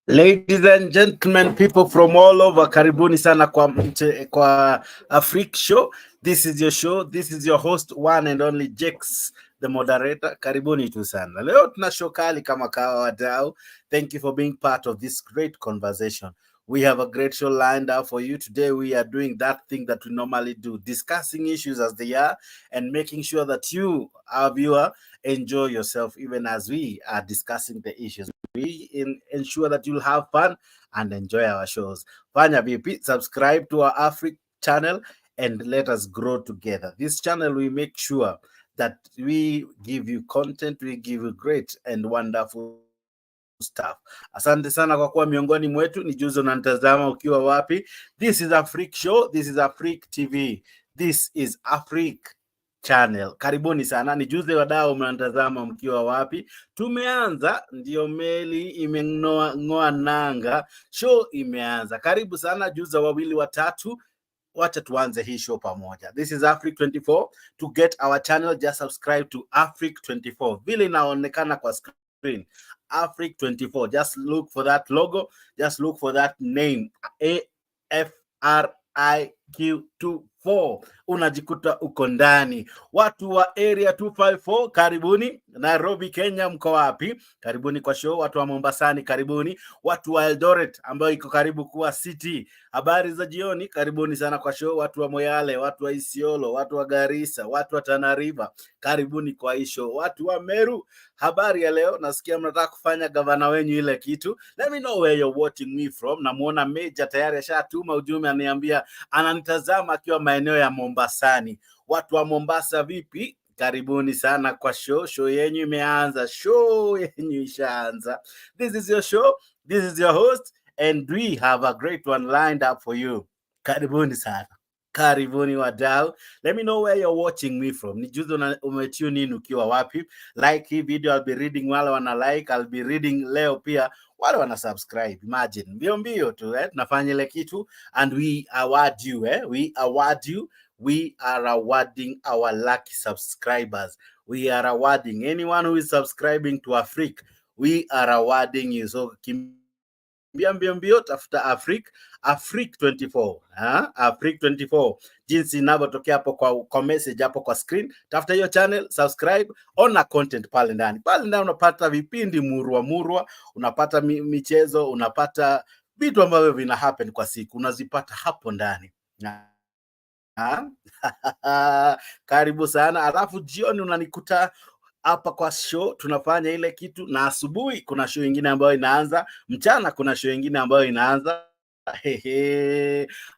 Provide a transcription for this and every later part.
Ladies and gentlemen, people from all over, karibuni sana kwa a freak show. This is your show. This is your host, one and only Jex, the moderator. Karibuni tu sana. Leo tuna show kali kama kawa wadau. Thank you for being part of this great conversation. We have a great show lined up for you. Today we are doing that thing that we normally do, discussing issues as they are and making sure that you, our viewer, enjoy yourself even as we are discussing the issues. We ensure that you'll have fun and enjoy our shows. Fanya VP, subscribe to our Africa channel and let us grow together. This channel, we make sure that we give you content, we give you great and wonderful stuff. Asante sana kwa kuwa miongoni mwetu. Ni juzo unanitazama ukiwa wapi. This is a freak show. This is a freak TV. This is Africa channel. Karibuni sana. Ni juze wadau mnatazama mkiwa wapi. Tumeanza, ndio meli imeng'oa nanga. Show imeanza. Karibu sana juza wawili watatu. Wacha tuanze hii show pamoja. This is Africa 24. To get our channel, just subscribe to Africa 24. Vile inaonekana kwa screen. Africa 24. Just look for that logo. Just look for that name. AFRIQ24. Unajikuta uko ndani. Watu wa area 254, karibuni. Nairobi, Kenya, mko wapi? Karibuni kwa show. Watu wa Mombasani, karibuni. Watu wa Eldoret ambao iko karibu kuwa city, habari za jioni, karibuni sana kwa show. Watu wa Moyale, watu wa Isiolo, watu wa Garissa, watu wa Tana River, karibuni kwa hii show. Watu wa Meru, habari ya leo, nasikia mnataka kufanya gavana wenyu ile kitu. Let me know where you're watching me from. Namuona Meja tayari ashatuma ujumbe, ananiambia ananitazama akiwa maeneo ya Mombasani. Watu wa Mombasa vipi? Karibuni sana kwa show. Show yenyu imeanza. Show yenyu ishaanza. This is your show. This is your host. And we have a great one lined up for you. Karibuni sana. Karibuni wadau. Let me know where you're watching me from. Nijuze umetune in ukiwa wapi. Like hii video, I'll be reading wale wana like. I'll be reading leo pia wale wana subscribe. Imagine. Mbio tu tunafanya ile kitu and we award you we award you. We are awarding our lucky subscribers. We are awarding anyone who is subscribing to Africa. We are awarding you. So mbio tafuta Africa 24. Africa 24. Jinsi inavyotokea hapo kwa message hapo kwa screen. Tafuta hiyo channel, subscribe, ona content pale ndani. Pale ndani unapata vipindi murwa, unapata michezo, unapata vitu ambavyo vina happen kwa siku. Unazipata hapo ndani. Karibu sana. Alafu jioni unanikuta hapa kwa show tunafanya ile kitu, na asubuhi kuna show nyingine ambayo inaanza, mchana kuna show nyingine ambayo inaanza.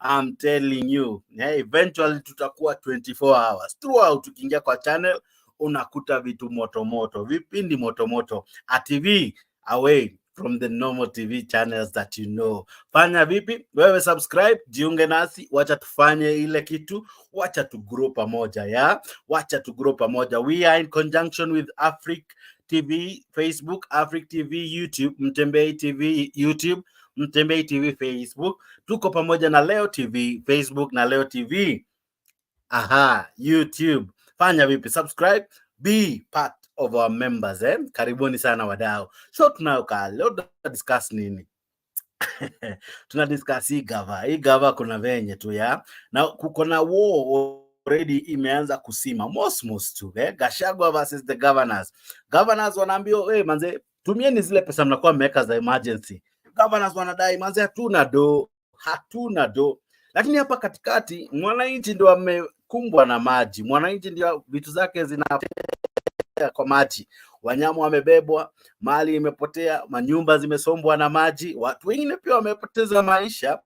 I'm telling you, eventually tutakuwa 24 hours throughout. Ukiingia kwa channel unakuta vitu moto, vipindi moto, a TV away from the normal TV channels that you know. Fanya vipi? Wewe subscribe, jiunge nasi, wacha tufanye ile kitu, wacha tu grow pamoja, wacha tu grow pamoja. We are in conjunction with Africa TV Facebook, Africa TV YouTube, Mtembei TV YouTube, Mtembei TV Facebook. Tuko pamoja na Leo TV Facebook na Leo TV YouTube. Fanya vipi? Subscribe, be part of our members. Karibuni sana wadau. So tunayokaa leo discuss nini? Tuna discuss hii gava kuna venye tu na kuko na war already imeanza kusima most tu Gachagua versus the governors wanaambiwa manze, tumieni zile pesa mnakuwa mmeweka za emergency. Governors wanadai manze, hatuna do. Lakini hapa katikati mwananchi ndio amekumbwa na maji. Mwananchi ndio vitu zake zina kwa maji. Wanyama wamebebwa, mali imepotea, manyumba zimesombwa na maji, watu wengine pia wamepoteza maisha.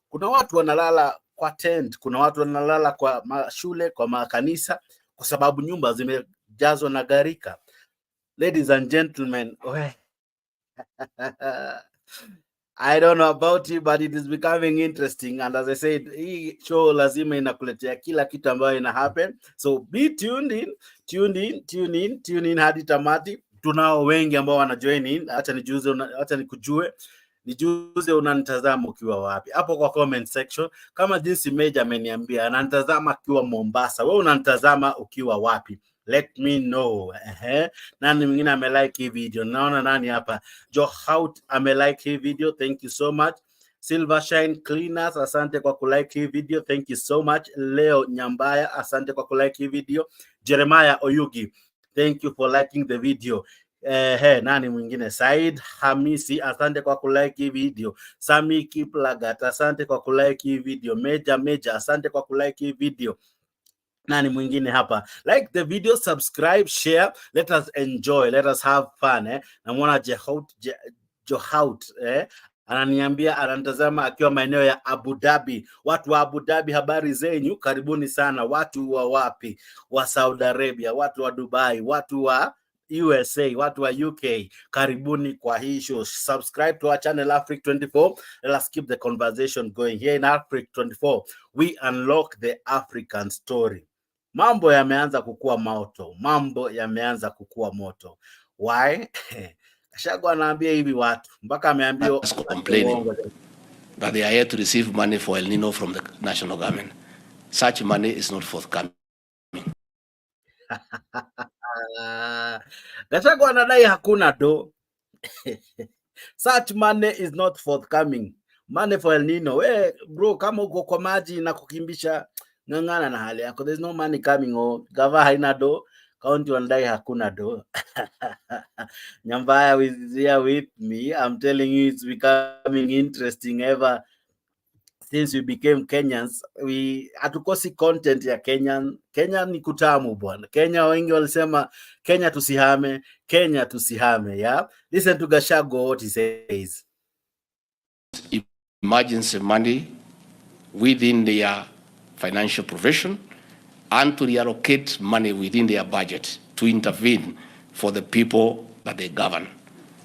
Kuna watu wanalala kwa tent, kuna watu wanalala kwa mashule, kwa makanisa kwa sababu nyumba zimejazwa na gharika. Ladies and gentlemen, I don't know about you, but it is becoming interesting. And as I said, hii show lazima inakuletea kila kitu ambayo ina happen. So be tuned in hadi tamati. Tunao wengi ambao wana join in. Acha nikujue. nijuze unanitazama ukiwa wapi hapo kwa comment section, kama jinsi Meja ameniambia ananitazama akiwa Mombasa. Wewe unanitazama ukiwa wapi? Let me know. Nani mwingine amelike hii video? Naona nani hapa? Johaut amelike hii video, thank you so much. Silver Shine Cleaners, asante kwa kulike hii video, thank you so much. Leo Nyambaya, asante kwa kulike hii video. Jeremiah Oyugi, thank you for liking the video. Nani mwingine? Said Hamisi, asante kwa kulike hii video. Sami Kiplagat, asante kwa kulike hii video. Meja, asante kwa kulike hii video. Nani mwingine hapa? Like the video, subscribe, share, let us enjoy, let us have fun. Namwona Johaut ananiambia anatazama akiwa maeneo ya Abu Dhabi. Watu wa Abu Dhabi, habari zenyu, karibuni sana. Watu wa wapi? Wa Saudi Arabia, watu wa Dubai, watu wa USA, watu wa UK, karibuni kwa hii show. Subscribe to our channel Africa 24. Let us keep the conversation going here in Africa 24. We unlock the African story. Mambo yameanza kukua moto, mambo yameanza kukua moto. Why? Gachagua anaambia hivi watu mpaka ameambiwa complaining that they are here to receive money for El Nino from the national government. Such money is not forthcoming. Gachagua anadai hakuna do. Such money is not forthcoming. Money for El Nino. We bro, kama uko kwa maji na kukimbisha, ngangana na hali yako. There's no money coming. Gava haina do. County wanadai hakuna do. Nyambaya is here with me. I'm telling you, it's becoming interesting ever since we became Kenyans. Hatukosi content ya Kenyan. Kenya ni kutamu bwana. Kenya wengi walisema Kenya tusihame, Kenya tusihame. Yeah, listen to Gachagua what he says. Emergency money within their financial provision and to reallocate money within their budget to intervene for the people that they govern.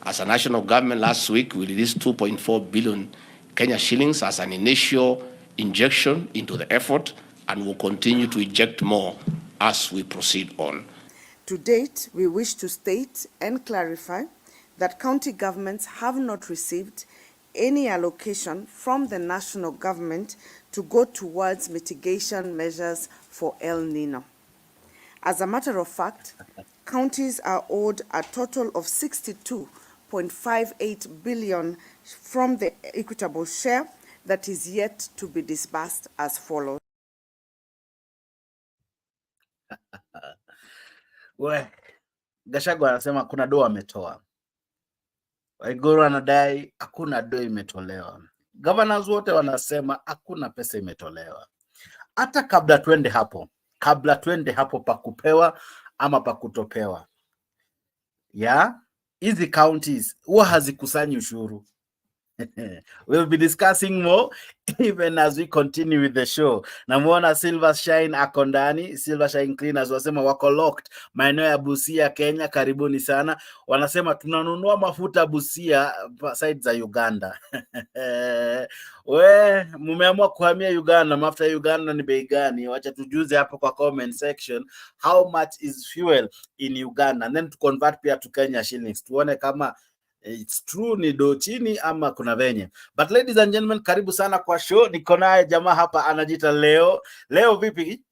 As a national government, last week we released 2.4 billion Kenya shillings as an initial injection into the effort, and will continue to inject more as we proceed on. To date, we wish to state and clarify that county governments have not received any allocation from the national government to go towards mitigation measures for El Nino. As a matter of fact, counties are owed a total of 62.58 billion from the equitable share that is yet to be disbursed as follows. Gachagua anasema kuna doa ametoa. Waiguru anadai hakuna doa imetolewa. Governors wote wanasema hakuna pesa imetolewa. Hata kabla twende hapo pa kupewa ama pa kutopewa. Hizi counties huwa hazikusanyi ushuru. We'll be discussing more even as we continue with the show. Namuona Silver Shine ako ndani. Silver Shine Cleaners wasema wako locked maeneo ya Busia, Kenya, karibuni sana. Wanasema tunanunua mafuta Busia side za Uganda. We mumeamua kuhamia Uganda, mafuta ya Uganda ni bei gani? Wacha tujuze hapo kwa comment section how much is fuel in Uganda, and then to convert pia to Kenya shillings tuone kama it's true ni do chini ama kuna venye. But ladies and gentlemen, karibu sana kwa show. Niko naye jamaa hapa anajiita Leo vipi?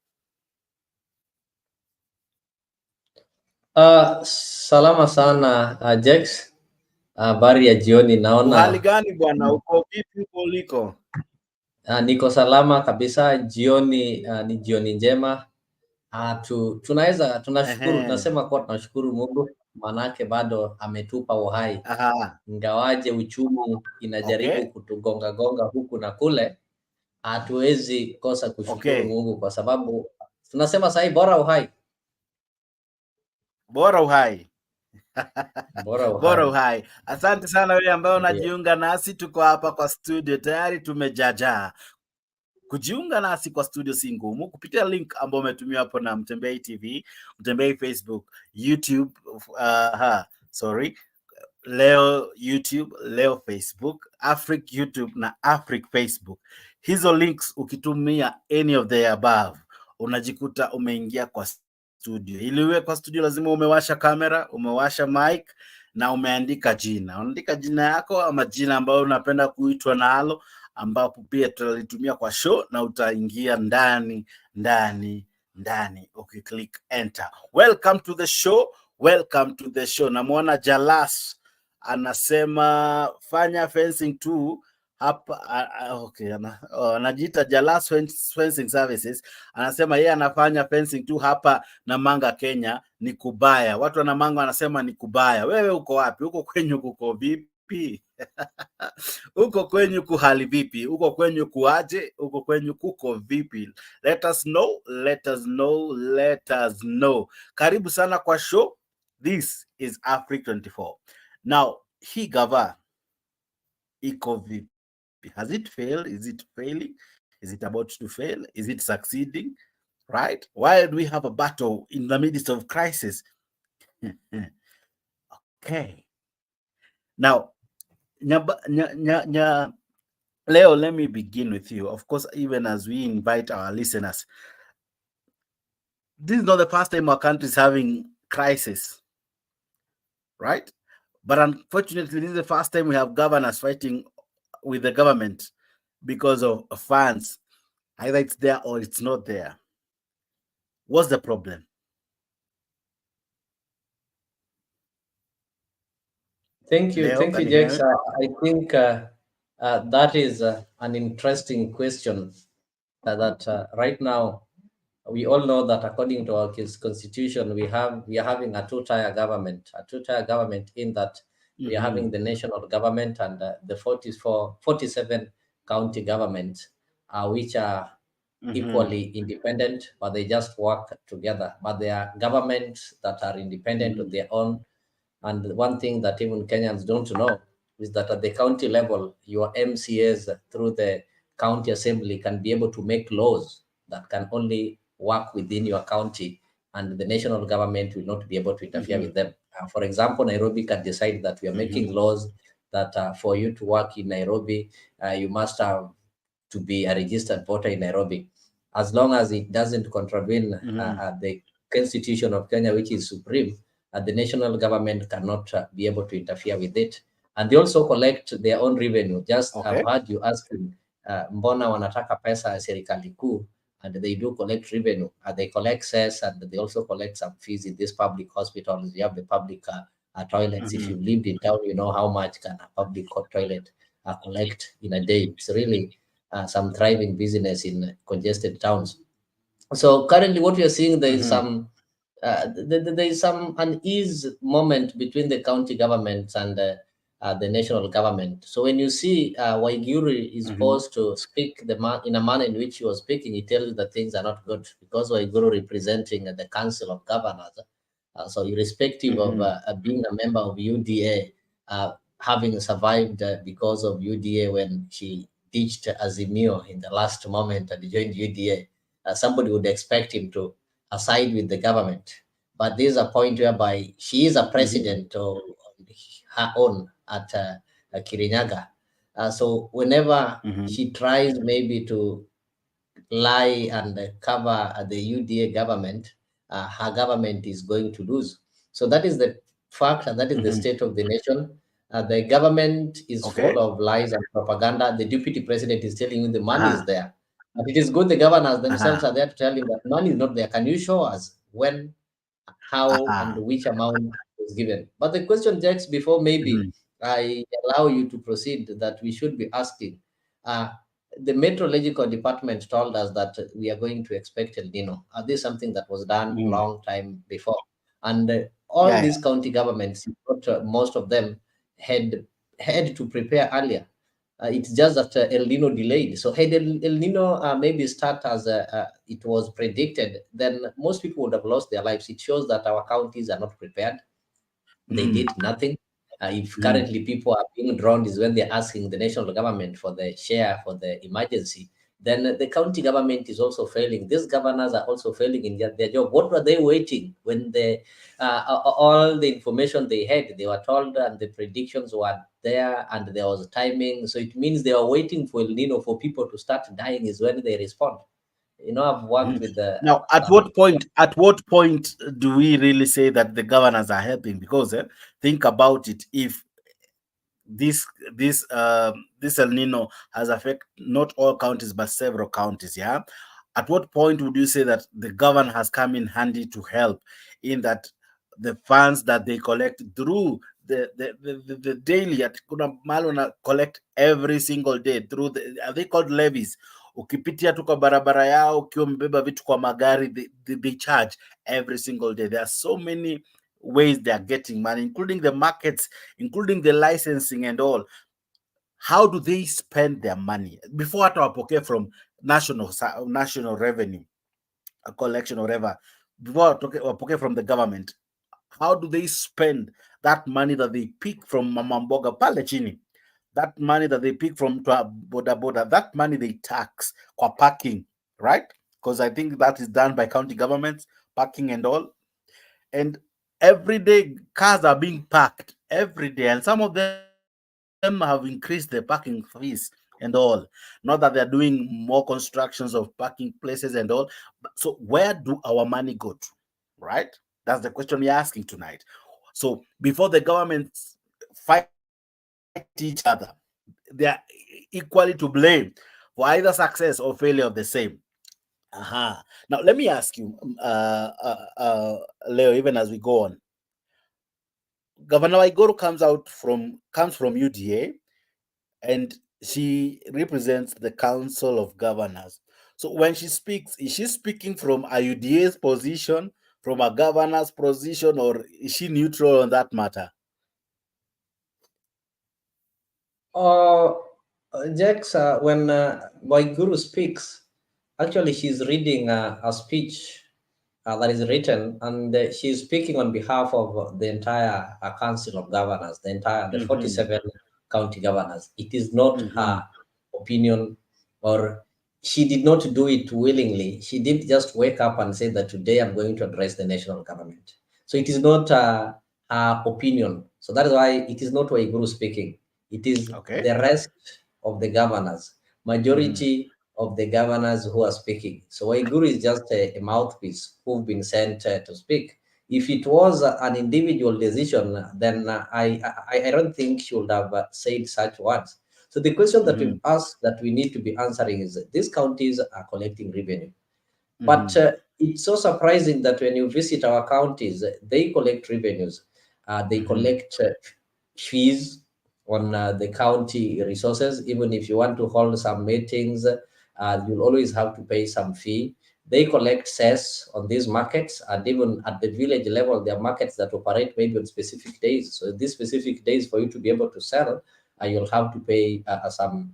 Salama sana Jex. Habari ya jioni naona. Hali gani bwana? Uko vipi uliko? Niko salama kabisa. Jioni ni jioni njema. Tunashukuru, tunasema kwa tunashukuru Mungu manake bado ametupa uhai. Ingawaje uchumi inajaribu kutugonga huku na kule, hatuwezi kosa kushukuru Mungu kwa sababu tunasema sahi bora uhai. Bora uhai. Asante sana wewe ambao unajiunga nasi, tuko hapa kwa studio tayari tumejaja. Kujiunga nasi kwa studio si ngumu, kupitia link ambayo umetumia hapo na Mtembei TV, Mtembei Facebook, YouTube, Leo YouTube, Leo Facebook, Afric YouTube na Afric Facebook. Hizo links ukitumia any of the above, unajikuta umeingia kwa studio. Ili uwe kwa studio lazima umewasha kamera, umewasha mic na umeandika jina. Unaandika jina yako ama jina ambayo unapenda kuitwa nalo, ambapo pia tutalitumia kwa show na utaingia ndani ukiclick enter. Welcome to the show. Welcome to the show. Namwona Jalas anasema fanya fencing tu hapa. Okay, anajiita Jalas Fencing Services. Anasema yeye anafanya fencing tu hapa Namanga, Kenya. Ni kubaya. Watu wa Namanga wanasema ni kubaya. Wewe uko wapi? Uko kwenyu kuko vipi? Uko kwenyu kuhali vipi? Uko kwenyu kuaje? Uko kwenyu kuko vipi? Let us know, let us know, let us know. Karibu sana kwa show. This is Africa 24. Now, hii gava iko vipi? Has it failed? Is it failing? Is it about to fail? Is it succeeding? Right? Why do we have a battle in the midst of crisis? Okay. Now, Leo, let me begin with you. Of course, even as we invite our listeners, this is not the first time our country is having crisis, right? But unfortunately, this is the first time we have governors fighting with the government because of funds. Either it's there or it's not there. What's the problem? Thank you, Jax. I think that is an interesting question. That right now, we all know that according to our constitution, we are having a two-tier government. A two-tier government in that we are having the national government and the 47 county governments, which are equally independent, but they just work together. But they are governments that are independent of their own. And one thing that even Kenyans don't know is that at the county level, your MCAs through the county assembly can be able to make laws that can only work within your county, and the national government will not be able to interfere with them. For example, Nairobi can decide that we are making laws that for you to work in Nairobi, you must have to be a registered voter in Nairobi, as long as it doesn't contravene the Constitution of Kenya, which is supreme. The national government cannot be able to interfere with it. And they also collect their own revenue. Just I've heard you asking, mbona wanataka pesa ya serikali kuu, and they do collect revenue. They collect cess, and they also collect some fees in these public hospitals. You have the public toilets. If you've lived in town, you know how much can a public toilet collect in a day. It's really some thriving business in congested towns. So currently what we are seeing, there is some there is some unease moment between the county governments and the national government. So when you see Waiguru is forced to speak in a manner in which he was speaking, he tells you that things are not good, because Waiguru representing the Council of Governors. So irrespective of being a member of UDA, having survived because of UDA when she ditched Azimio in the last moment and joined UDA, somebody would expect him to side with the government. But there is a point whereby she is a president of her own at Kirinyaga. So whenever she tries maybe to lie and cover the UDA government, her government is going to lose. So that is the fact, and that is the state of the nation. The government is full of lies and propaganda. The deputy president is telling you the money is there. But it is good the governors themselves are there to tell him that money is not there. Can you show us when, how, and which amount was given? But the question, Jax, before maybe I allow you to proceed, that we should be asking, the meteorological department told us that we are going to expect El Nino. This is something that was done a long time before. And all these county governments, most of them had to prepare earlier. It's just that El Nino delayed. So had El Nino maybe start as it was predicted, then most people would have lost their lives. It shows that our counties are not prepared. They did nothing. If currently people are being drawn is when they're asking the national government for the share for the emergency, then the county government is also failing. These governors are also failing in their job. What were they waiting when all the information they had, they were told, and the predictions were there, and there was timing. So it means they were waiting for El Nino for people to start dying is when they respond. You know, I've worked with the now. At what point? At what point do we really say that the governors are helping? Because think about it. If this this El Nino has affected not all counties but several counties, yeah. At what point would you say that the governor has come in handy to help in that the funds that they collect through the daily at kuna mahali collect every single day through the, are they called levies? Ukipitia tu kwa barabara yao ukiwa mbeba vitu kwa magari, they charge every single day. There are so many ways they are getting money, including the markets, including the licensing and all. How do they spend their money before hata wapoke from national revenue a collection or whatever, before wapoke from the government? How do they spend that money that they pick from mama mboga pale chini, that money that they pick from boda boda, that money they tax kwa parking, right? Because I think that is done by county governments, parking and all. And every day cars are being parked every day, and some of them have increased the parking fees and all. Not that they're doing more constructions of parking places and all. So where do our money go to, right? That's the question we're asking tonight. So before the governments fight each other, they are equally to blame for either success or failure of the same. Now let me ask you, Leo, even as we go on, Governor Waigoro comes from UDA, and she represents the Council of Governors. So when she speaks, is she speaking from a UDA's position, from a governor's position, or is she neutral on that matter? Jax, when Waiguru speaks, actually she's reading a speech that is written, and she's speaking on behalf of the entire Council of Governors, the 47 county governors. It is not her opinion, or she did not do it willingly. She did just wake up and say that today I'm going to address the national government. So it is not her opinion. So that is why it is not Waiguru speaking. It is the rest of the governors, majority of the governors who are speaking. So Waiguru is just a mouthpiece who've been sent to speak. If it was an individual decision, then I don't think she would have said such words. So the question that we've asked that we need to be answering is these counties are collecting revenue. But it's so surprising that when you visit our counties, they collect revenues. They collect fees on the county resources. Even if you want to hold some meetings, you'll always have to pay some fee. They collect cess on these markets, and even at the village level, there are markets that operate maybe on specific days. So these specific days, for you to be able to sell, you'll have to pay some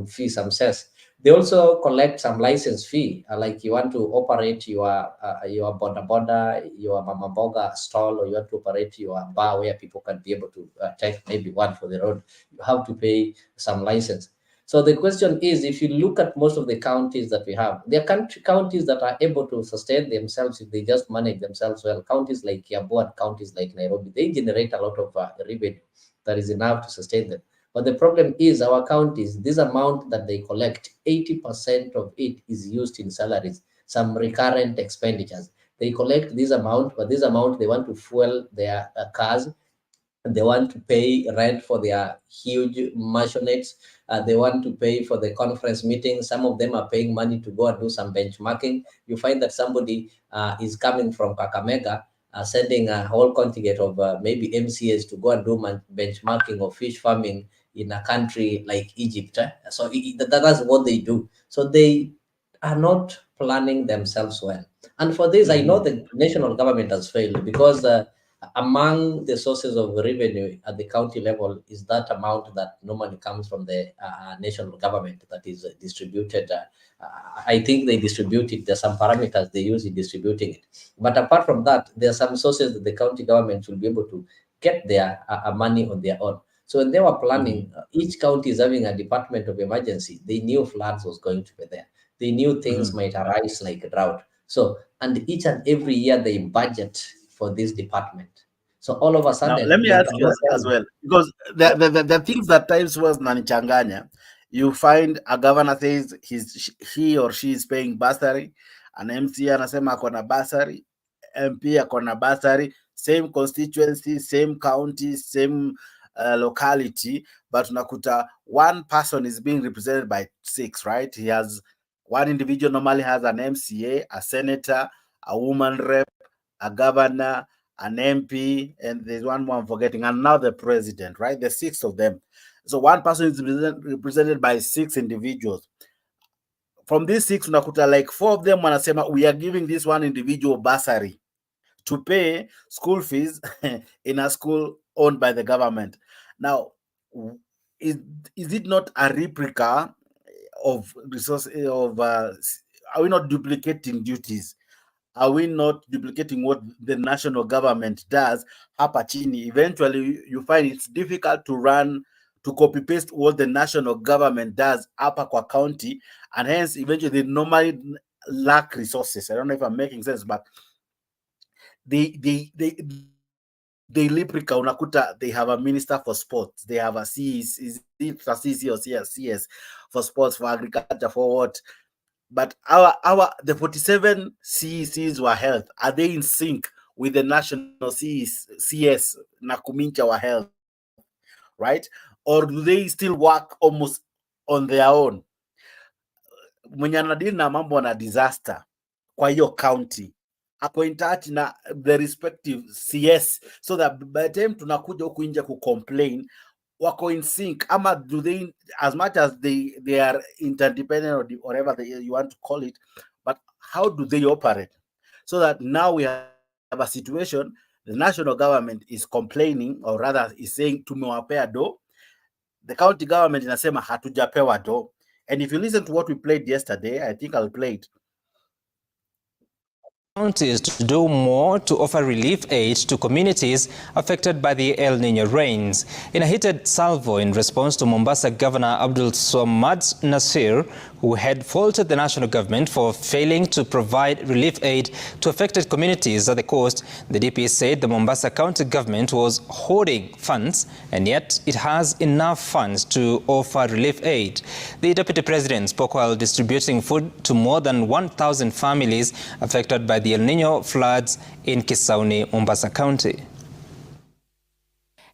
fee, some cess. They also collect some license fee, like you want to operate your boda boda, your mama mboga stall, or you want to operate your bar where people can be able to take maybe one for the road. You have to pay some license. So the question is, if you look at most of the counties that we have, there are counties that are able to sustain themselves if they just manage themselves well. Counties like Kiambu and counties like Nairobi, they generate a lot of revenue that is enough to sustain them. But the problem is our counties, this amount that they collect, 80% of it is used in salaries, some recurrent expenditures. They collect this amount, but this amount they want to fuel their cars. They want to pay rent for their huge mansionettes. They want to pay for the conference meetings. Some of them are paying money to go and do some benchmarking. You find that somebody is coming from Kakamega, sending a whole contingent of maybe MCAs to go and do benchmarking of fish farming in a country like Egypt. So that's what they do. So they are not planning themselves well. And for this, I know the national government has failed because among the sources of revenue at the county level is that amount that normally comes from the national government that is distributed. I think they distribute it. There's some parameters they use in distributing it. But apart from that, there are some sources that the county government will be able to get their money on their own. So when they were planning, each county is having a department of emergency. They knew floods was going to be there. They knew things might arise like a drought. So, and each and every year they budget for this department. So all of a sudden, now let me ask you as well, because the things that times was nanichanganya. you find a governor says he or she is paying bursary, an MC anasema ako na bursary, MP ako na bursary, same constituency, same county, same locality, but unakuta one person is being represented by 6, right? He has one individual normally has an MCA, a senator, a woman rep, a governor, an MP, and there's one more I'm forgetting, and now the president, right? The 6 of them. So one person is represented by 6 individuals. From these 6, unakuta like 4 of them wanasema we are giving this one individual bursary to pay school fees in a school owned by the government. Now, is it not a replica of resource of are we not duplicating duties? Are we not duplicating what the national government does hapa chini? Eventually, you find it's difficult to copy paste what the national government does hapa kwa county, and hence eventually they normally lack resources. I don't know if I'm making sense, but they replica, unakuta they have a minister for sports, they have a CS, is it a CC or CS for sports, for agriculture, for what? But the 47 CECs were health, are they in sync with the national CS na kumincha wa health, right? Or do they still work almost on their own? Mwenye anadili na mambo na disaster kwa hiyo county ako in touch na the respective CS, so that by the time tunakuja huku nje ku complain wako in sync, ama do they, as much as they are interdependent or whatever you want to call it, but how do they operate? So that now we have a situation, the national government is complaining, or rather is saying tumewapea do, the county government inasema hatujapewa do. And if you listen to what we played yesterday, I think I'll play it. Counties to do more to offer relief aid to communities affected by the El Nino rains. In a heated salvo in response to Mombasa Governor Abdul Swamad Nasir, who had faulted the national government for failing to provide relief aid to affected communities at the coast, the DP said the Mombasa County government was hoarding funds, and yet it has enough funds to offer relief aid. The Deputy President spoke while distributing food to more than 1,000 families affected by the El Nino floods in Kisauni, Mombasa County.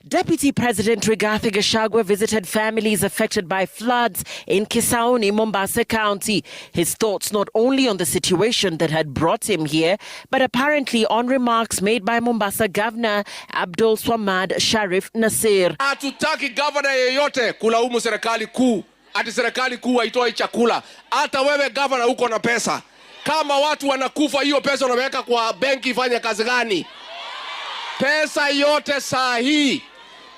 Deputy President Rigathi Gachagua visited families affected by floods in Kisauni, Mombasa County. His thoughts not only on the situation that had brought him here, but apparently on remarks made by Mombasa Governor Abdul Swamad Sharif Nasir. Hatutaki governor yeyote kulaumu serikali kuu, ati serikali kuu haitoi chakula. Hata wewe governor uko na pesa. Kama watu wanakufa, hiyo pesa unaweka kwa benki ifanye kazi gani? Pesa yote saa hii,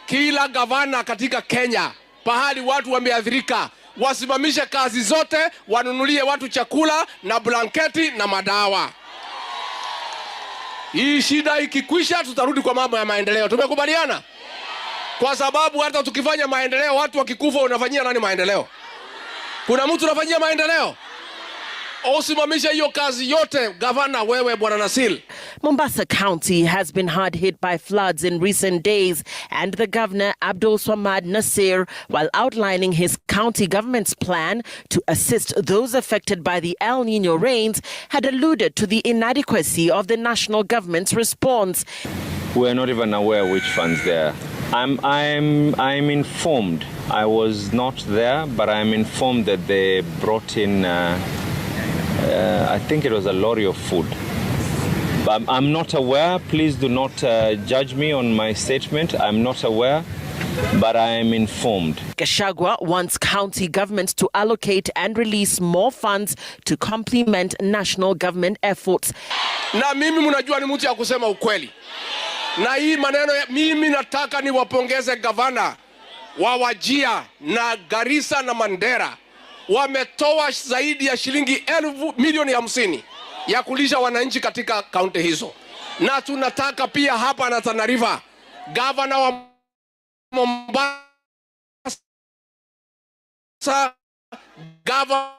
kila gavana katika Kenya, pahali watu wameathirika, wasimamishe kazi zote, wanunulie watu chakula na blanketi na madawa. Hii shida ikikwisha, tutarudi kwa mambo ya maendeleo. Tumekubaliana? Kwa sababu hata tukifanya maendeleo, watu wakikufa, unafanyia nani maendeleo? Kuna mtu unafanyia maendeleo? Usimamisha hiyo kazi yote, gavana wewe bwana Nasir. Mombasa County has been hard hit by floods in recent days, and the governor Abdul Swamad Nasir, while outlining his county government's plan to assist those affected by the El Nino rains, had alluded to the inadequacy of the national government's response. We're not even aware which funds there. I'm informed. I was not there, but I'm informed that they brought in I think it was a lorry of food. But I'm not aware. Please do not judge me on my statement. I'm not aware, but I am informed. Gachagua wants county governments to allocate and release more funds to complement national government efforts. Na mimi mnajua ni mtu ya kusema ukweli. Na hii maneno mimi nataka niwapongeze gavana wa Wajir na Garissa na Mandera. Wametoa zaidi ya shilingi milioni 50 ya kulisha wananchi katika kaunti hizo. Na tunataka pia hapa na Tana River, governor wa Mombasa, governor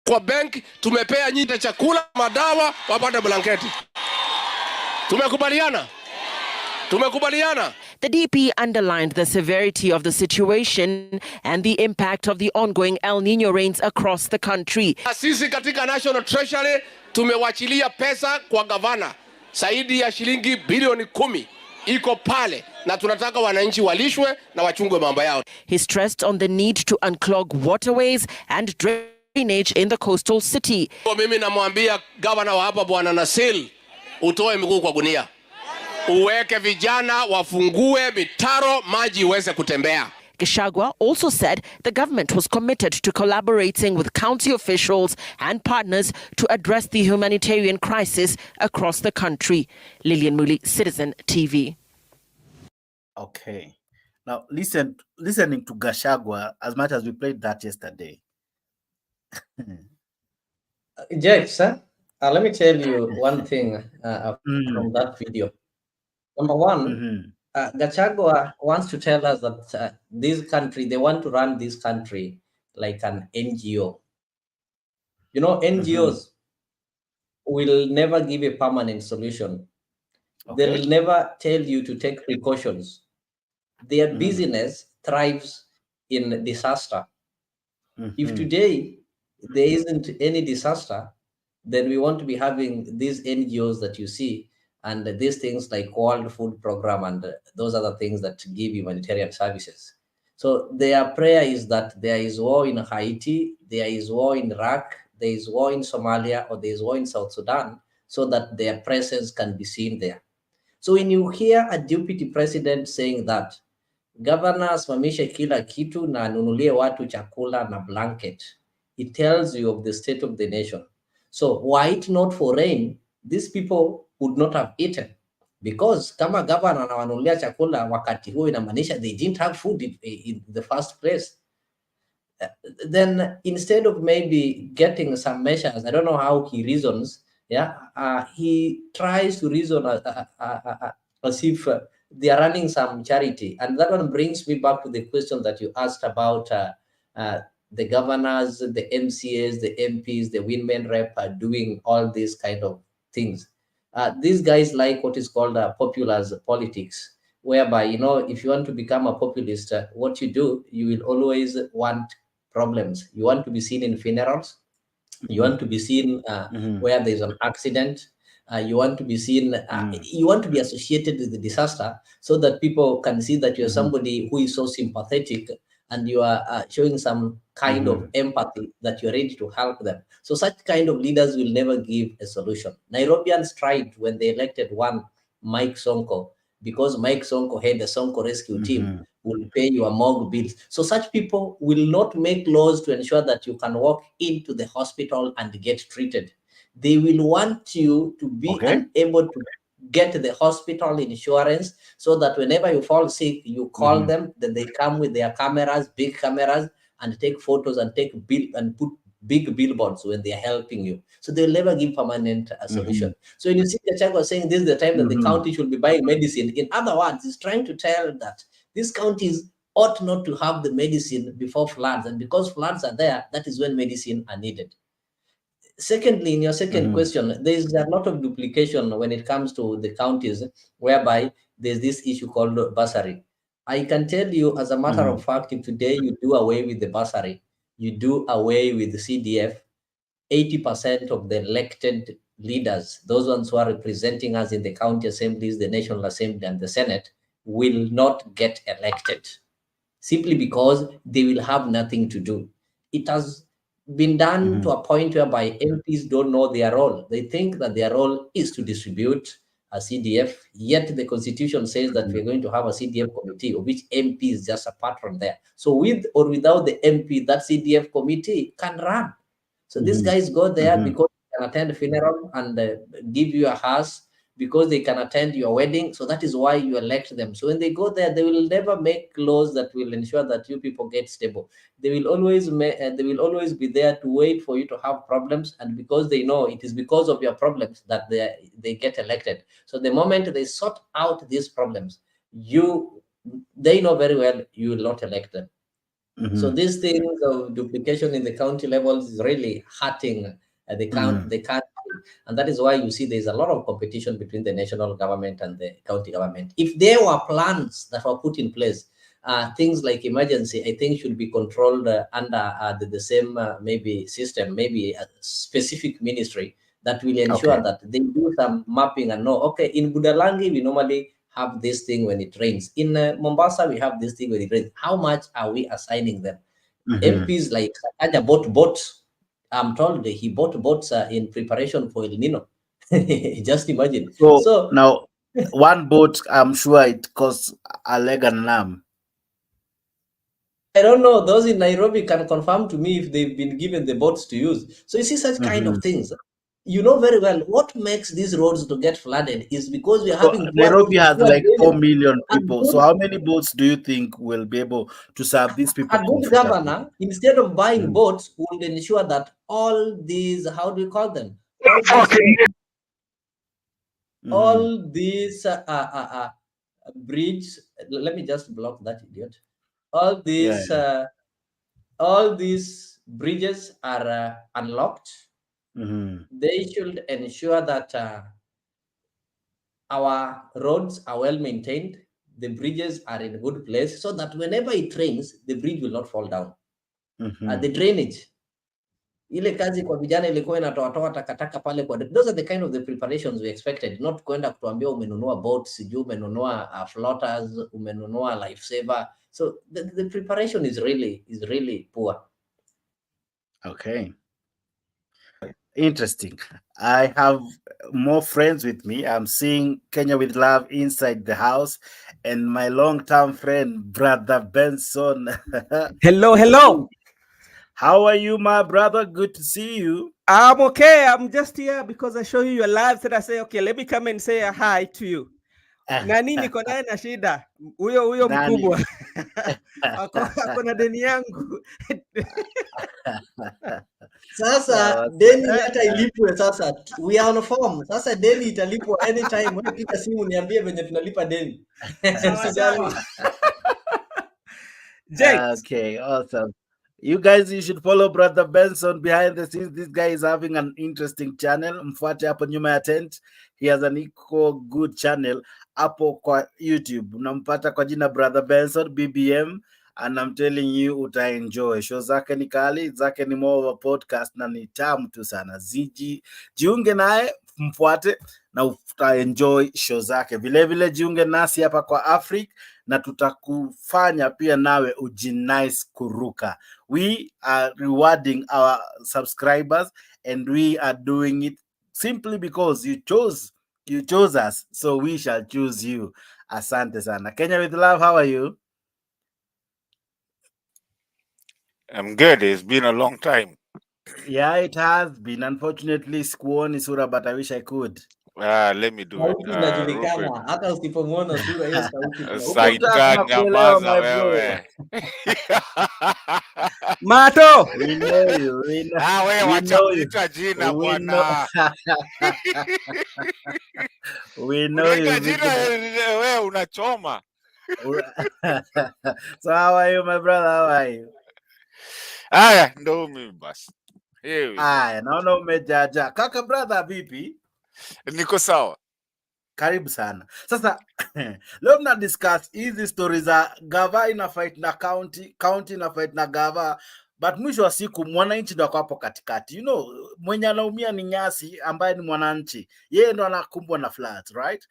kwa benki, tumepea nyinyi chakula, madawa, wapate blanketi. Tumekubaliana? Tumekubaliana. The DP underlined the severity of the situation and the impact of the ongoing El Nino rains across the country. Sisi katika National Treasury tumewachilia pesa kwa gavana zaidi ya shilingi bilioni 10 iko pale na tunataka wananchi walishwe na wachungwe mambo yao. He stressed on the need to unclog waterways and drainage in the coastal city. Mimi namwambia gavana wa hapa Bwana Nasir, utoe miguu kwa gunia, uweke vijana wafungue mitaro maji iweze kutembea. Gachagua also said the government was committed to collaborating with county officials and partners to address the humanitarian crisis across the country. Lillian Muli, Citizen TV. Okay. Now, listening to Gachagua, as much as we played that yesterday. Jake, sir, let me tell you one thing from that video. Number one, Gachagua wants to tell us that this country, they want to run this country like an NGO. You know, NGOs will never give a permanent solution. Okay. They will never tell you to take precautions. Their business thrives in disaster. If today there isn't any disaster, then we want to be having these NGOs that you see and these things like World Food Program and those other things that give humanitarian services. So their prayer is that there is war in Haiti, there is war in Iraq, there is war in Somalia, or there is war in South Sudan, so that their presence can be seen there. So when you hear a deputy president saying that, governor simamishe kila kitu na anunulie watu chakula na blanket, it tells you of the state of the nation. So were it not for rain, these people would not have eaten, because kama governor anawanunulia chakula wakati huo inamaanisha they didn't have food in the first place. Then instead of maybe getting some measures, I don't know how he reasons, he tries to reason as if they are running some charity. And that one brings me back to the question that you asked about the governors, the MCAs, the MPs, the women rep are doing all these kind of things. These guys like what is called populist politics, whereby, you know, if you want to become a populist, what you do, you will always want problems. You want to be seen in funerals. You want to be seen where there's an accident. You want to be seen, you want to be associated with the disaster, so that people can see that you're somebody who is so sympathetic and you are showing some kind of empathy, that you're ready to help them. So such kind of leaders will never give a solution. Nairobians tried when they elected one Mike Sonko, because Mike Sonko had the Sonko rescue team, will pay your morgue bills. So such people will not make laws to ensure that you can walk into the hospital and get treated. They will want you to be able to get the hospital insurance, so that whenever you fall sick, you call them, then they come with their cameras, big cameras, and take photos and put big billboards when they are helping you. So they'll never give permanent solution. So when you see Gachagua saying this is the time that the county should be buying medicine, in other words, he's trying to tell that these counties ought not to have the medicine before floods, and because floods are there, that is when medicine are needed. Secondly, in your second question, there is a lot of duplication when it comes to the counties, whereby there's this issue called bursary. I can tell you, as a matter of fact, if today you do away with the bursary, you do away with the CDF, 80% of the elected leaders, those ones who are representing us in the county assemblies, the National Assembly, and the Senate, will not get elected, simply because they will have nothing to do. It has been done to a point whereby MPs don't know their role. They think that their role is to distribute a CDF, yet the constitution says that we're going to have a CDF committee, of which MP is just a patron there. So with or without the MP, that CDF committee can run. So these guys go there because they can attend a funeral and give you a house, because they can attend your wedding. So that is why you elect them. So when they go there, they will never make laws that will ensure that you people get stable. They will always be there to wait for you to have problems, and because they know it is because of your problems that they get elected. So the moment they sort out these problems, they know very well you will not elect them. So these things of duplication in the county levels is really hurting the country. And that is why you see there's a lot of competition between the national government and the county government. If there were plans that were put in place, things like emergency, I think, should be controlled under the same maybe system, maybe a specific ministry that will ensure that they do some mapping and know, okay, in Budalangi, we normally have this thing when it rains. In Mombasa, we have this thing when it rains. How much are we assigning them? MPs like Sakaja bought boats. I'm told that he bought boats in preparation for El Nino. Just imagine. So now, one boat, I'm sure it costs a leg and an arm. I don't know. Those in Nairobi can confirm to me if they've been given the boats to use. So you see such kind of things. You know very well what makes these roads to get flooded is because we are having Nairobi has like 4 million people. So how many boats do you think will be able to serve these people? A good governor, instead of buying boats, would ensure that all these, how do you call them? All these bridges. Let me just block that idiot. All these bridges are unlocked. They should ensure that our roads are well maintained, the bridges are in a good place, so that whenever it rains, the bridge will not fall down. The drainage, ile kazi kwa vijana ilikuwa inatoa takataka pale kwa, those are the kind of the preparations we expected, not kwenda kutuambia umenunua boats, sijui umenunua floaters, umenunua lifesaver. So the preparation is really poor. Okay. Interesting. I have more friends with me. I'm seeing Kenya with Love inside the house, and my long-term friend, Brother Benson. Hello. How are you, my brother? Good to see you. I'm okay. I'm just here because I show you your live. So I say, okay, let me come and say a hi to you. Nani niko naye na shida. Huyo mkubwa. Ako na deni yangu. Sasa deni hata ilipwe sasa. We are on form. Sasa deni italipwa anytime. Wewe piga simu niambie venye tunalipa deni. Usijali. Okay, awesome. You guys, you should follow Brother Benson behind the scenes. This guy is having an interesting channel. Mfuate hapo nyuma ya tent. He has an equal good channel hapo kwa YouTube. Unampata kwa jina Brother Benson BBM, and I'm telling you utaenjoy. Show zake ni kali, zake ni more of a podcast na ni tamu tu sana. Jiunge naye, mfuate na utaenjoy show zake. Vile vile jiunge nasi hapa kwa Africa na tutakufanya pia nawe ujinice kuruka. We are rewarding our subscribers and we are doing it simply because you chose us, so we shall choose you. Asante sana. Kenya with Love, how are you? I'm good. It's been a long time. Yeah, it has been. Unfortunately, sikuoni sura, but I wish I could. Let me do it. Hata usipomwona sura hiyo sauti. Saitan nyamaza wewe. Mato. We know you. Wewe wacha kuita jina bwana. We know you. Jina wewe unachoma. So how are you, my brother? How are you? Aya, ndo mimi basi. Aya, naona umejaja. Kaka brother, vipi? Niko sawa. Karibu sana. Sasa leo mna discuss hizi stories za gava ina fight na county ina fight na gava, but mwisho wa siku mwananchi ndo hapo katikati. You know, mwenye anaumia ni nyasi ambaye ni mwananchi. Yeye ndo anakumbwa na floods, right?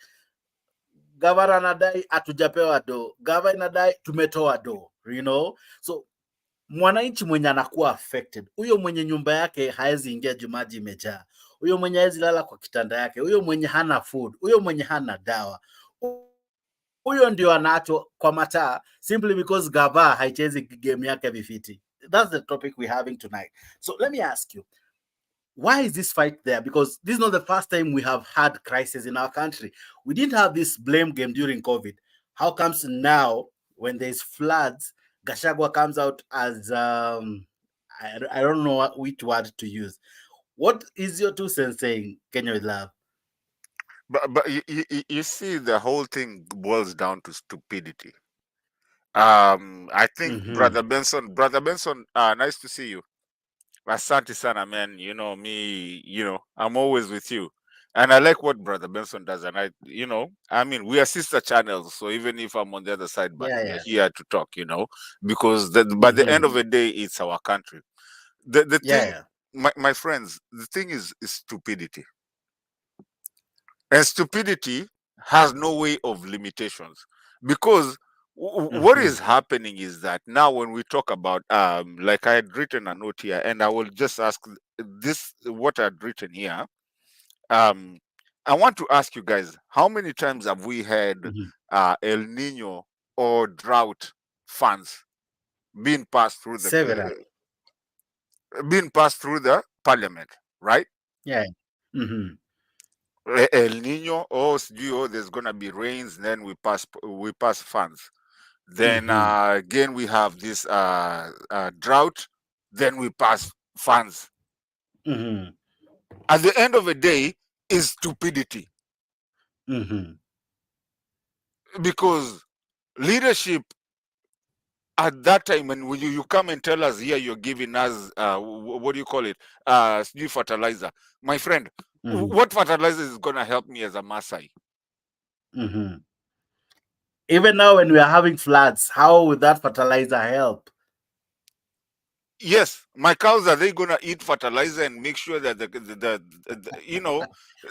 Gavana anadai hatujapewa do. Gava inadai tumetoa do, you know? So mwananchi mwenye anakuwa affected, huyo mwenye nyumba yake haezi ingia jumaji imejaa, huyo mwenye haezi lala kwa kitanda yake, huyo mwenye hana food, huyo mwenye hana dawa, huyo ndio anacho kwa mataa simply because gava haichezi game yake vifiti. That's the topic we're having tonight. So let me ask you, why is this fight there? Because this is not the first time we have had crisis in our country. We didn't have this blame game during COVID. How comes now when there's floods, Gachagua comes out as I don't know which word to use. What is your 2 cents saying, Kenya with Love? But you see, the whole thing boils down to stupidity. I think Brother Benson, nice to see you. Asante sana, man. You know me, I'm always with you. And I like what Brother Benson does. And I mean, we are sister channels. So even if I'm on the other side, but we are here to talk, because by the end of the day, it's our country. The thing, my friends, the thing is stupidity. And stupidity has no way of limitations, because what is happening is that now when we talk about, like I had written a note here, and I will just ask this, what I had written here. I want to ask you guys, how many times have we had El Nino or drought funds being passed through Several. being passed through the parliament, right? Yeah. El Nino, there's gonna be rains, then we pass funds. Then again we have this drought, then we pass funds. At the end of the day, is stupidity. Because leadership at that time, when you come and tell us here, you're giving us what do you call it, new fertilizer, my friend. What fertilizer is gonna help me as a Maasai? Even now when we are having floods, how would that fertilizer help? Yes, my cows, are they gonna eat fertilizer and make sure that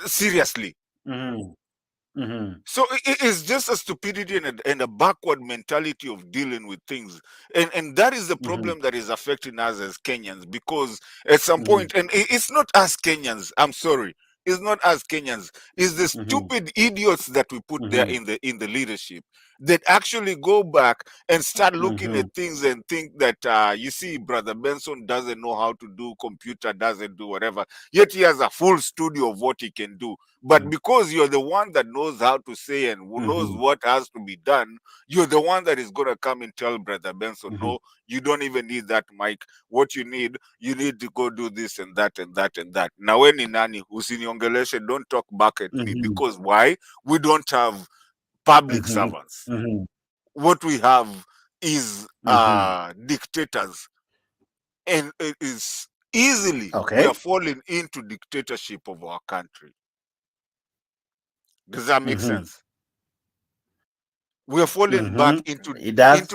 seriously? So it's just a stupidity and a backward mentality of dealing with things, and that is the problem that is affecting us as Kenyans, because at some point, and it's not us Kenyans, I'm sorry, it's not us Kenyans, it's the stupid idiots that we put there in the leadership, that actually go back and start looking at things and think that you see, Brother Benson doesn't know how to do computer, doesn't do whatever, yet he has a full studio of what he can do. But because you're the one that knows how to say and who knows what has to be done, you're the one that is going to come and tell Brother Benson, no, you don't even need that mic. What you need to go do this and that and that and that. Now, when in Nani, usiniongeleshe, don't talk back at me, because why? We don't have public servants. What we have is dictators, and it is easily we are falling into dictatorship of our country. Does that make sense? We are falling back into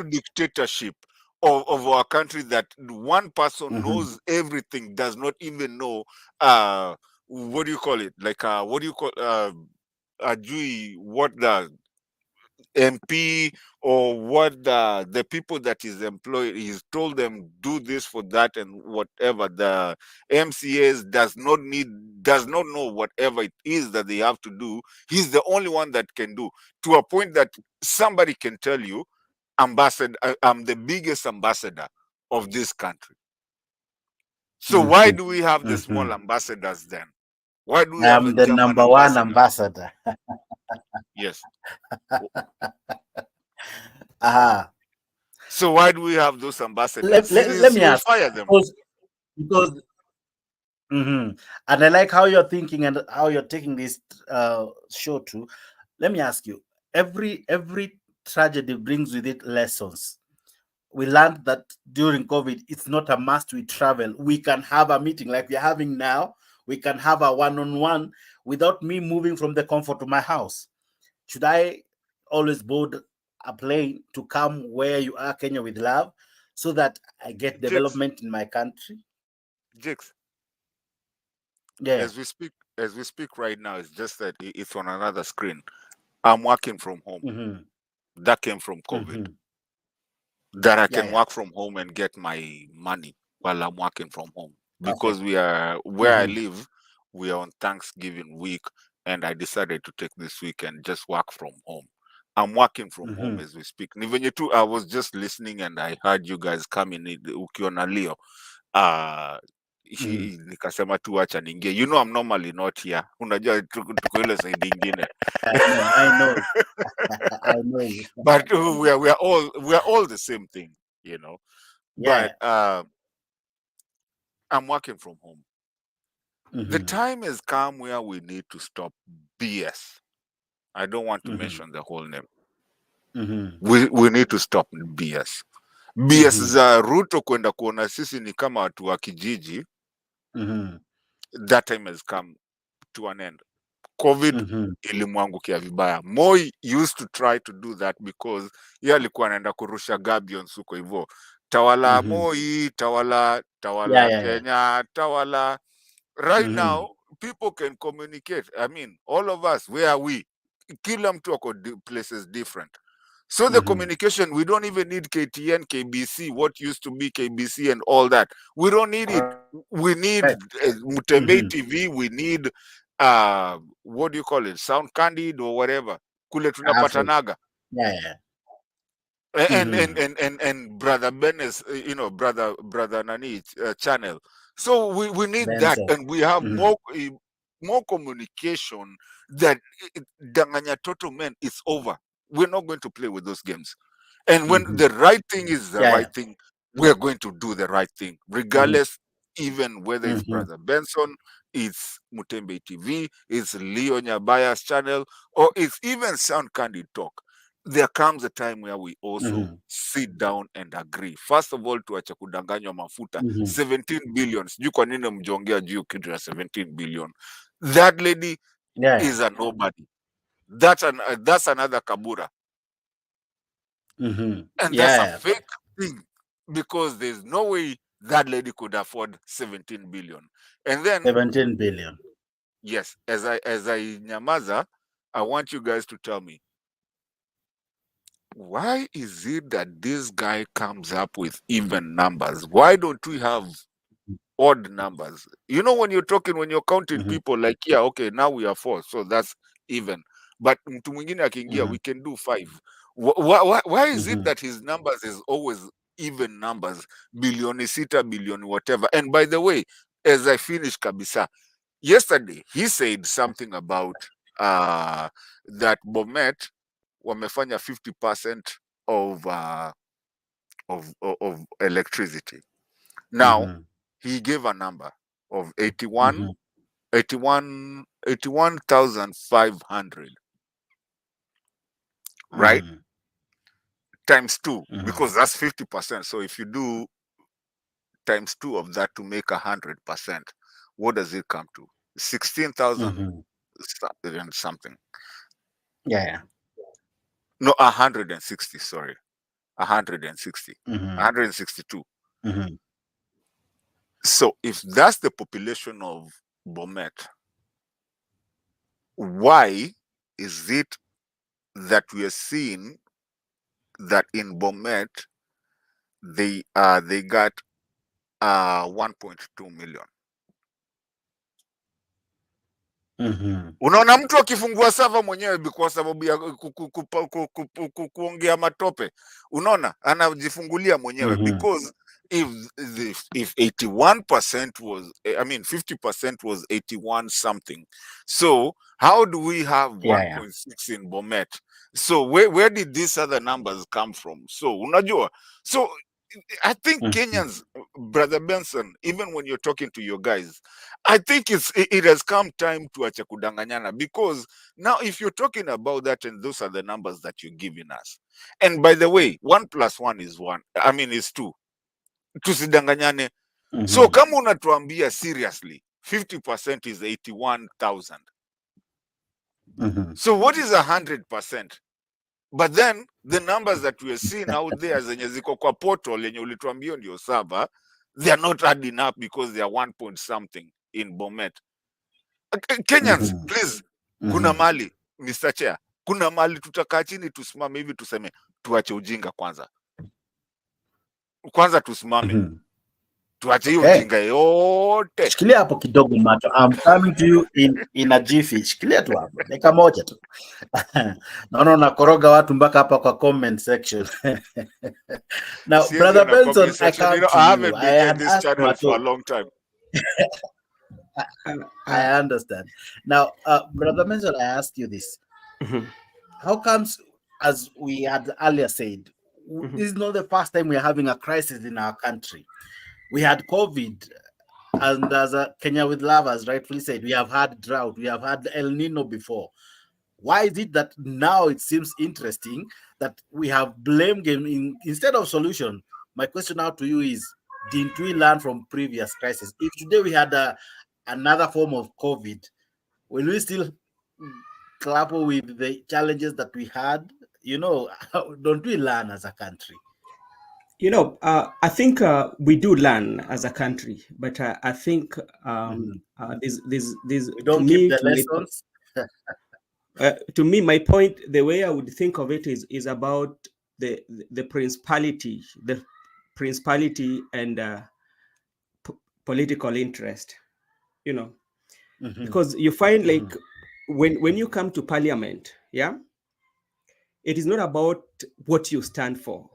dictatorship of our country, that one person knows everything, does not even know what do you call it? Like what do you call what the MP or what the people that is employed, he's told them do this for that and whatever. The MCAs does not know whatever it is that they have to do. He's the only one that can do, to a point that somebody can tell you, ambassador, I'm the biggest ambassador of this country. So why do we have the small ambassadors then? Why do we have a the German number one ambassador? Yes. So why do we have those ambassadors? Let me ask. Fire them. Because and I like how you're thinking and how you're taking this show too. Let me ask you, every tragedy brings with it lessons. We learned that during COVID, it's not a must we travel. We can have a meeting like we're having now. We can have a one-on-one without me moving from the comfort of my house. Should I always board a plane to come where you are, Kenya, with love, so that I get development in my country? Jakes. Yeah. As we speak right now, it's just that it's on another screen. I'm working from home. That came from COVID. That I can work from home and get my money while I'm working from home. Because we are where I live, we are on Thanksgiving week, and I decided to take this week and just work from home. I'm working from home as we speak. Even you too, I was just listening and I heard you guys coming ukiona Leo. Nikasema tu acha ningie. You know I'm normally not here. Unajua tuko ile side ingine. I know. I know. But we are all the same thing, you know. Yeah. But I'm working from home. The time has come where we need to stop BS. I don't want to mention the whole name. We need to stop BS. BS za Ruto kwenda kuona sisi ni kama watu wa kijiji, That time has come to an end. COVID ilimwangukia vibaya. Moi used to try to do that because yeye alikuwa anaenda kurusha gabions huko hivyo. Tawala Moi, tawala Kenya, tawala. Right now, people can communicate. I mean, all of us, where are we? Kila mtu ako places different. So the communication, we don't even need KTN, KBC, what used to be KBC and all that. We don't need it. We need Mutembei TV. We need, what do you call it? Sound Candid or whatever. Kule tunapatanaga. And Brother Ben's, Brother Nani channel. So we need that, and we have more communication. That Danganya Toto, man, it's over. We're not going to play with those games. And when the right thing is the right thing, we're going to do the right thing, regardless, even whether it's Brother Benson, it's Mutembe TV, it's Leo Nyabaya's channel, or it's even Sound Candid Talk. There comes a time where we also sit down and agree. First of all, tuache kudanganywa mafuta. 17 billion. Sijui kwa nini mjongea juu kitu ya 17 billion. That lady is a nobody. That's another Kabura. And that's a fake thing, because there's no way that lady could afford 17 billion. And then 17 billion. Yes, as I Nyamaza, I want you guys to tell me, why is it that this guy comes up with even numbers? Why don't we have odd numbers? You know, when you're counting people, like, yeah, okay, now we are 4, so that's even. But mtu mwingine akiingia, we can do 5. Why is it that his numbers is always even numbers? Bilioni sita, bilioni whatever. And by the way, as I finish kabisa, yesterday he said something about that Bomet wamefanya 50% of electricity. Now he gave a number of 81,500, right? Times 2, because that's 50%. So if you do times 2 of that to make 100%, what does it come to? 16,000 and something. No, 160, sorry. 160. 162. So if that's the population of Bomet, why is it that we are seeing that in Bomet they got 1.2 million? Unaona mtu akifungua sava mwenyewe kwa sababu ya kuongea matope, unaona anajifungulia mwenyewe, because if 81% was, I mean 50% was 81 something, so how do we have 1.6 in Bomet? So where did these other numbers come from? So unajua, so I think Kenyans, Brother Benson, even when you're talking to your guys, I think it has come time to acha kudanganyana, because now if you're talking about that and those are the numbers that you're giving us, and by the way, 1 + 1 is 1, I mean is 2. Tusidanganyane. So kama unatuambia seriously, 50% is 81,000. So what is 100%? But then the numbers that we are seeing out there zenye ziko kwa portal yenye ulituambia ndio saba, they are not adding up because they are 1 point something in Bomet. Kenyans, please, kuna mali, Mr. Chair, kuna mali tutakaa chini tusimame hivi tuseme tuache ujinga kwanza. Kwanza tusimame. Tuache hiyo ujinga yote. Shikilia hapo kidogo Mato. I'm coming to you in a jiffy. Shikilia tu hapo. Dakika moja tu. Naona unakoroga watu mpaka hapa kwa comment section. Now, Brother Benson, I come to I haven't you. been in this channel for a long time. I understand. Now, Brother Benson, I ask you this. How comes, as we had earlier said, this is not the first time we're having a crisis in our country. We had COVID, and as Kenya with Love has rightfully said, we have had drought, we have had El Nino before. Why is it that now it seems interesting that we have blame game instead of solution? My question now to you is, didn't we learn from previous crises? If today we had another form of COVID, will we still grapple with the challenges that we had? You know, don't we learn as a country? You know, I think we do learn as a country, but I think there's we don't keep the lessons. To me, my point, the way I would think of it is about the principality and political interest, you know, because you find like when you come to parliament, yeah, it is not about what you stand for.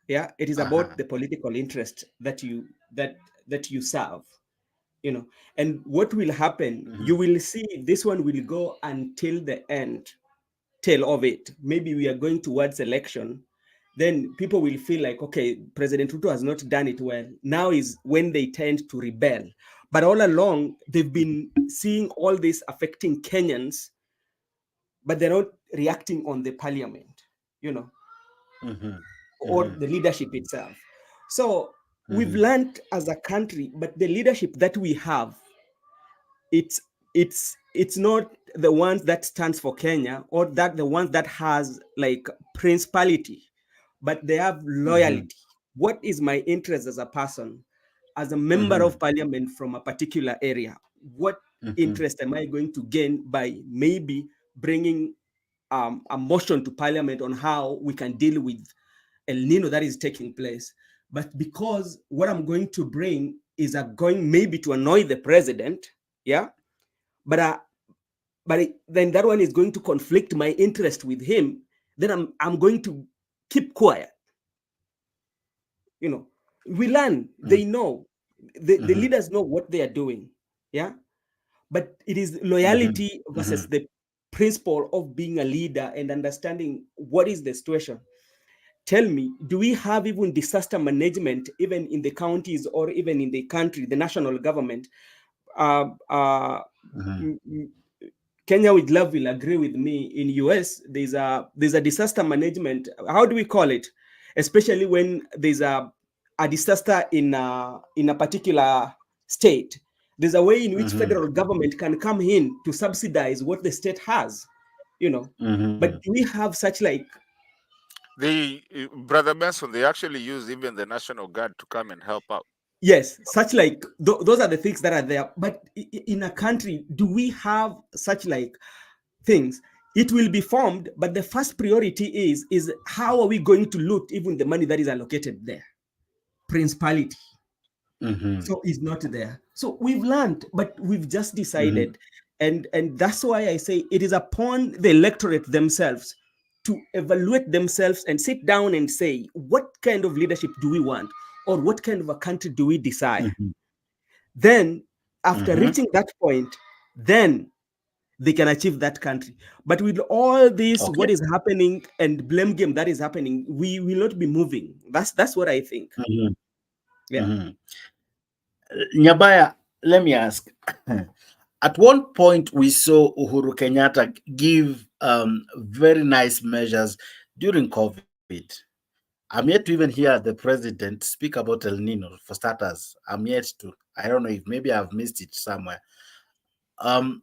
Yeah, it is about the political interest that you serve, you know. And what will happen, you will see this one will go until the end tail of it. Maybe we are going towards election, then people will feel like, okay, President Ruto has not done it well. Now is when they tend to rebel. But all along, they've been seeing all this affecting Kenyans, but they're not reacting on the parliament, you know, or the leadership itself. So we've learned as a country, but the leadership that we have, it's not the ones that stands for Kenya, or that the ones that has like principality, but they have loyalty. What is my interest as a person, as a member of parliament from a particular area? What interest am I going to gain by maybe bringing a motion to parliament on how we can deal with El Nino that is taking place? But because what I'm going to bring is going maybe to annoy the president, yeah, but then that one is going to conflict my interest with him, then I'm going to keep quiet. You know, we learn, they know, the leaders know what they are doing, yeah. But it is loyalty versus the principle of being a leader and understanding what is the situation. Tell me, do we have even disaster management, even in the counties or even in the country, the national government? Kenya with love will agree with me. In US, there's a disaster management. How do we call it? Especially when there's a disaster in a particular state, there's a way in which federal government can come in to subsidize what the state has, you know. But do we have such like Brother Benson, they actually use even the National Guard to come and help out. Yes, such like those are the things that are there. But in a country, do we have such like things? It will be formed, but the first priority is how are we going to loot even the money that is allocated there? Principality. So it's not there. So we've learned, but we've just decided, and that's why I say it is upon the electorate themselves to evaluate themselves and sit down and say, what kind of leadership do we want? Or what kind of a country do we desire? Then after reaching that point, then they can achieve that country. But with all this, what is happening and blame game that is happening, we will not be moving. That's what I think. Yeah. Nyabaya, let me ask. At one point, we saw Uhuru Kenyatta give very nice measures during COVID. I'm yet to even hear the president speak about El Nino, for starters. I'm yet to. I don't know if maybe I've missed it somewhere. How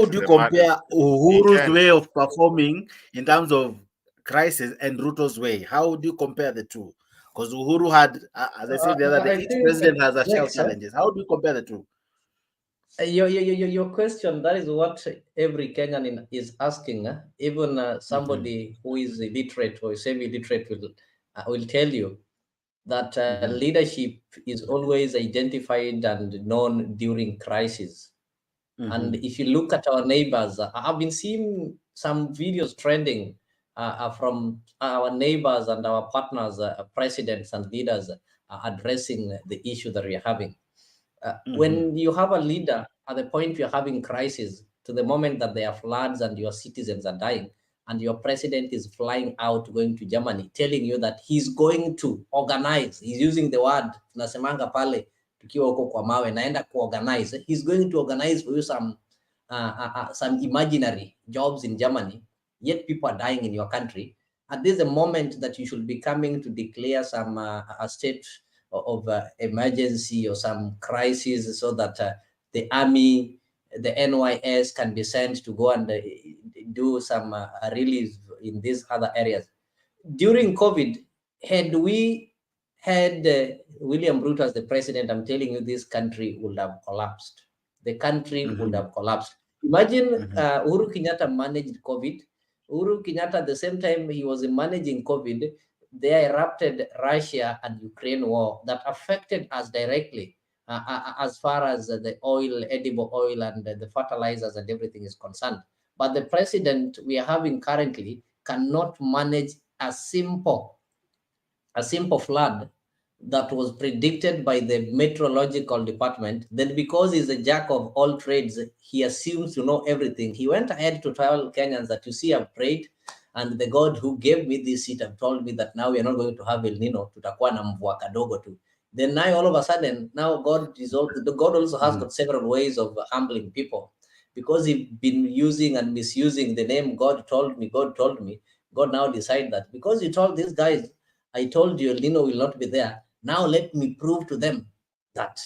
would you compare Uhuru's way of performing in terms of crisis and Ruto's way? How would you compare the two? Because Uhuru had, as I said the other day, each president has a share of challenges. How do you compare the two? Your question, that is what every Kenyan is asking. Even somebody who is illiterate or semi-literate will tell you that leadership is always identified and known during crisis. And if you look at our neighbors, I've been seeing some videos trending from our neighbors and our partners, presidents and leaders addressing the issue that we are having. When you have a leader at the point you're having crisis, to the moment that there are floods and your citizens are dying, and your president is flying out going to Germany, telling you that he's going to organize, he's using the word, tunasemanga pale, tukiwa huko kwa mawe, naenda kuorganize, he's going to organize for you some imaginary jobs in Germany, yet people are dying in your country, At this moment that you should be coming to declare some a state of emergency or some crisis so that the army, the NYS can be sent to go and do some relief in these other areas. During COVID, had we had William Ruto as the president, I'm telling you, this country would have collapsed. The country would have collapsed. Imagine Uhuru Kenyatta managed COVID. Uhuru Kenyatta, at the same time he was managing COVID, there erupted Russia and Ukraine war that affected us directly as far as the oil, edible oil, and the fertilizers and everything is concerned. But the president we are having currently cannot manage a simple flood that was predicted by the meteorological department. Then because he's a jack of all trades, he assumes to know everything. He went ahead to tell Kenyans that, you see, I've prayed, and the God who gave me this seat have told me that now we are not going to have El Nino, tutakuwa na mvua kadogo tu. Then now all of a sudden, now God also has got several ways of humbling people, because he's been using and misusing the name God told me. God now decide that because you told these guys, I told you El Nino will not be there. Now let me prove to them that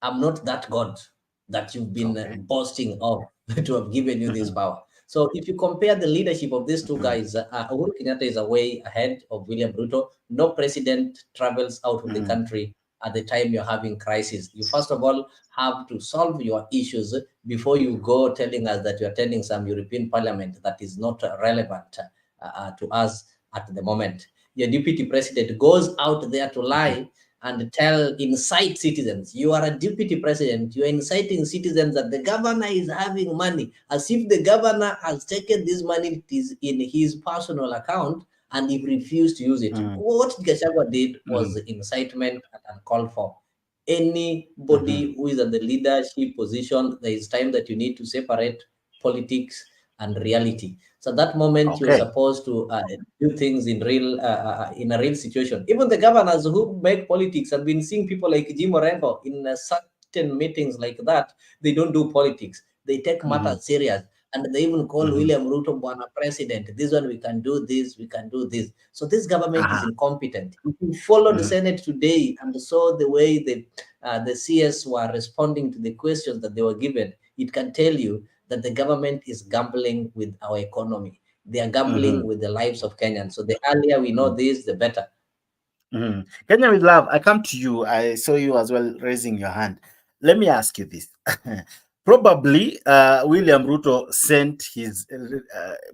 I'm not that God that you've been boasting of to have given you this power. So if you compare the leadership of these two guys, Uhuru Kenyatta is way ahead of William Ruto. No president travels out of the country at the time you're having crisis. You first of all have to solve your issues before you go telling us that you're attending some European Parliament that is not relevant to us at the moment. Your deputy president goes out there to lie and incite citizens. You are a deputy president. You are inciting citizens that the governor is having money, as if the governor has taken this money, it is in his personal account, and he refused to use it. What Gachagua did was incitement and uncalled for. Anybody who is at the leadership position, there is time that you need to separate politics and reality. So that moment you're supposed to do things in a real situation. Even the governors who make politics have been seeing people like Jim Orengo in certain meetings like that. They don't do politics. They take matters serious. And they even call William Ruto Bwana President. This one we can do this, we can do this. So this government is incompetent. If you follow the Senate today and saw the way the CS were responding to the questions that they were given, it can tell you that the government is gambling with our economy. They are gambling with the lives of Kenyans. So the earlier we know this, the better. Kenya with love, I come to you. I saw you as well raising your hand. Let me ask you this. Probably William Ruto sent his,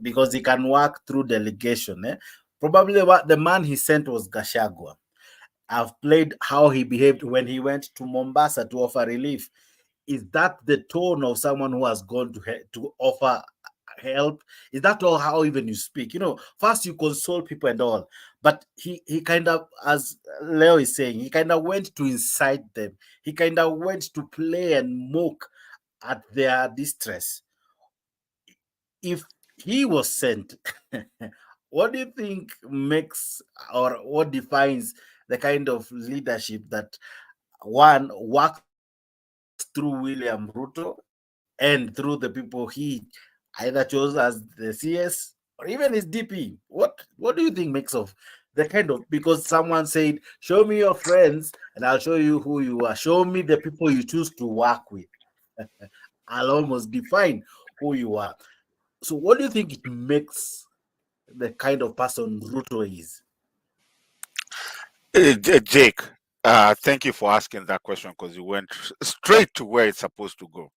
because he can work through delegation. Probably what the man he sent was Gachagua. I've played how he behaved when he went to Mombasa to offer relief. Is that the tone of someone who has gone to offer help? Is that all how even you speak? You know, first you console people and all, but he kind of, as Leo is saying, he kind of went to incite them. He kind of went to play and mock at their distress. If he was sent, what do you think makes or what defines the kind of leadership that one works through William Ruto and through the people he either chose as the CS or even his DP? What do you think makes of the kind of, because someone said, show me your friends and I'll show you who you are. Show me the people you choose to work with. I'll almost define who you are. So what do you think it makes the kind of person Ruto is? Jake, thank you for asking that question, because you went straight to where it's supposed to go.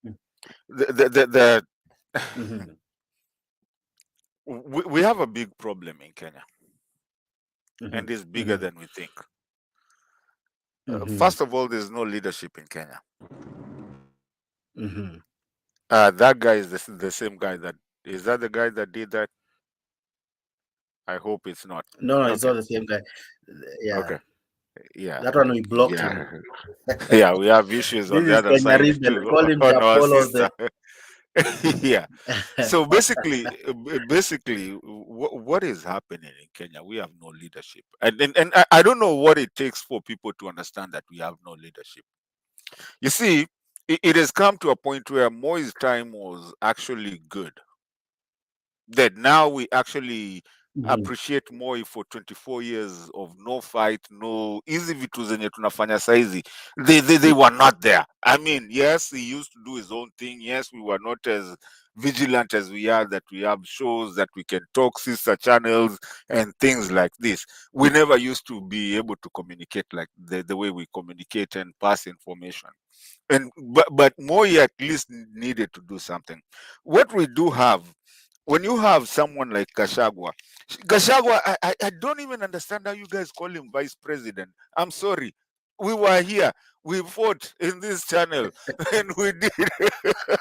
We have a big problem in Kenya, and it's bigger than we think. First of all, there's no leadership in Kenya. That guy is the same guy that, is that the guy that did that? I hope it's not. No, it's not the same guy. Yeah. Okay. Yeah. That one we blocked him. Yeah, we have issues on the other side too, on our sister. Yeah. So basically, what is happening in Kenya? We have no leadership, and I don't know what it takes for people to understand that we have no leadership. You see, it has come to a point where Moi's time was actually good. That now we actually appreciate Moi for 24 years of no fight, no easy vitu zenye tunafanya saizi. They were not there. I mean, yes, he used to do his own thing. Yes, we were not as vigilant as we are, that we have shows that we can talk, sister channels and things like this. We never used to be able to communicate like the way we communicate and pass information. And but Moi at least needed to do something. What we do have, when you have someone like Gachagua, I don't even understand how you guys call him vice president. I'm sorry. We were here. We fought in this channel and we did.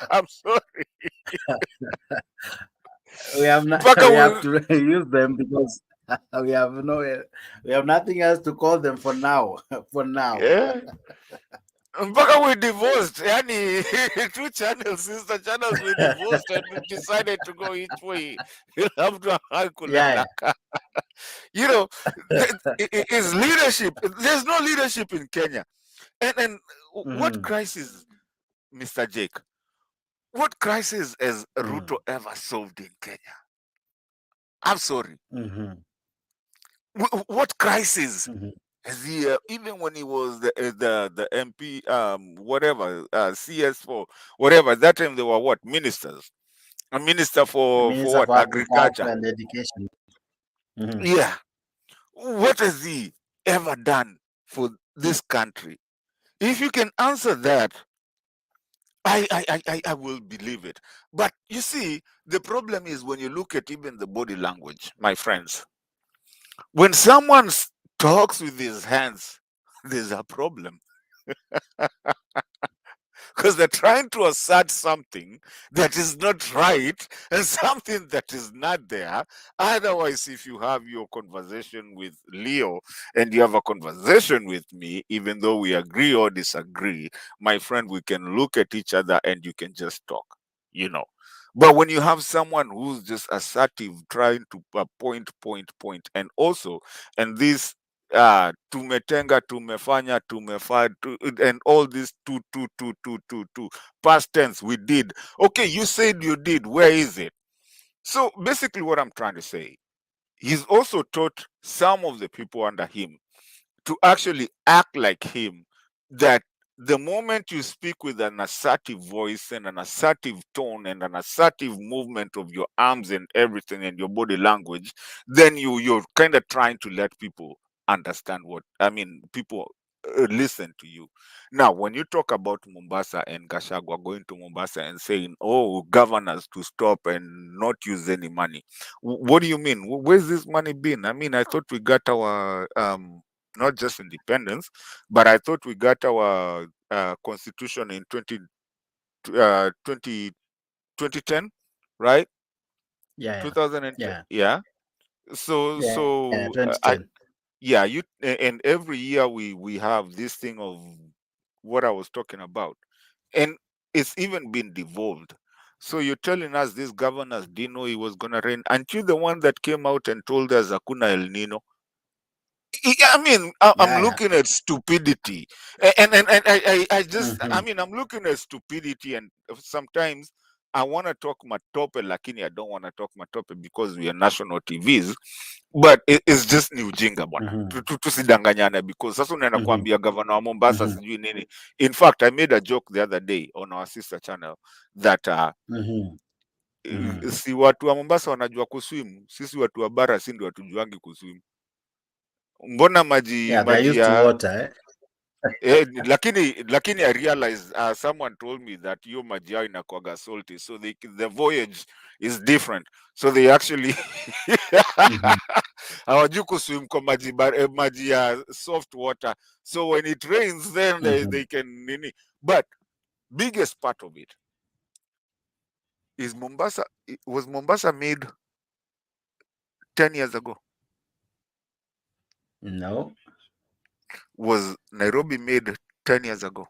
I'm sorry. We have to use them because we have nothing else to call them for now. For now. Yeah. Mpaka we divorced, yani two channels, sister channels, we divorced and we decided to go each way. Yeah. You know, it's leadership. There's no leadership in Kenya. And what crisis, Mr. Jake, what crisis has Ruto ever solved in Kenya? I'm sorry. What crisis has he, even when he was the MP, whatever, CS4, whatever, that time they were what? Ministers. A minister for what? Agriculture and education. Yeah. What has he ever done for this country? If you can answer that, I will believe it. But you see, the problem is when you look at even the body language, my friends, when someone talks with his hands, there's a problem. Because they're trying to assert something that is not right and something that is not there. Otherwise, if you have your conversation with Leo and you have a conversation with me, even though we agree or disagree, my friend, we can look at each other and you can just talk, you know. But when you have someone who's just assertive, trying to point, and also, and this tumetenga, tumefanya, and all this two, past tense, we did. Okay, you said you did. Where is it? So basically, what I'm trying to say, he's also taught some of the people under him to actually act like him, that the moment you speak with an assertive voice and an assertive tone and an assertive movement of your arms and everything and your body language, then you're kind of trying to let people understand people listen to you. Now, when you talk about Mombasa and Gachagua going to Mombasa and saying, oh, governors to stop and not use any money, what do you mean? Where's this money been? I mean, I thought we got our not just independence, but I thought we got our constitution in 2010, right? Yeah. 2010. Yeah. So yeah, so 2010. and every year we have this thing of what I was talking about, and it's even been devolved. So you're telling us this governors didn't know he was gonna rain? Aren't you the one that came out and told us Hakuna El Nino? I mean, I'm looking at stupidity, and I just, I mean, I'm looking at stupidity, and sometimes I want to talk matope, lakini I don't want to talk matope because we are national TVs, but it's just ni ujinga bwana. Tusidanganyane, because sasa unaenda kuambia governor wa Mombasa sijui nini. In fact, I made a joke the other day on our sister channel that si watu wa Mombasa wanajua kuswim, sisi watu wa bara si ndio hatujuangi kuswim. Mbona maji ya water, lakini I realized someone told me that hiyo maji yao inakuwaga salty, so the voyage is different, so they actually hawajui kuswim kwa maji ya soft water, so when it rains then they can nini. But biggest part of it is was Mombasa made 10 years ago? No. Was Nairobi made 10 years ago?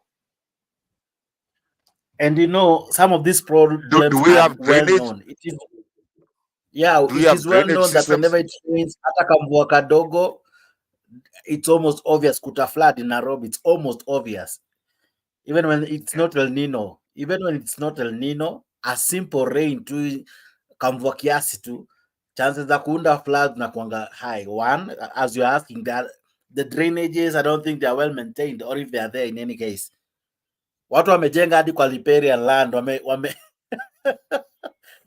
And you know, some of these problems do we have well known. It is well known that whenever it rains, hata kamvua kadogo, it's almost obvious kuta flood in Nairobi. It's almost obvious. Even when it's not El Nino. Even when it's not El Nino, a simple rain to kamvua kiasi tu chances za kuunda floods na kuanga high. One, as you're asking, that the drainages, I don't think they are well maintained, or if they are there in any case. Watu wamejenga hadi kwa riparian land,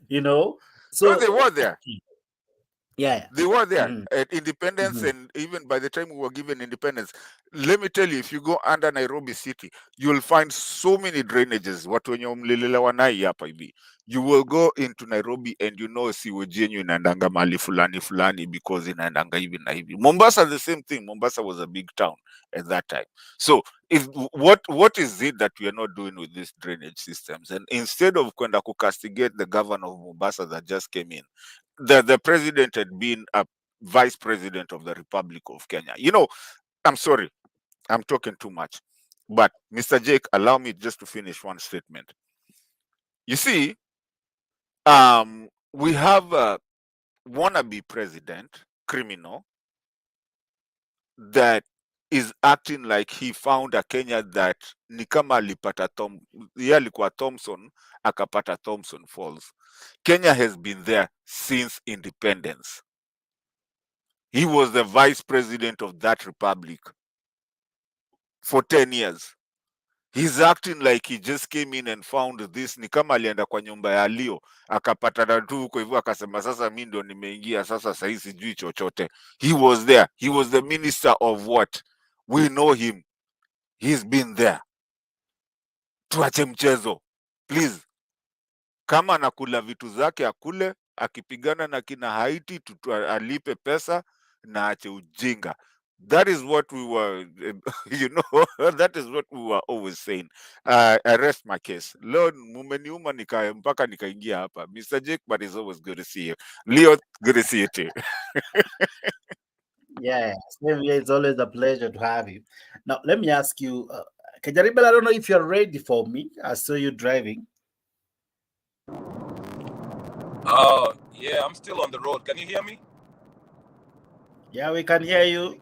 you know. So they were there. Yeah. They were there at independence, and even by the time we were given independence, let me tell you, if you go under Nairobi city, you'll find so many drainages. You will go into Nairobi and sewage inaendanga mali fulani because inaendanga hivi na hivi. Mombasa, the same thing. Mombasa was a big town at that time. So what is it that we are not doing with these drainage systems? And instead of kwenda to castigate the governor of Mombasa that just came in, the president had been a vice president of the Republic of Kenya. I'm sorry, I'm talking too much. But Mr. Jake, allow me just to finish one statement. You see, we have a wannabe president, criminal, that is acting like he found a Kenya that ni kama alipata alikuwa Thompson, akapata Thompson Falls. Kenya has been there since independence. He was the vice president of that republic for 10 years. He's acting like he just came in and found this. Ni kama alienda kwa nyumba ya Leo, akapata tu huko hivyo akasema sasa mimi ndo nimeingia sasa sasa sijui chochote. He was there. He was the minister of what? We know him. He's been there. Tuache mchezo. Please. Kama anakula vitu zake akule, akipigana na kina Haiti alipe pesa na ache ujinga. That is what we were, that is what we were always saying. I rest my case. Lord, mumeniuma mpaka nikaingia hapa. Mr. Jake, but it's always good to see you. Leo, good to see you too. Yeah, same here. It's always a pleasure to have you. Now, let me ask you, Kejaribel, I don't know if you're ready for me. I saw you driving. Yeah, I'm still on the road. Can you hear me? Yeah, we can hear you.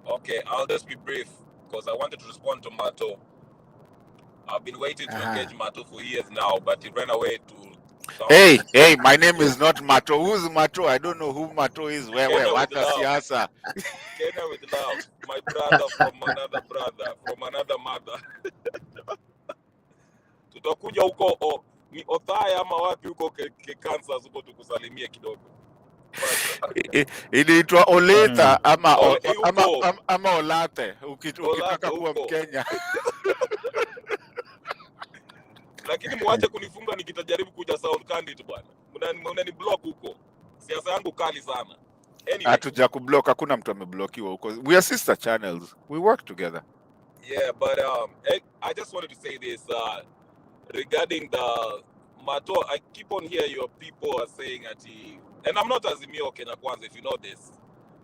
Okay, I'll just be brief because I wanted to respond to Mato. I've been waiting to engage Mato for years now, but he ran away to... Hey, my name is not Mato. Who's Mato? I don't know who Mato is. Where? Wata siasa. Kenya with love. My brother from another brother, from another mother. Tutakuja huko ni Othaya ama wapi huko Kansas huko tukusalimie kidogo. Inaitwa Oleta ama Olate ukitaka kuwa Mkenya. Lakini muache kunifunga nikitajaribu kuja Sound Candid bwana. Mnani block huko. Siasa yangu kali sana. Anyway, hatuja kublock, hakuna mtu ameblokiwa huko. We are sister channels. We work together. Yeah, but I just wanted to say this regarding the Mato. I keep on hearing your people are saying that and I'm not Azimio Kenya Kwanza, if you know this.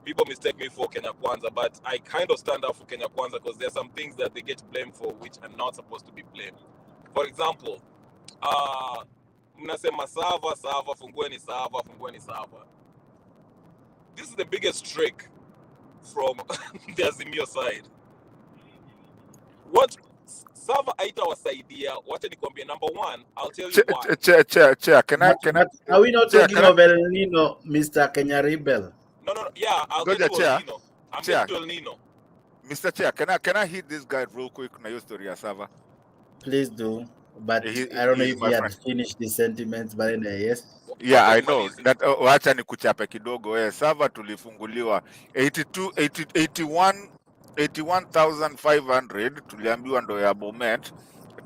People mistake me for Kenya Kwanza, but I kind of stand up for Kenya Kwanza because there's some things that they get blamed for which are not supposed to be blamed. For example, mnasema sava, fungueni sava. This is the biggest trick from the Azimio side. What Sava aita wasaidia, wacha nikwambie, number one, I'll tell you why. Can I? Are we not talking of El Nino, Mr. Kejaribel? No, yeah, I'll get to El Nino. I'm getting to El Nino. Mr. Chair, can I hit this guy real quick na your story ya Sava? Please do. But I don't know if he had finished the sentiments, but anyway, yes. Yeah, I know. That wacha ni kuchape kidogo. Sava tulifunguliwa 81,500 tuliambiwa ndo ya Bomet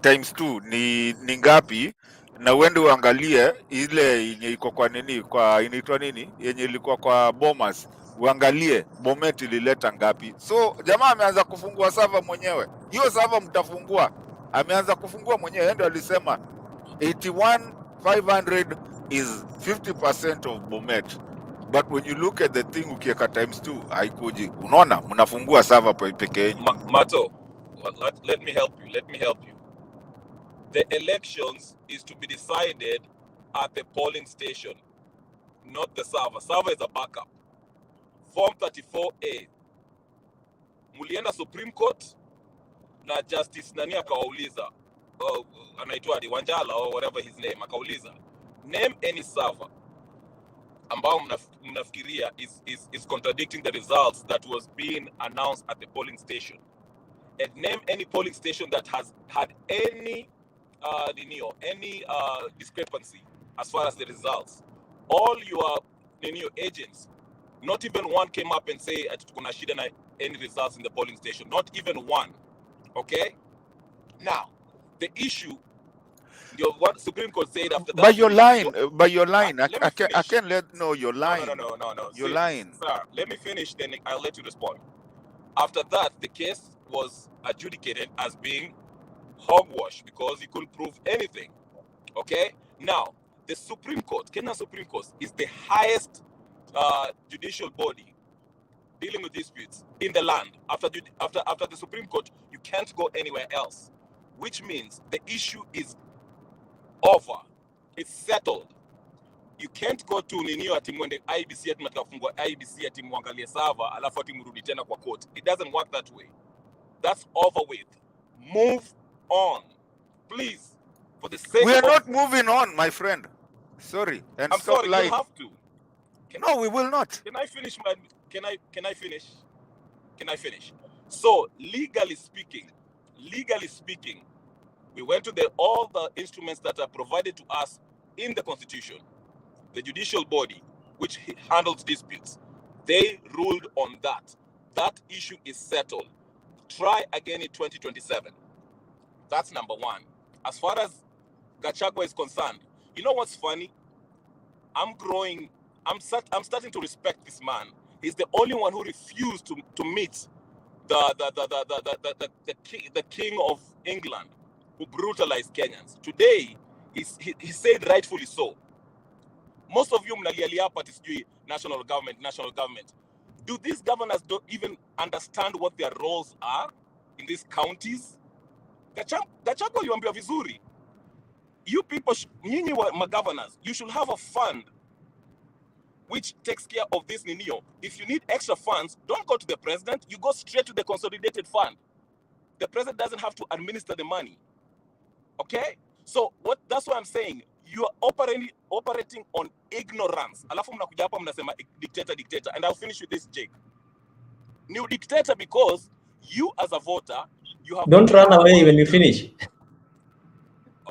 times 2 ni ngapi? Na uende uangalie ile yenye iko kwa nini, kwa inaitwa nini yenye ilikuwa kwa Bomas, uangalie Bomet ilileta ngapi. So jamaa ameanza kufungua Sava mwenyewe. Hiyo Sava mtafungua, ameanza kufungua mwenyewe. Ndio alisema 81,500 is 50% of Bomet. But when you look at the thing ukieka times 2 haikuji. Unaona mnafungua Sava peke yenu. Mato, let me help you. The elections is to be decided at the polling station, not the Sava. Sava is a backup. Form 34A. Mulienda Supreme Court na Justice nani akawauliza, anaitwa Wanjala or whatever his name, akauliza, name any Sava. ambao mnafikiria is contradicting the results that was being announced at the polling station. And name any polling station that has had any discrepancy as far as the results. All your agents, not even one came up and say kuna shida na any results in the polling station. Not even one. Okay? Now, the issue, what Supreme Court said after that. But your line, I can't let no your line. No. Your line. Sir, let me finish, then I'll let you respond. After that, the case was adjudicated as being hogwash because he couldn't prove anything. Okay? Now, the Supreme Court, Kenya Supreme Court, is the highest judicial body dealing with disputes in the land. After the Supreme Court, you can't go anywhere else, which means the issue is over. It's settled. You can't go to Nino ati mwende IBC ati matakafungwa IBC ati muangalie server alafu ati mrudi tena kwa court. It doesn't work that way. That's over with. Move on, please. For the sake we are of... not moving on, my friend. Sorry, and I'm stop sorry. lying. You have to. No, we will not. Can I finish my? Can I finish? Can I finish? So legally speaking, we went to all the instruments that are provided to us in the Constitution. The judicial body, which handles disputes, they ruled on that. That issue is settled. Try again in 2027. That's number one. As far as Gachagua is concerned, you know what's funny? I'm starting to respect this man. He's the only one who refused to meet the king of England, who brutalized Kenyans. Today, he said rightfully so. Most of you mnalialia hapa ati national government. Do these governors don't even understand what their roles are in these counties? Gachagua yuambia vizuri. You people, nyinyi wa governors, you should have a fund which takes care of this Nino. If you need extra funds, don't go to the president. You go straight to the consolidated fund. The president doesn't have to administer the money. Okay? So that's what I'm saying. You are operating on ignorance. Alafu mnakuja hapa mnasema dictator. And I'll finish with this, Jake. New dictator because you as a voter, you have... Don't run away when you finish.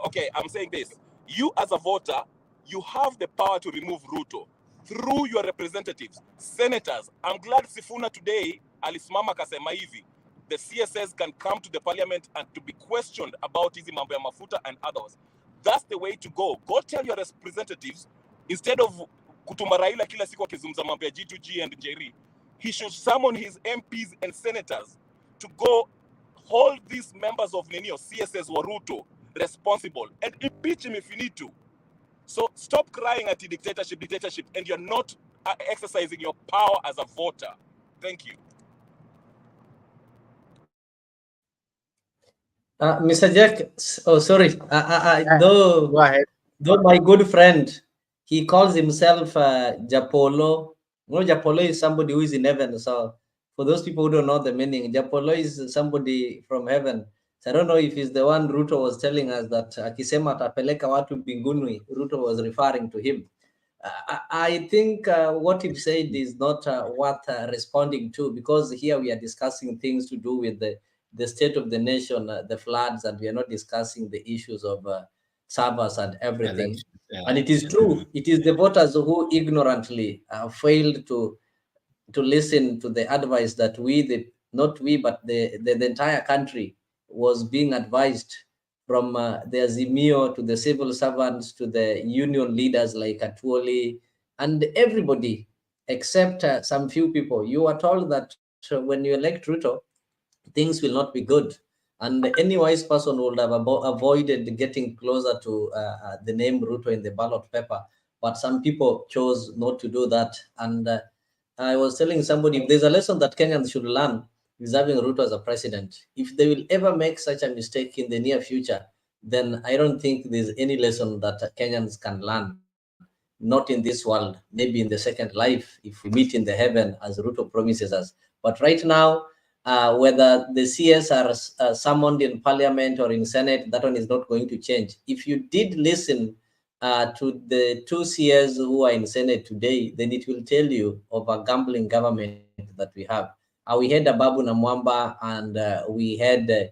Okay, I'm saying this. You as a voter, you have the power to remove Ruto through your representatives, senators. I'm glad Sifuna today, alisimama kasema hivi, the CSS can come to the parliament and to be questioned about hizi mambo ya mafuta and others. That's the way to go. Go tell your representatives, instead of kutuma Raila kila siku akizungumza mambo ya G2G and Njeri, he should summon his MPs and senators to go hold these members of Nino, CSS wa Ruto, responsible and impeach him if you need to. So stop crying at the dictatorship, and you're not exercising your power as a voter. Thank you. Mr. Jack, oh sorry, though go ahead. Though my good friend, he calls himself Japolo. You know, Japolo is somebody who is in heaven. So for those people who don't know the meaning, Japolo is somebody from heaven. So I don't know if he's the one Ruto was telling us that akisema atapeleka watu mbinguni, Ruto was referring to him. I think what he said is not worth responding to, because here we are discussing things to do with the state of the nation, the floods, and we are not discussing the issues of servers and everything. And it is true, it is the voters who ignorantly failed to listen to the advice that not we, but the entire country was being advised, from the Azimio to the civil servants to the union leaders like Atuoli and everybody except some few people. You are told that when you elect Ruto, things will not be good. And any wise person would have avoided getting closer to the name Ruto in the ballot paper. But some people chose not to do that. And I was telling somebody, if there's a lesson that Kenyans should learn, is having Ruto as a president. If they will ever make such a mistake in the near future, then I don't think there's any lesson that Kenyans can learn. Not in this world, maybe in the second life, if we meet in the heaven, as Ruto promises us. But right now, whether the CS are summoned in parliament or in Senate, that one is not going to change. If you did listen to the 2 CS who are in Senate today, then it will tell you of a gambling government that we have. We had Babu Namwamba, and we had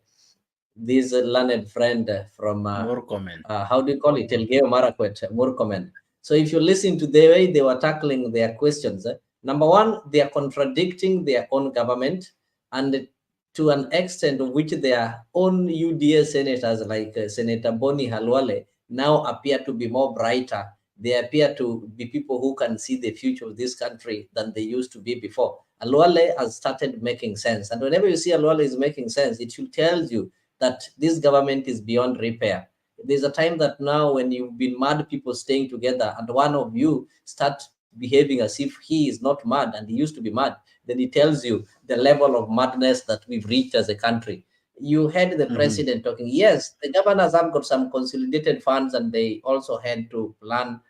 this learned friend from, how do you call it, Elgeyo Marakwet, Murkomen. So if you listen to the way they were tackling their questions, number one, they are contradicting their own government, and to an extent of which their own UDA senators like Senator Boni Halwale now appear to be more brighter. They appear to be people who can see the future of this country than they used to be before. Halwale has started making sense. And whenever you see Halwale is making sense, it should tell you that this government is beyond repair. There's a time that now when you've been mad people staying together and one of you start behaving as if he is not mad and he used to be mad, then it tells you the level of madness that we've reached as a country. You heard the president talking. Yes, the governors have got some consolidated funds and they also had to plan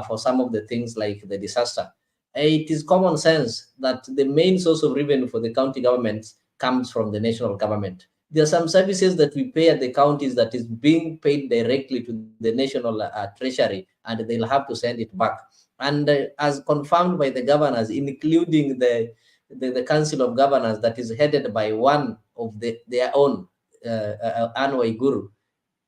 for some of the things like the disaster. It is common sense that the main source of revenue for the county governments comes from the national government. There are some services that we pay at the counties that is being paid directly to the national treasury, and they'll have to send it back. And as confirmed by the governors, including the Council of Governors that is headed by one of their own, Anway Guru,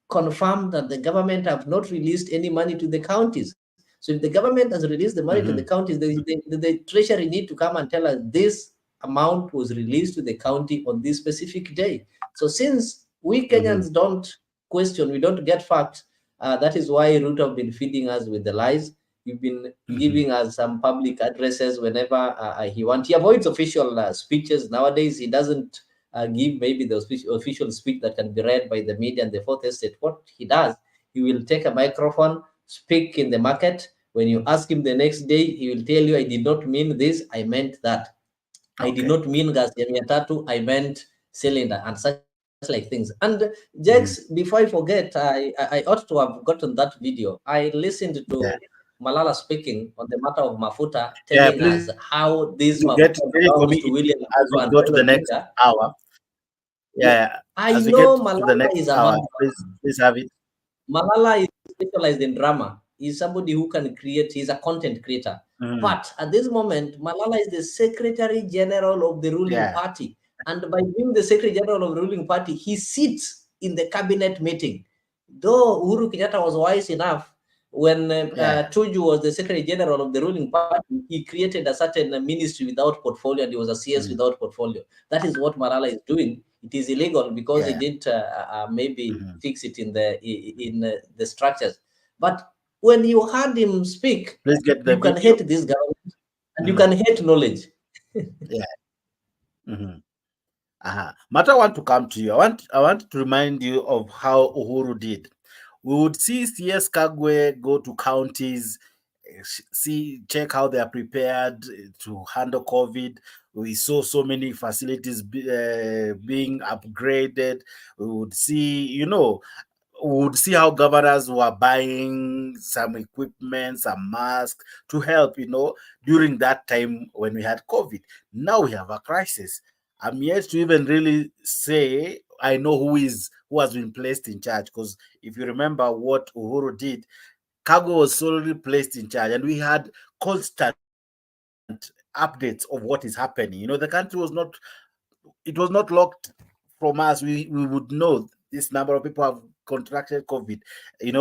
confirmed that the government have not released any money to the counties. So if the government has released the money to the counties, the treasury need to come and tell us this amount was released to the county on this specific day. So since we Kenyans don't question, we don't get facts, that is why Ruto have been feeding us with the lies. You've been giving us some public addresses whenever he wants. He avoids official speeches. Nowadays, he doesn't give maybe the official speech that can be read by the media and the fourth estate. What he does, he will take a microphone, speak in the market. When you ask him the next day, he will tell you, I did not mean this, I meant that. I did not mean gas tattoo, I meant cylinder, and such like things. And Jax, before I forget, I ought to have gotten that video. I listened to Malala speaking on the matter of Mafuta, telling us how this Mafuta belongs to William as we go to the next hour. I know Malala is a man. Please have it. Malala is specialized in drama. He's somebody who can create, he's a content creator. But at this moment, Malala is the Secretary General of the ruling party. And by being the Secretary General of the ruling party, he sits in the cabinet meeting. Though Uhuru Kenyatta was wise enough, when Tuju was the Secretary General of the ruling party, he created a certain ministry without portfolio, and he was a CS without portfolio. That is what Malala is doing. It is illegal because he didn't maybe fix it in the structures. But when you heard him speak, you can hate this government and you can hate knowledge. Matt, I want to come to you. I want to remind you of how Uhuru did. We would see CS Kagwe go to counties, check how they are prepared to handle COVID. We saw so many facilities being upgraded. We would see, we would see how governors were buying some equipment, some masks to help, during that time when we had COVID. Now we have a crisis. I'm yet to even really say I know who has been placed in charge, because if you remember what Uhuru did, Cargo was solely placed in charge, and we had constant updates of what is happening. The country was not locked from us. We would know this number of people have contracted COVID. We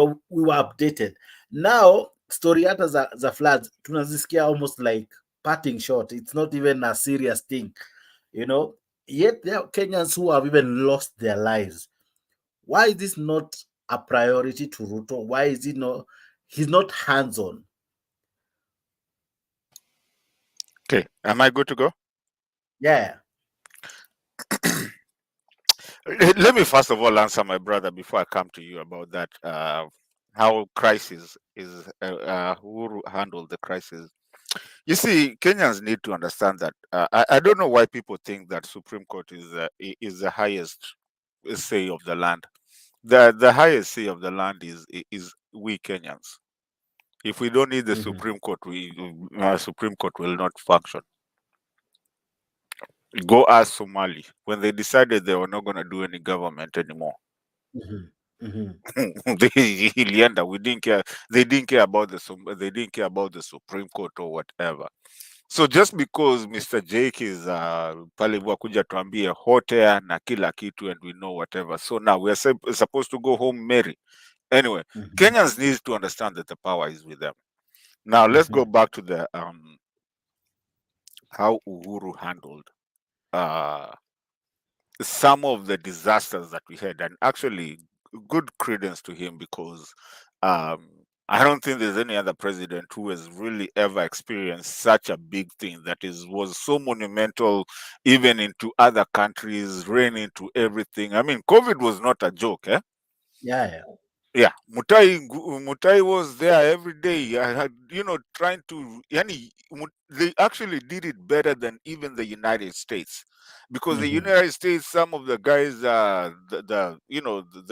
were updated. Now story hata za floods tunazisikia almost like parting shot. It's not even a serious thing. Yet there are Kenyans who have even lost their lives. Why is this not a priority to Ruto? Why is he's not hands-on? Okay, am I good to go? Yeah. Let me first of all answer my brother before I come to you about that. How crisis is who handled the crisis. You see, Kenyans need to understand that. I don't know why people think that Supreme Court is the highest say of the land. The highest say of the land is we Kenyans. If we don't need the Supreme Court, Supreme Court will not function. Go ask Somali when they decided they were not going to do any government anymore. Ilienda. We didn't care. They didn't care about the Supreme Court or whatever. So just because Mr. Jake is pale wakuja tuambie hot air na kila kitu and we know whatever. So now we are supposed to go home merry. Anyway, Kenyans need to understand that the power is with them. Now let's go back to the how Uhuru handled some of the disasters that we had, and actually good credence to him, because I don't think there's any other president who has really ever experienced such a big thing that was so monumental, even into other countries, ran into everything. I mean, COVID was not a joke, eh? Yeah. Yeah, Mutai was there every day. I had, trying to, they actually did it better than even the United States, because the United States, some of the guys, the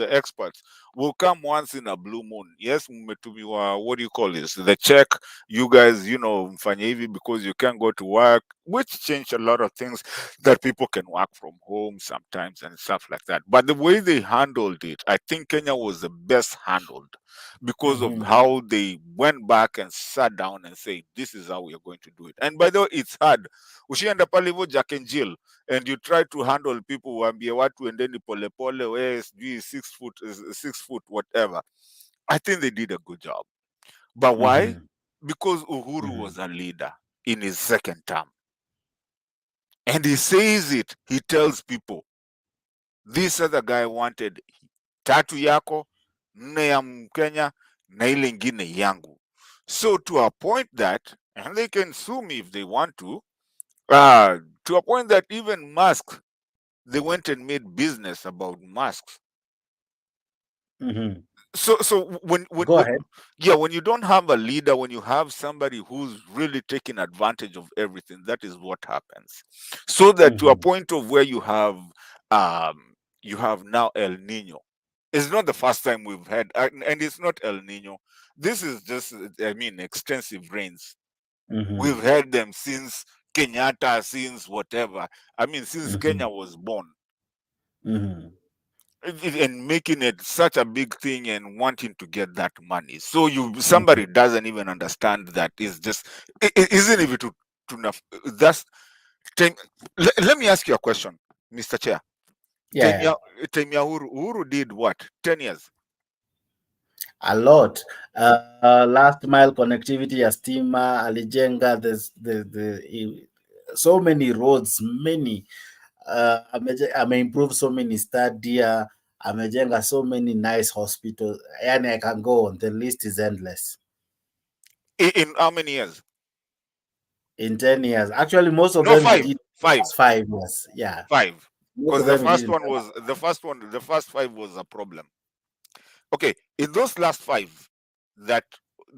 experts will come once in a blue moon. Yes, what do you call this? The check, you guys, mfanye hivi because you can't go to work, which changed a lot of things, that people can work from home sometimes and stuff like that. But the way they handled it, I think Kenya was the best handled, because of how they went back and sat down and said, this is how we are going to do it. And by the way, it's hard. Ushienda pale hivyo Jack and Jill, and you try to handle people, waambie watu endeni pole pole, where 6 foot, whatever. I think they did a good job. But why? Because Uhuru was a leader in his second term. And he says it, he tells people, this other guy wanted tatu yako, nne ya Mkenya, na ile ingine yangu. So to a point that, and they can sue me if they want to a point that even masks, they went and made business about masks. So when Go ahead. when you don't have a leader, when you have somebody who's really taking advantage of everything, that is what happens. So that to a point of where you have now El Nino. It's not the first time we've had, and it's not El Nino. This is just, extensive rains. We've had them since Kenyatta, since whatever. Since Kenya was born. And making it such a big thing and wanting to get that money. So somebody doesn't even understand that. It's just, isn't even to that's let me ask you a question, Mr. Chair. Yeah. Uhuru did what? 10 years? A lot. Last mile connectivity ya stima, alijenga so many roads, many. Ameimprove so many stadia, amejenga so many nice hospitals. Yani I can go on, the list is endless. In how many years? In 10 years. Actually, most of them he did 5 years. Yeah. 5. Because the first 5 was a problem. Okay, in those last 5 that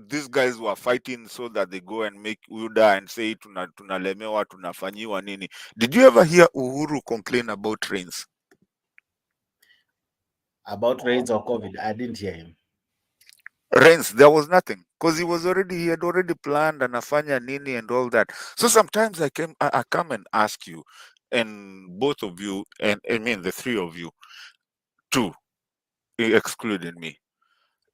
these guys were fighting so that they go and make UDA and say tunalemewa, tunafanyiwa nini. Did you ever hear Uhuru complain about rains? About rains or COVID? I didn't hear him. Rains, there was nothing, because he had already planned anafanya nini and all that. So sometimes I come and ask you, and both of you, and the 3 of you, 2 excluding me.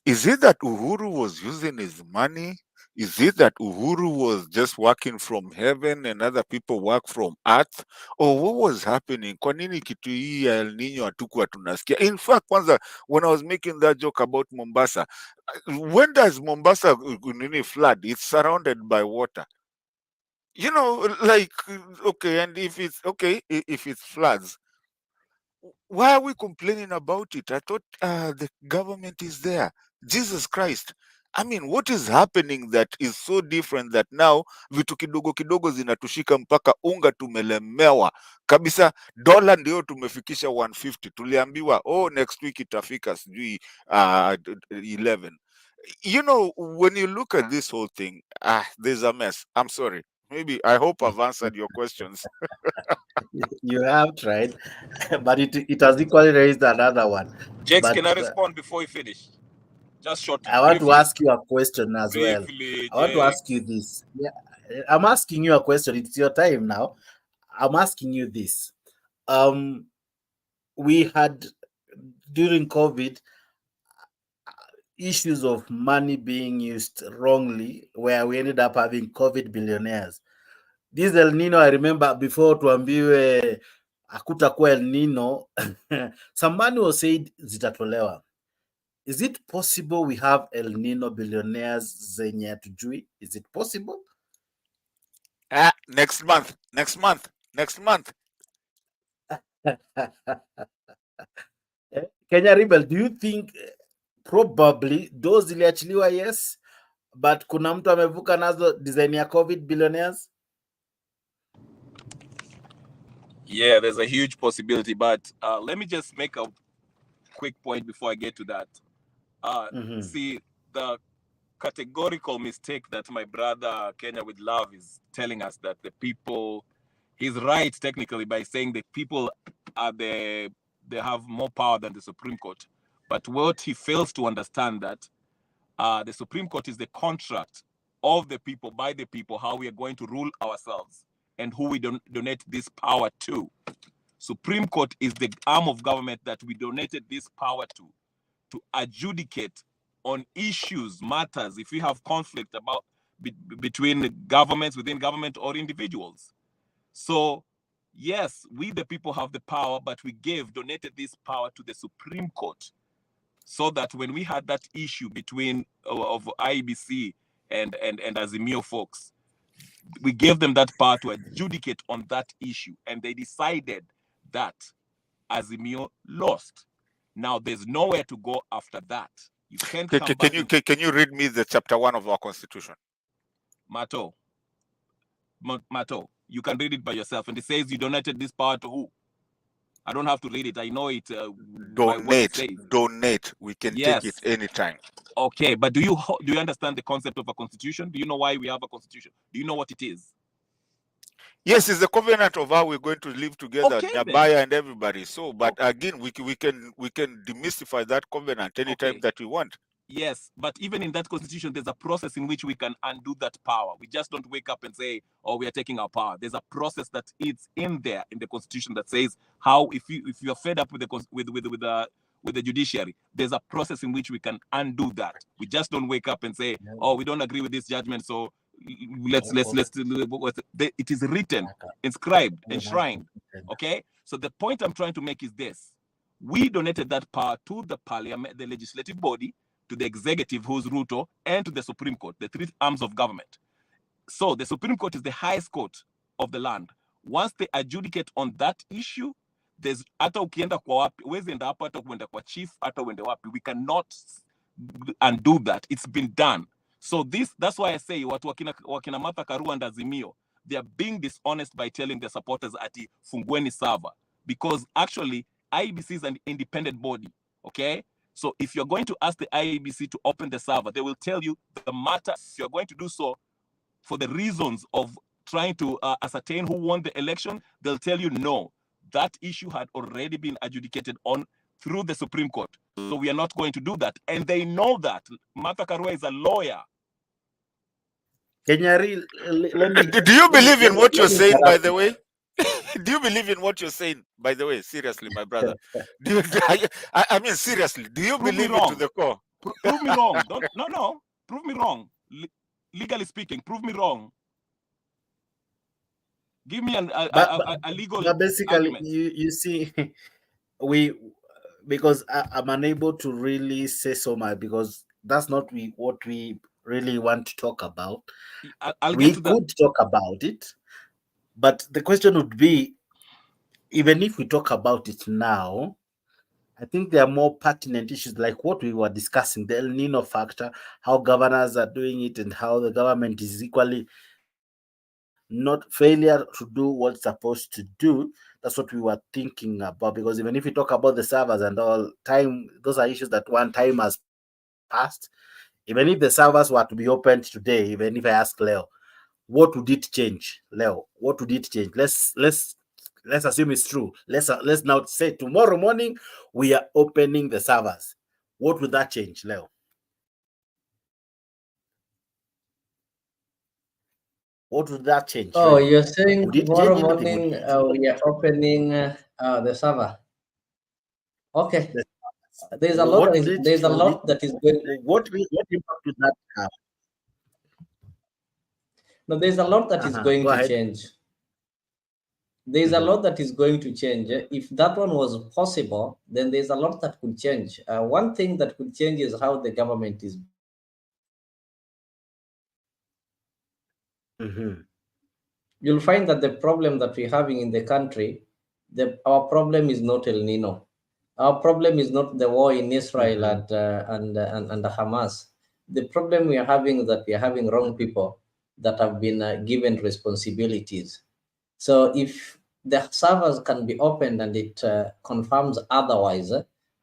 Is it that Uhuru was using his money? Is it that Uhuru was just working from heaven and other people work from earth? Or what was happening? Kwa nini kitu hii ya El Nino hatukuwa tunasikia? In fact, kwanza, when I was making that joke about Mombasa, when does Mombasa flood? It's surrounded by water. Okay, and if it floods, why are we complaining about it? I thought the government is there. Jesus Christ. What is happening that is so different that now vitu kidogo kidogo zinatushika mpaka unga tumelemewa kabisa? Dola ndio tumefikisha 150. Tuliambiwa next week itafika sijui 11. When you look at this whole thing, there's a mess. I'm sorry. Maybe I hope I've answered your questions. You have tried, but it has equally raised another one. Jakes, can I respond before you finish? Just shortly. I want to ask you a question as well. I want to ask you this. Yeah, I'm asking you a question. It's your time now. I'm asking you this. We had, during COVID, issues of money being used wrongly, where we ended up having COVID billionaires. This El Nino, I remember before tuambiwe hakutakuwa El Nino, some money was said zitatolewa. Is it possible we have El Nino billionaires zenye hatujui? Is it possible? Next month. Kenya Rebel, do you think probably those ziliachiliwa? Yes, but kuna mtu amevuka nazo design ya COVID billionaires? Yeah, there's a huge possibility, but let me just make a quick point before I get to that. See, the categorical mistake that my brother Kenya with Love is telling us that the people, he's right technically by saying the people are they have more power than the Supreme Court. But what he fails to understand that the Supreme Court is the contract of the people, by the people, how we are going to rule ourselves and who we donate this power to. Supreme Court is the arm of government that we donated this power to adjudicate on issues, matters, if we have conflict about between governments, within government, or individuals. So yes, we the people have the power, but we donated this power to the Supreme Court, so that when we had that issue between of IEBC and Azimio folks, we gave them that power to adjudicate on that issue, and they decided that Azimio lost. Now there's nowhere to go after that. You can't come back. Can you read me the chapter 1 of our constitution? Mato, you can read it by yourself, and it says you donated this power to who? I don't have to read it. I know it. Donate. We can take it anytime. Okay, but do you understand the concept of a constitution? Do you know why we have a constitution? Do you know what it is? Yes, it's the covenant of how we're going to live together, Nyabaya and everybody. So, but again, we can demystify that covenant anytime that we want. Yes, but even in that constitution, there's a process in which we can undo that power. We just don't wake up and say, "Oh, we are taking our power." There's a process that is in there in the constitution that says how, if you are fed up with the judiciary, there's a process in which we can undo that. We just don't wake up and say, "Oh, we don't agree with this judgment, so let's." It is written, inscribed, enshrined. Okay, so the point I'm trying to make is this: we donated that power to the parliament, the legislative body, to the executive, who's Ruto, and to the Supreme Court, the three arms of government. So the Supreme Court is the highest court of the land. Once they adjudicate on that issue, there's hata ukienda kwa wapi, wezi enda hapa, hata kuenda kwa chief, hata uende wapi, we cannot undo that. It's been done. So that's why I say watu wakina Martha Karua and Azimio, they are being dishonest by telling their supporters ati fungueni server, because actually IEBC is an independent body. Okay, so if you're going to ask the IEBC to open the server, they will tell you the matter. If you're going to do so for the reasons of trying to ascertain who won the election, they'll tell you no, that issue had already been adjudicated on through the Supreme Court. So we are not going to do that. And they know that. Martha Karua is a lawyer. Kenyari, do you believe in what you're saying, by the way? Do you believe in what you're saying, by the way? Seriously, my brother. I mean, seriously, do you believe it to the core? Prove me wrong. No. Prove me wrong. Legally speaking, prove me wrong. Give me a legal but basically, argument. You see, because I'm unable to really say so much, because that's not what we really want to talk about. We could talk about it, but the question would be, even if we talk about it now, I think there are more pertinent issues like what we were discussing, the El Nino factor, how governors are doing it, and how the government is equally not failure to do what's supposed to do. That's what we were thinking about, because even if we talk about the servers and all time, those are issues that one time has passed. Even if the servers were to be opened today, even if I ask Leo, what would it change? Leo, what would it change? Let's assume it's true. Let's now say tomorrow morning we are opening the servers. What would that change, Leo? What would that change? Oh, really? You're saying tomorrow morning we are opening the server. Okay. There's a lot. There's a lot that is going. What impact does that have? No, there's a lot that is going to change. There's a lot that is going to change. If that one was possible, then there's a lot that could change. One thing that could change is how the government is. You'll find that the problem that we're having in the country, our problem is not El Nino. Our problem is not the war in Israel and Hamas. The problem we are having is that we are having wrong people that have been given responsibilities. So if the servers can be opened and it confirms otherwise,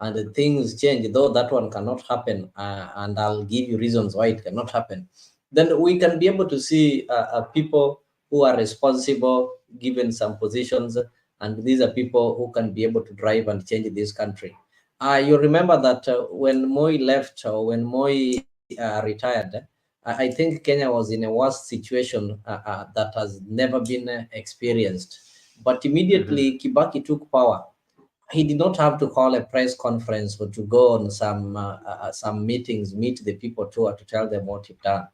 and things change, though that one cannot happen, and I'll give you reasons why it cannot happen, then we can be able to see people who are responsible, given some positions, and these are people who can be able to drive and change this country. You remember that when Moi left, or when Moi retired, I think Kenya was in a worse situation that has never been experienced. But immediately Kibaki took power. He did not have to call a press conference or to go on some meetings, meet the people to tell them what he'd done.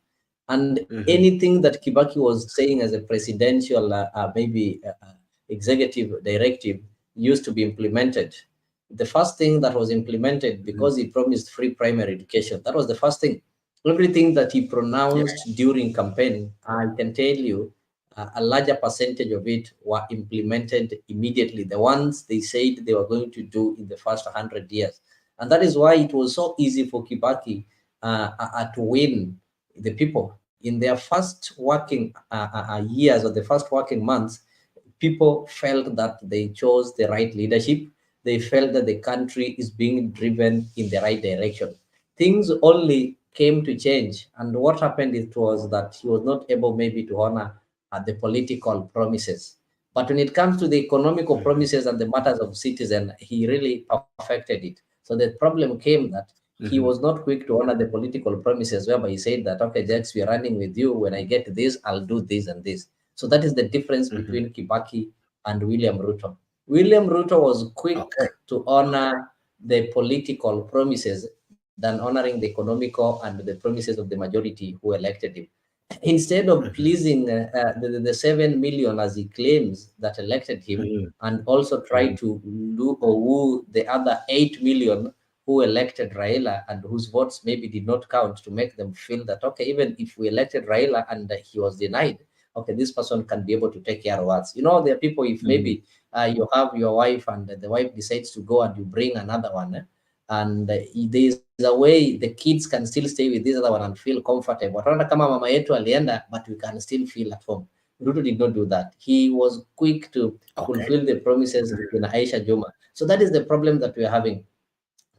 And anything that Kibaki was saying as a presidential, executive directive used to be implemented. The first thing that was implemented, because he promised free primary education, that was the first thing. Everything that he pronounced during campaign, I can tell you, a larger percentage of it were implemented immediately. The ones they said they were going to do in the first 100 years. And that is why it was so easy for Kibaki to win the people. In their first working years, or the first working months, people felt that they chose the right leadership. They felt that the country is being driven in the right direction. Things only came to change. And what happened was that he was not able maybe to honor the political promises. But when it comes to the economical promises and the matters of citizen, he really perfected it. So the problem came that he was not quick to honor the political promises, whereby he said that, okay, Jax, we're running with you. When I get this, I'll do this and this. So that is the difference between Kibaki and William Ruto. William Ruto was quick to honor the political promises than honoring the economical and the promises of the majority who elected him. Instead of pleasing the 7 million, as he claims, that elected him, and also try to woo the other 8 million who elected Raila and whose votes maybe did not count, to make them feel that, okay, even if we elected Raila and he was denied, okay, this person can be able to take care of us. You know, there are people, if maybe you have your wife and the wife decides to go and you bring another one, and there's a way the kids can still stay with this other one and feel comfortable. Kama mama yetu alienda, but we can still feel at home. Ruto did not do that. He was quick to fulfill the promises in Aisha Juma. So that is the problem that we're having.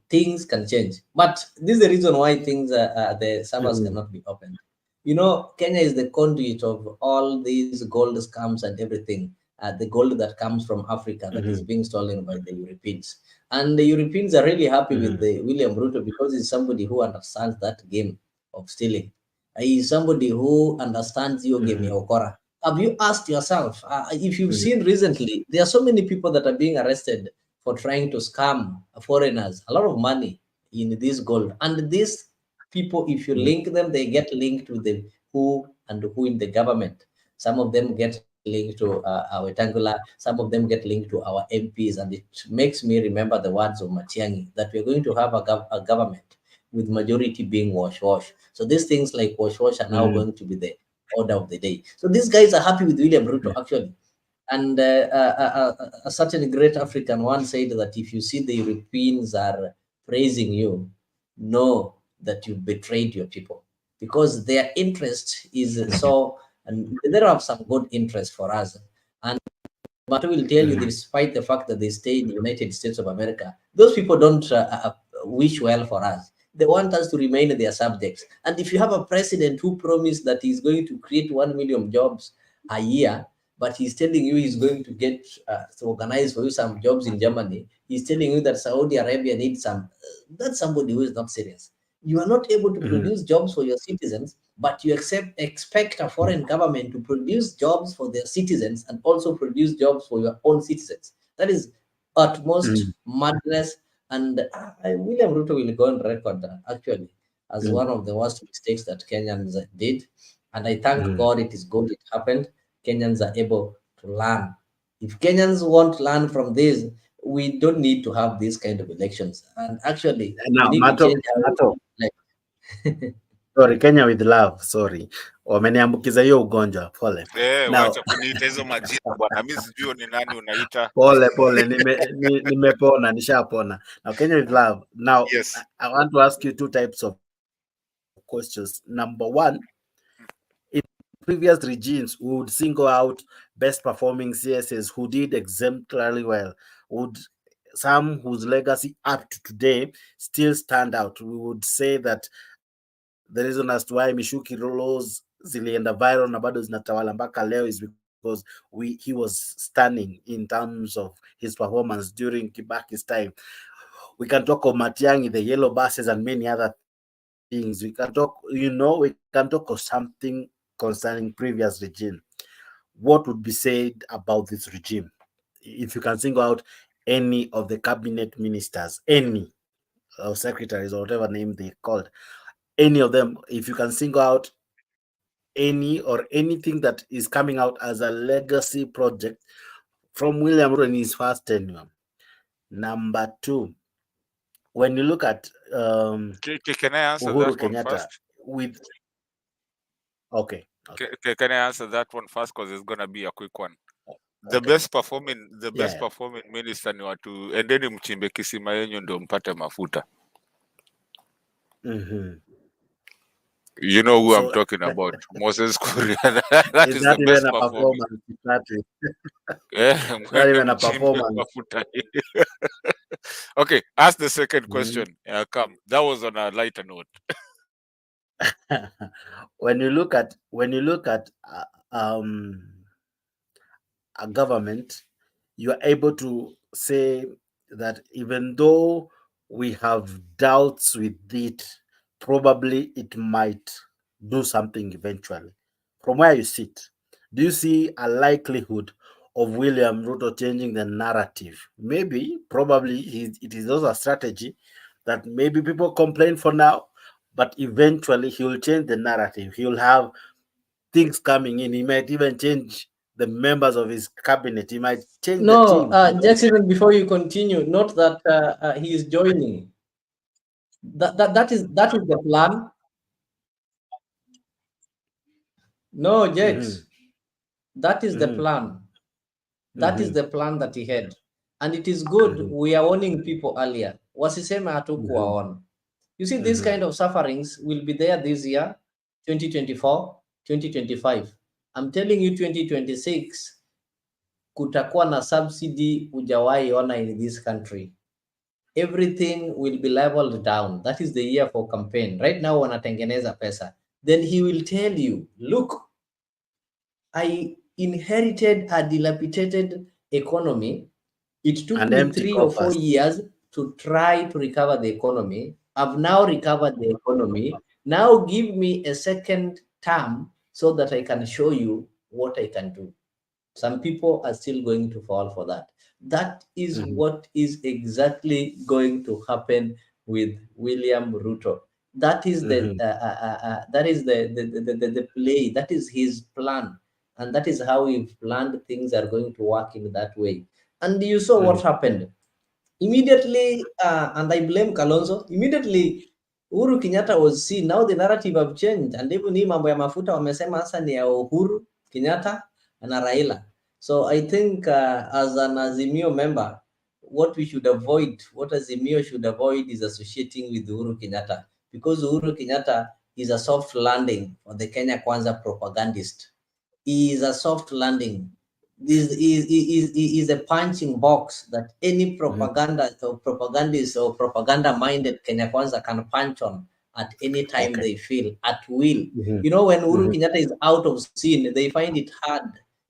Things can change, but this is the reason why things the servers cannot be opened. You know, Kenya is the conduit of all these gold scams and everything. The gold that comes from Africa that is being stolen by the Europeans. And the Europeans are really happy with the William Ruto, because he's somebody who understands that game of stealing. He's somebody who understands your game, Okora. Have you asked yourself, if you've seen recently, there are so many people that are being arrested for trying to scam foreigners a lot of money in this gold. And these people, if you link them, they get linked with the who in the government. Some of them get linked to our Tangula, some of them get linked to our MPs, and it makes me remember the words of Matiang'i, that we're going to have a government with majority being wash-wash. So these things like wash-wash are now going to be the order of the day. So these guys are happy with William Ruto, actually. And a certain great African one said that if you see the Europeans are praising you, know that you betrayed your people, because their interest is so, and they have some good interest for us. And but I will tell you, despite the fact that they stay in the United States of America, those people don't wish well for us. They want us to remain their subjects. And if you have a president who promised that he's going to create 1 million jobs a year, but he's telling you he's going to get to organize for you some jobs in Germany, he's telling you that Saudi Arabia needs some, that's somebody who is not serious. You are not able to produce jobs for your citizens, but you expect a foreign government to produce jobs for their citizens and also produce jobs for your own citizens. That is utmost madness And William Ruto will go on record actually as one of the worst mistakes that Kenyans did. And I thank God it is good it happened. Kenyans are able to learn. If Kenyans won't learn from this, we don't need to have these kind of elections. And actually, now, we need to change our sorry, Kenya with love, sorry. Wameniambukiza hiyo ugonjwa, pole. Now, wacha kuniita hizo majina bwana, mimi sijui ni nani unaita. Pole, nimepona, nishapona. Now, Kenya with love. Now, yes. I want to ask you two types of questions. Number one, in previous regimes, we would single out best performing CSS who did exemplarily well. Would some whose legacy up to today still stand out? We would say that the reason as to why Mishuki laws zilienda viral na bado zinatawala mpaka leo is because he was stunning in terms of his performance during Kibaki's time. We can talk of Matiang'i, the yellow buses, and many other things. We can talk, we can talk of something concerning previous regime. What would be said about this regime? If you can single out any of the cabinet ministers, any or secretaries or whatever name they called, any of them, if you can single out any or anything that is coming out as a legacy project from William Ruto in his first tenure. Number two, when you look at can I answer Uhuru that one Kenyatta first? with Can I answer that one first because it's gonna be a quick one. The best performing minister ni watu endeni mchimbe kisima yenyu ndio mpate mafuta. You know who I'm talking about. Moses Kuria. That is the best performing. Not even a performance. Okay, ask the second question. Come. That was on a lighter note. When you look at a government, you are able to say that even though we have doubts with it, probably it might do something eventually. From where you sit, do you see a likelihood of William Ruto changing the narrative? Maybe, probably, it is also a strategy that maybe people complain for now, but eventually he will change the narrative. He will have things coming in. He might even change the members of his cabinet. He might change the team. Jackson, before you continue, note that he is joining. That is the plan. No, Jax, that is the plan. That is the plan that he had. And it is good. We are warning people earlier. Wasiseme hatukuwaona. You see, these kind of sufferings will be there this year, 2024, 2025. I'm telling you, 2026, kutakuwa na subsidy hujawahi ona in this country. Everything will be leveled down. That is the year for campaign. Right now, wanatengeneza pesa. Then he will tell you, look, I inherited a dilapidated economy. It took me 3 or 4 years to try to recover the economy. I've now recovered the economy. Now give me a second term so that I can show you what I can do. Some people are still going to fall for that. That is what is exactly going to happen with William Ruto. That is the play. That is his plan, and that is how we've planned things are going to work in that way. And you saw what happened immediately, and I blame Kalonzo. Immediately Uhuru Kenyatta was seen. Now the narrative have changed, and even hii mambo ya mafuta wamesema sasa ni ya Uhuru Kenyatta na Raila. So I think as an Azimio member, what Azimio should avoid is associating with Uhuru Kenyatta, because Uhuru Kenyatta is a soft landing for the Kenya Kwanza propagandist. He is a soft landing. This is a punching box that any propagandist or propaganda-minded Kenya Kwanza can punch on at any time they feel, at will. You know, when Uhuru Kenyatta is out of scene, they find it hard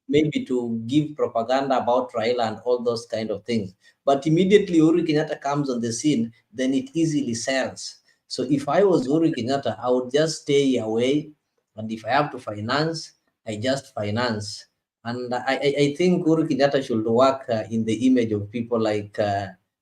maybe to give propaganda about Raila and all those kind of things. But immediately Uhuru Kenyatta comes on the scene, then it easily sells. So if I was Uhuru Kenyatta, I would just stay away. And if I have to finance, I just finance. And I think Uhuru Kenyatta should work in the image of people like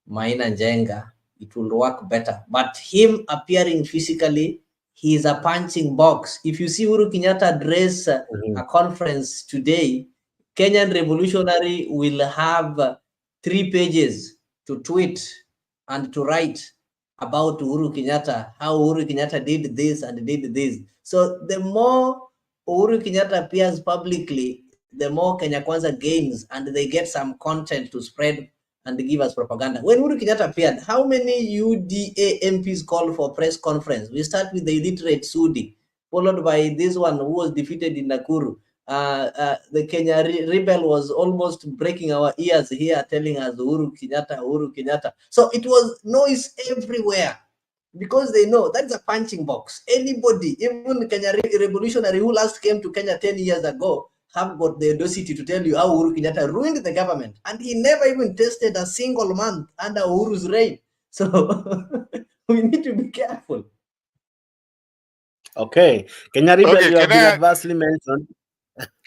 Maina Njenga it will work better. But him appearing physically, he is a punching box. If you see Uhuru Kenyatta address a conference today, Kenyan Revolutionary will have 3 pages to tweet and to write about Uhuru Kenyatta, how Uhuru Kenyatta did this and did this. So the more Uhuru Kenyatta appears publicly, the more Kenya Kwanza gains, and they get some content to spread and give us propaganda. When Uhuru Kenyatta appeared, how many UDA MPs called for press conference? We start with the illiterate Sudi, followed by this one who was defeated in Nakuru. The Kenya rebel was almost breaking our ears here, telling us Uhuru Kenyatta, Uhuru Kenyatta. So it was noise everywhere, because they know that's a punching box. Anybody, even Kenya revolutionary who last came to Kenya 10 years ago, have got the audacity to tell you how Uhuru Kenyatta ruined the government, and he never even tasted a single month under Uhuru's reign. So we need to be careful. Okay, Kenya Rebel, you have been adversely mentioned.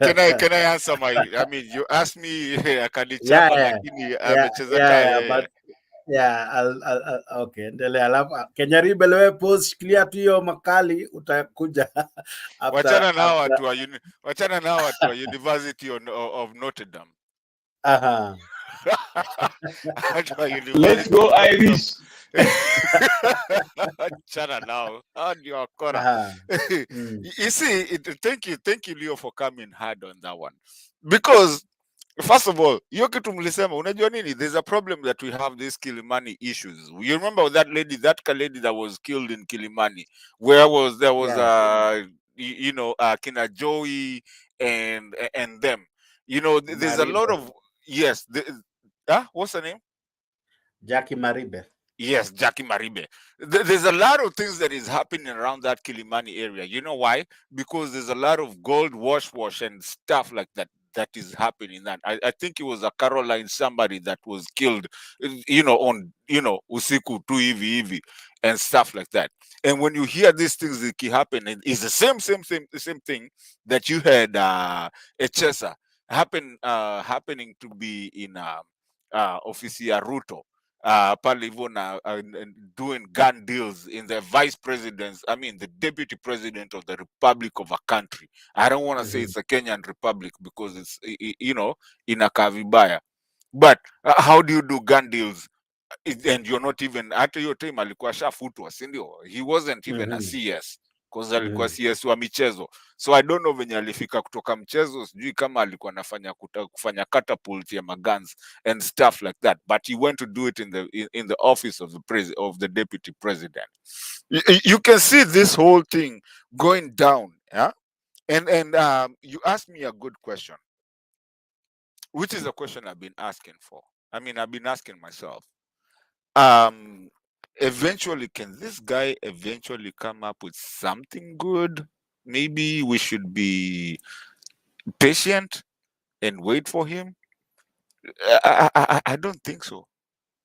Can I answer I mean, you asked me akanichapa lakini amecheza but okay, endelea. Alafu Kenya Rebel, wewe pause, clear tu hiyo makali, utakuja wachana na watu wa University of Notre Dame. Let's go Irish. Chana now. You see, thank you, Leo, for coming hard on that one. Because first of all, there's a problem that we have these Kilimani issues. You remember that lady that was killed in Kilimani, where there was Kina Joey and them. There's Maribe. A lot of what's her name? Jackie Maribe. Yes, Jackie Maribe. There's a lot of things that is happening around that Kilimani area. You know why? Because there's a lot of gold wash and stuff like that is happening. That I think it was a Caroline somebody that was killed, on usiku tu hivi and stuff like that. And when you hear these things that keep happening, it's the same thing that you had Echesa happening to be in Officia Ruto. Palivona doing gun deals in the the deputy president of the Republic of a country. I don't want to say it's a Kenyan Republic because it's, in a Kavibaya. But how do you do gun deals? And you're not even, after your time, alikuwa shafutwa, sindio? He wasn't even a CS. Because alikuwa CS wa michezo. So I don't know venye alifika kutoka mchezo, sijui kama alikuwa anafanya kufanya catapult ya magans and stuff like that, but he went to do it in the office of the deputy president. You can see this whole thing going down, yeah? And you asked me a good question, which is a question I've been asking for. I've been asking myself. Eventually, can this guy eventually come up with something good? Maybe we should be patient and wait for him. I don't think so.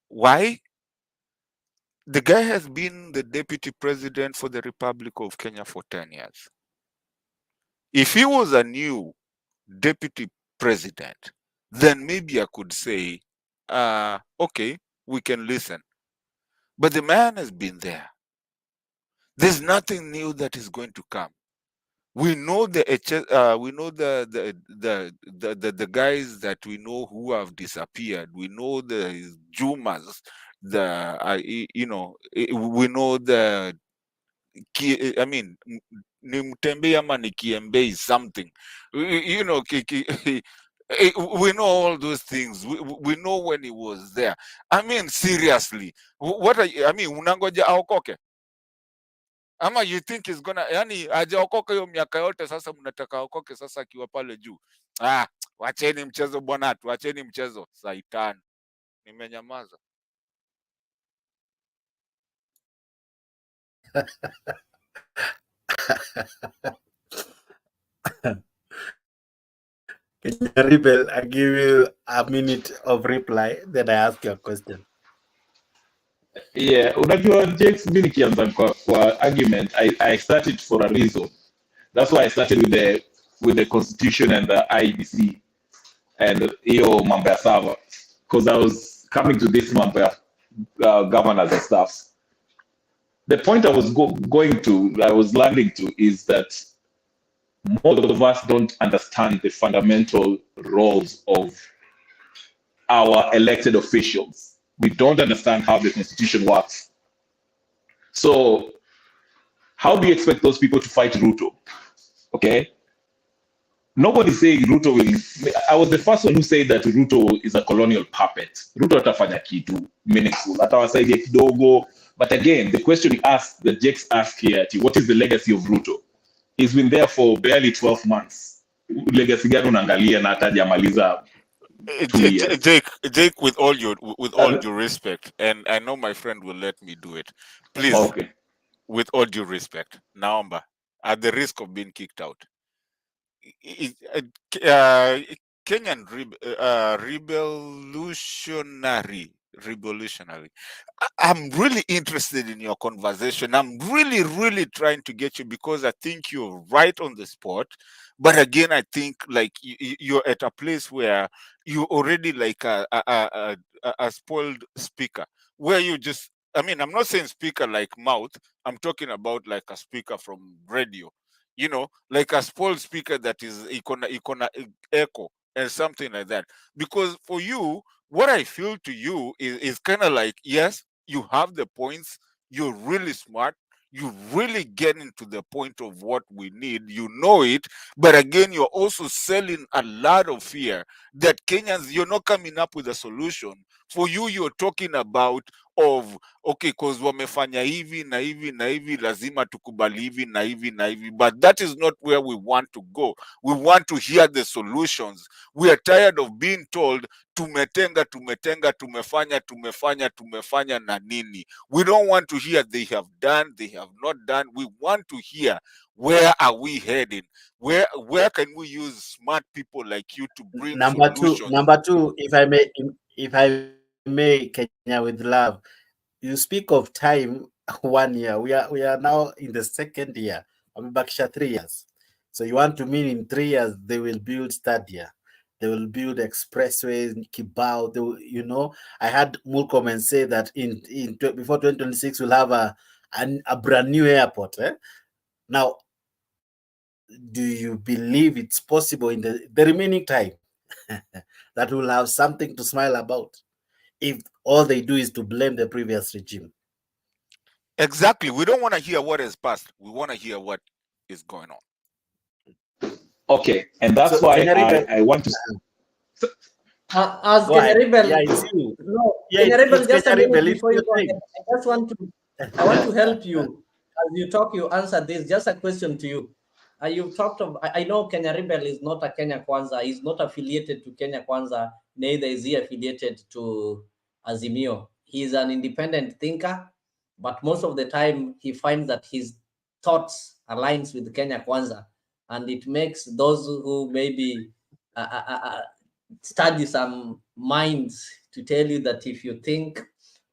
Why? The guy has been the deputy president for the Republic of Kenya for 10 years. If he was a new deputy president, then maybe I could say, okay, we can listen. But the man has been there. There's nothing new that is going to come. We know the guys that we know who have disappeared. We know the Jumas, we know the Nimtembe ama nikiembe is something. We know all those things. We know when he was there. Seriously, what are you, unangoja aokoke? Ama you think he's gonna, hajaokoka hiyo miaka yote, sasa mnataka aokoke sasa akiwa pale juu. Wacheni mchezo bwana, wacheni mchezo. Saitan. Nimenyamaza. Rebel, I give you a minute of reply, then I ask you a question. Yeah, unajua Jakes, mimi nikianza kwa argument, I started for a reason. That's why I started with the constitution and the IBC and hiyo mambo ya server, because I was coming to this mambo ya governors and stuff. The point I was I was landing to is that most of us don't understand the fundamental roles of our elected officials. We don't understand how the constitution works. So how do you expect those people to fight Ruto? Okay. Nobody's saying Ruto will. I was the first one who said that Ruto is a colonial puppet. Ruto atafanya kitu meaningful. Atawasaidia kidogo. But again, the question that Jake's asked here, what is the legacy of Ruto? He's been there for barely 12 months. Legacy gani unaangalia na hata hajamaliza 2 years? Jake, with all due respect, and I know my friend will let me do it. Please, okay. With all due respect, Naomba, at the risk of being kicked out, Kenyan revolutionary. I'm really interested in your conversation. I'm really trying to get you, because I think you're right on the spot. But again, I think like you're at a place where you already like a spoiled speaker, where you just, I mean, I'm not saying speaker like mouth. I'm talking about like a speaker from radio. You know, like a spoiled speaker that is icona echo and something like that. Because for you, what I feel to you is kind of like, yes, you have the points, you're really smart, you really get into the point of what we need, you know it, but again, you're also selling a lot of fear that Kenyans, you're not coming up with a solution. For you, you're talking about of okay, because wamefanya hivi na hivi na hivi, lazima tukubali hivi na hivi na hivi, but that is not where we want to go. We want to hear the solutions. We are tired of being told tumetenga, tumefanya na nini. We don't want to hear they have done, they have not done. We want to hear where are we heading? Where can we use smart people like you to bring solutions? Number two, if I may, Kenya with love, you speak of time 1 year. We are now in the second year. I'm back 3 years. So you want to mean in 3 years they will build stadia, they will build expressways in Kibao. You know, I had Mulcomen say that before 2026 we'll have a brand new airport. Now, do you believe it's possible in the remaining time that we'll have something to smile about, if all they do is to blame the previous regime? Exactly. We don't want to hear what has passed. We want to hear what is going on. Okay, and that's why I want to. As Kenyaribel, yeah, it's you. No, yeah, Kenyaribel, just a minute before you go ahead. I want to help you. As you talk, you answer this. Just a question to you. You've talked of, I know Kenyaribel is not a Kenya Kwanza. He's not affiliated to Kenya Kwanza. Neither is he affiliated to Azimio. He is an independent thinker, but most of the time he finds that his thoughts aligns with Kenya Kwanza, and it makes those who maybe study some minds to tell you that if you think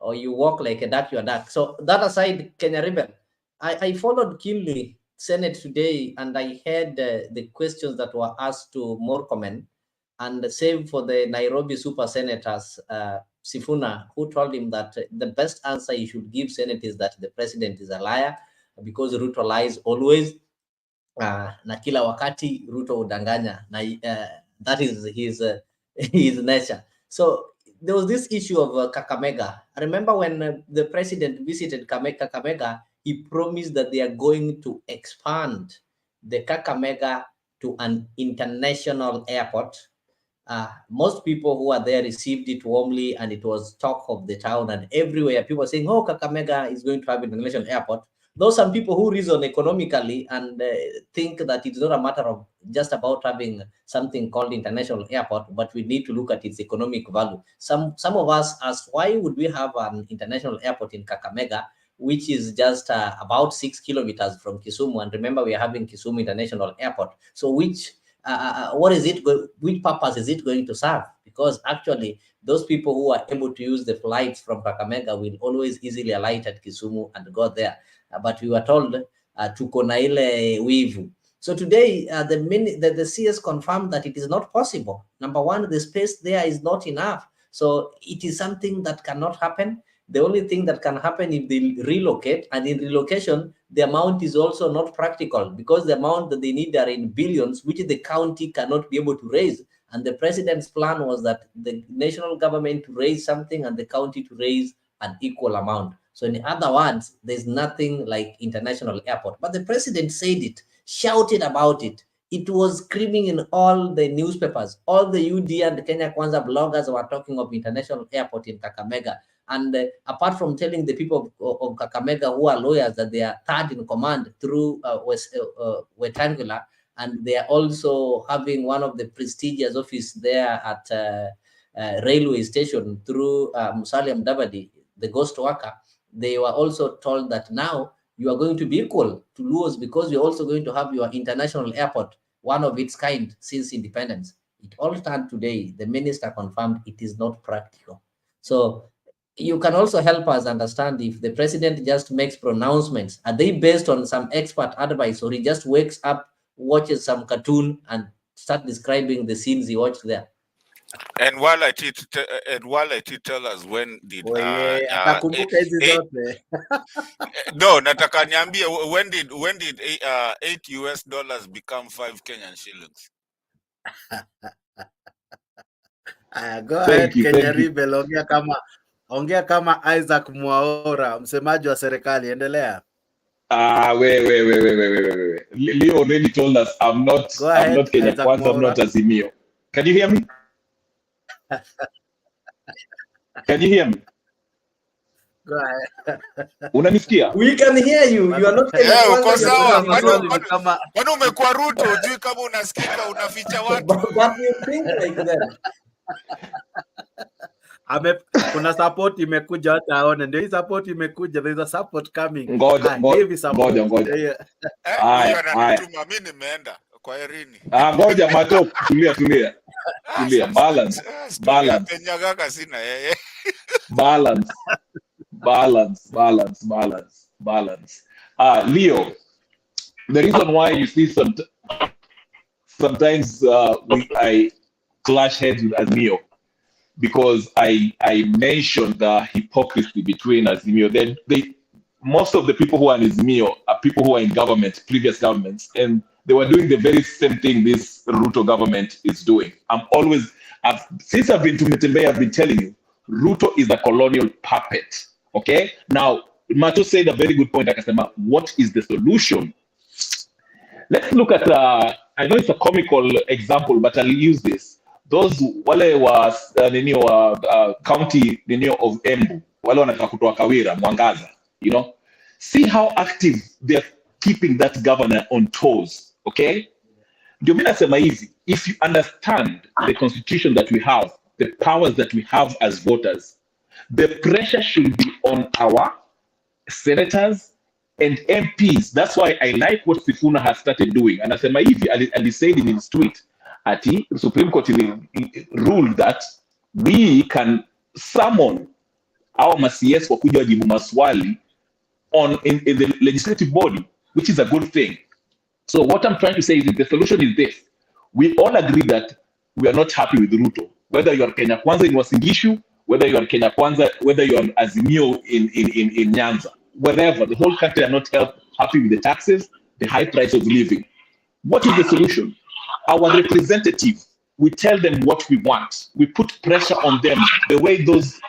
or you walk like a duck, you're duck. So that aside, Kenyaribel, I followed keenly Senate today, and I heard the questions that were asked to Murkomen, and same for the Nairobi super senators, Sifuna, who told him that the best answer he should give Senate is that the president is a liar, because Ruto lies always, na kila wakati Ruto udanganya, na that is his nature. So there was this issue of Kakamega. I remember when the president visited Kakamega, he promised that they are going to expand the Kakamega to an international airport. Most people who are there received it warmly, and it was talk of the town, and everywhere people were saying, oh, Kakamega is going to have an international airport. Though some people who reason economically and think that it's not a matter of just about having something called international airport, but we need to look at its economic value. Some of us asked, why would we have an international airport in Kakamega, which is just about 6 kilometers from Kisumu? And remember, we are having Kisumu International Airport. So what is it? Which purpose is it going to serve? Because actually, those people who are able to use the flights from Kakamega will always easily alight at Kisumu and go there. But we were told tuko na ile wivu. So today, the CS confirmed that it is not possible. Number one, the space there is not enough. So it is something that cannot happen. The only thing that can happen if they relocate, and in relocation, the amount is also not practical because the amount that they need are in billions, which the county cannot be able to raise. And the president's plan was that the national government to raise something and the county to raise an equal amount. So in other words, there's nothing like international airport. But the president said it, shouted about it. It was screaming in all the newspapers. All the UD and Kenya Kwanza bloggers were talking of international airport in Kakamega. And apart from telling the people of Kakamega who are lawyers that they are third in command through Wetangula, and they are also having one of the prestigious office there at railway station through Musalia Mudavadi, the ghost worker. They were also told that now you are going to be equal to Luos because you're also going to have your international airport, one of its kind since independence. It all turned today. The minister confirmed it is not practical. So you can also help us understand if the president just makes pronouncements, are they based on some expert advice, or he just wakes up, watches some cartoon and start describing the scenes he watched there? And while I tell us when did no, nataka niambie, when did $8 become 5 Kenyan shillings? Go ahead, Kenya Rebel, ongea kama Isaac Mwaora, msemaji wa serikali, endelea. Wait. Leo already told us I'm not Kenya Kwanza, I'm not Azimio. Can you hear me? Can you hear me? Go ahead. Unanisikia? We can hear you. You are not Kenya Kwanza. Uko sawa. Kwani umekuwa Ruto, hujui kama unasikika, unaficha watu. But you think like that. Kuna support imekuja, hata aone ndio hii support imekuja. There is a support coming. Ngoja. Mimi nimeenda kwa Erini. Ngoja Mato, tulia. Balance. Kenya kaka sina yeye. Balance. Leo, the reason why you see sometimes I clash heads with Azimio, because I mentioned the hypocrisy between Azimio. Most of the people who are in Azimio are people who are in government, previous governments, and they were doing the very same thing this Ruto government is doing. Since I've been to Mtembe, I've been telling you, Ruto is a colonial puppet. Okay? Now, Mato said a very good point. Akasema, what is the solution? Let's look at, I know it's a comical example, but I'll use this. Those wale was county of Embu, wale wanataka kutoa Kawira, Mwangaza, see how active they're keeping that governor on toes. Okay? Ndio mimi nasema hivi, if you understand the constitution that we have, the powers that we have as voters, the pressure should be on our senators and MPs. That's why I like what Sifuna has started doing. And anasema hivi, and he said in his tweet, ati Supreme Court ruled that we can summon our MCS for kuja wajibu maswali in the legislative body, which is a good thing. So what I'm trying to say is that the solution is this. We all agree that we are not happy with Ruto. Whether you are Kenya Kwanza in Wasingishu, whether you are Kenya Kwanza, whether you are Azimio in Nyanza, wherever, the whole country are not happy with the taxes, the high price of living. What is the solution? Our representative, we tell them what we want. We put pressure on them. The way those...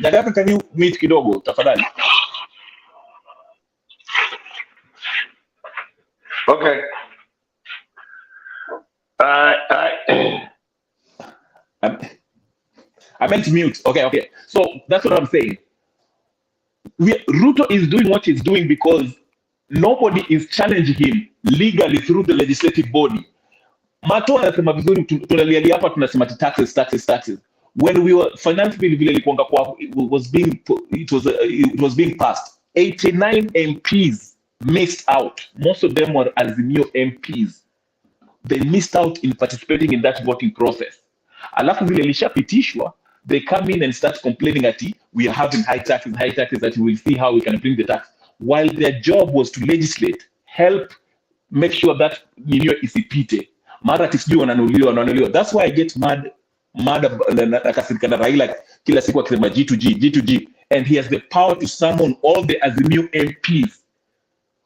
Nyagaka, can you meet kidogo, tafadhali? Okay. I meant to mute. Okay. So that's what I'm saying. Ruto is doing what he's doing because nobody is challenging him legally through the legislative body. Mato anasema vizuri, tunalialia hapa tunasema taxes. When we were finance bill vile ilikuanga kwa it was being passed, 89 MPs missed out. Most of them were Azimio MPs. They missed out in participating in that voting process. Alafu vile ilishapitishwa, they come in and start complaining that we are having high taxes, that we will see how we can bring the tax. While their job was to legislate, help make sure that Nino isipite. Mara tisijui wananuliwa. That's why I get mad akasirika na Raila kila siku akisema G2G. and he has the power to summon all the Azimio MPs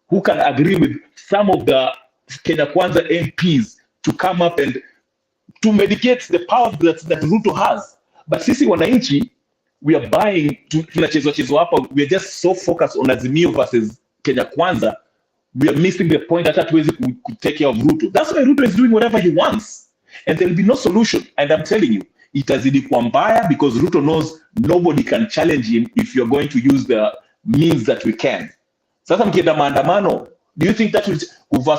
who can agree with some of the Kenya Kwanza MPs to come up and to medicate the power that Ruto has. But sisi wananchi, we are buying, tunachezwa hapa, we are just so focused on Azimio versus Kenya Kwanza, we are missing the point that hatuwezi to take care of Ruto. That's why Ruto is doing whatever he wants. And there will be no solution. And I'm telling you, itazidi kuwa mbaya because Ruto knows nobody can challenge him if you're going to use the means that we can. Sasa mkienda maandamano, do you think that will kuvaa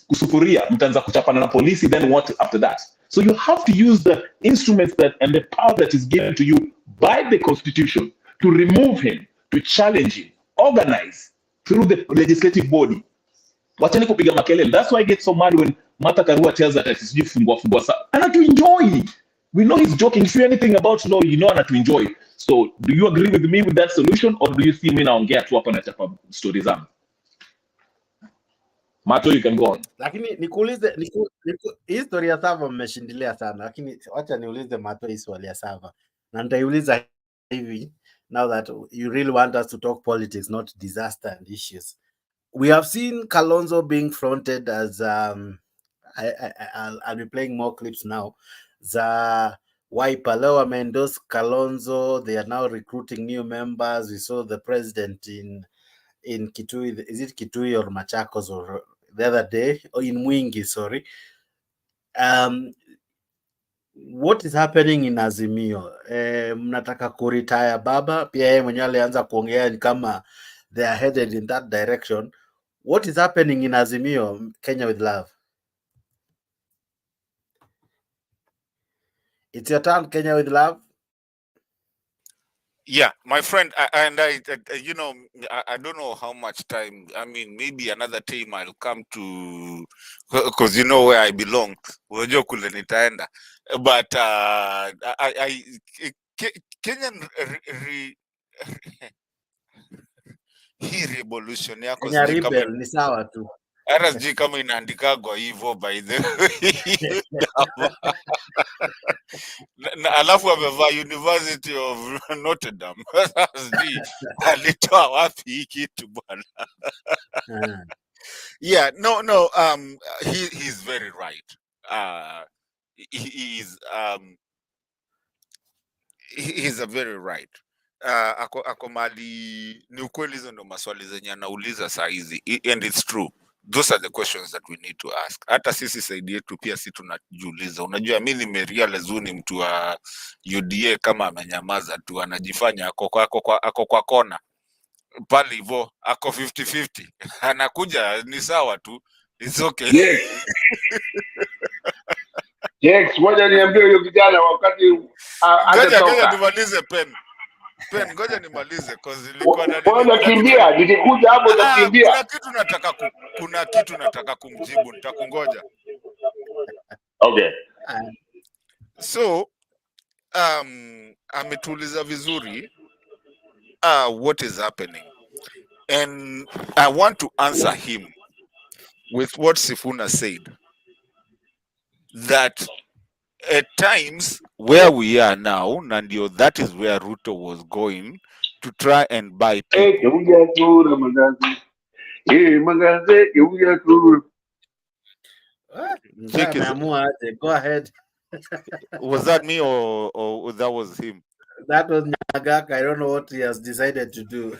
kusufuria, mtaanza kuchapana na polisi, then what after that? So you have to use the instruments that and the power that is given to you by the constitution to remove him, to challenge him, organize through the legislative body. Wachani kupiga makelele. That's why I get so mad when Martha Karua tells that it's fungwa sa. And to enjoy. We know he's joking. If you know anything about law, you know to enjoy. So do you agree with me with that solution, or do you see me now get to up on a chapa stories? Mato, you can go on. Lakini nikuulize history ya Sava mmeshindilia sana, lakini wacha niulize Mato hii swali ya Sava. Na nitaiuliza hivi, now that you really want us to talk politics, not disaster and issues. We have seen Kalonzo being fronted as I'll be playing more clips now. The Wiper leo amendos Kalonzo. They are now recruiting new members. We saw the president in Kitui. Is it Kitui or Machakos or the other day? Or in Mwingi, sorry. What is happening in Azimio? Mnataka kuretire baba. Pia yeye mwenyewe alianza kuongea ni kama they are headed in that direction. What is happening in Azimio, Kenya with Love? It's your turn, Kenya with Love. Yeah, my friend, I you know, I don't know how much time. I mean, maybe another time I'll come to, because you know where I belong. But Kenyan hii revolution yako Kenya rebel ni sawa tu. Hata sijui kama inaandikagwa hivyo by the way. Na alafu amevaa University of Notre Dame. Sijui alitoa wapi hii kitu bwana. Yeah, no, he's very right. He's a very right. Ako mali ni ukweli, hizo ndo maswali zenye anauliza saa hizi, and it's true. Those are the questions that we need to ask. Hata sisi saidi yetu pia si tunajiuliza. Unajua mimi nimerealize ni mtu wa UDA kama amenyamaza tu, anajifanya ako kwa kona pale hivyo, ako 50-50. Anakuja ni sawa tu, it's okay. Yes. Yes, ngoja niambie huyo kijana wakati ngoja nimalize pen, ngoja nimalize cause nilikuwa nakimbia, nikikuja hapo nakimbia. Kuna kitu nataka kumjibu, nitakungoja. Okay. So ametuuliza vizuri what is happening, and I want to answer him with what Sifuna said, that at times where we are now, Nandio, that is where Ruto was going to try and buy people. Go ahead. Was that me or that was him? That was Nyagaka. I don't know what he has decided to do.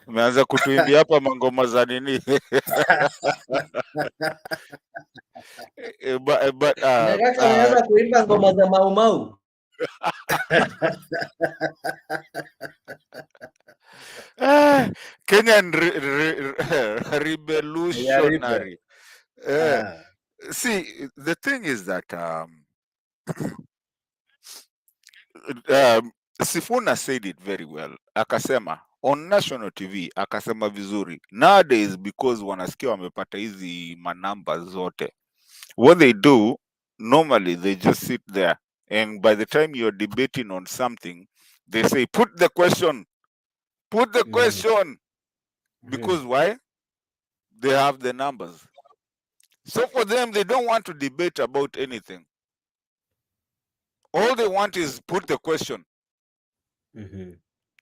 Umeanza kutuimbia hapa mangoma za nini? But Nyagaka kuimba ngoma za Mau Mau. Kenyan revolutionary. See, the thing is that Sifuna said it very well. Akasema on national TV, akasema vizuri. Nowadays, because wanasikia wamepata hizi manamba zote, what they do normally, they just sit there, and by the time you're debating on something, they say put the question, because why? They have the numbers. So for them, they don't want to debate about anything. All they want is put the question.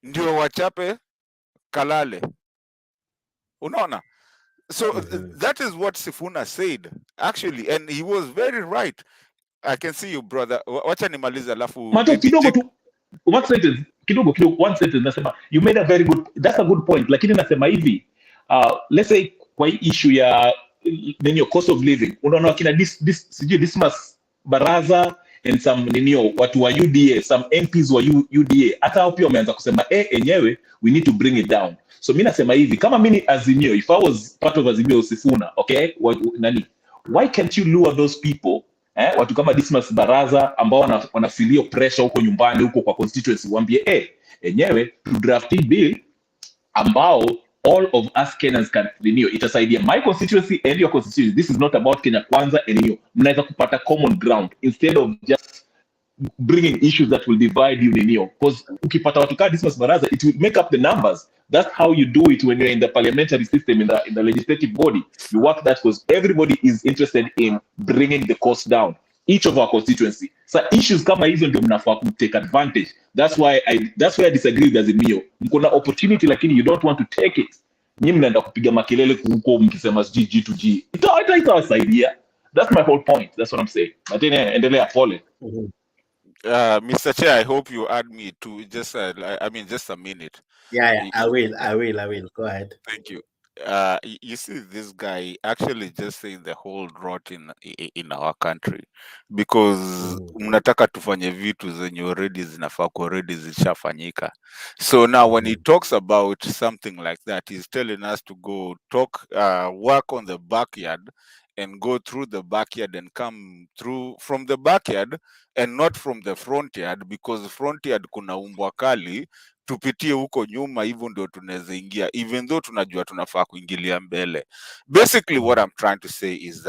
Ndio wachape kalale. Unaona? So that is what Sifuna said, actually, and he was very right. I can see you, brother. Wacha nimaliza alafu Mato kidogo tu one sentence kidogo one sentence nasema you made a very good, that's a good point, lakini nasema hivi let's say kwa hii issue ya nini cost of living, unaona kina Dismas Baraza and some nini watu wa UDA, some MPs wa UDA hata hao pia wameanza kusema enyewe we need to bring it down. So mimi nasema hivi, kama mimi Azimio, if I was part of Azimio Sifuna, okay, nani, why can't you lure those people, watu kama Dismas Baraza ambao wanafilio pressure huko nyumbani huko kwa constituency, waambie enyewe to draft bill ambao all of us Kenyans can renew. Itasaidia my constituency and your constituency. This is not about Kenya Kwanza and you. Mnaweza kupata common ground instead of just bringing issues that will divide you renew. Because ukipata watu kama Dismas Baraza, it will make up the numbers. That's how you do it when you're in the parliamentary system, in the legislative body. You work that because everybody is interested in bringing the cost down. Each of our constituency. So issues kama hizo ndio mnafaa ku take advantage. That's why I disagree with Azimio. Mko na opportunity lakini you don't want to take it. Nyinyi mnaenda kupiga makelele huko mkisema G to G. Itawasaidia. That's my whole point. That's what I'm saying. But endelea pole. Mr. Chair, I hope you add me to just just a minute. Yeah, I will. Go ahead. Thank you. You see, this guy actually just saying the whole rot in our country, because mnataka tufanye vitu zenye already zinafaa already zishafanyika. So now when he talks about something like that, he's telling us to go work on the backyard and go through the backyard and come through from the backyard and not from the front yard, because front yard kuna umbwa kali, tupitie huko nyuma, hivyo ndio tunaweza ingia, even though tunajua tunafaa kuingilia mbele. Basically what I'm trying to say is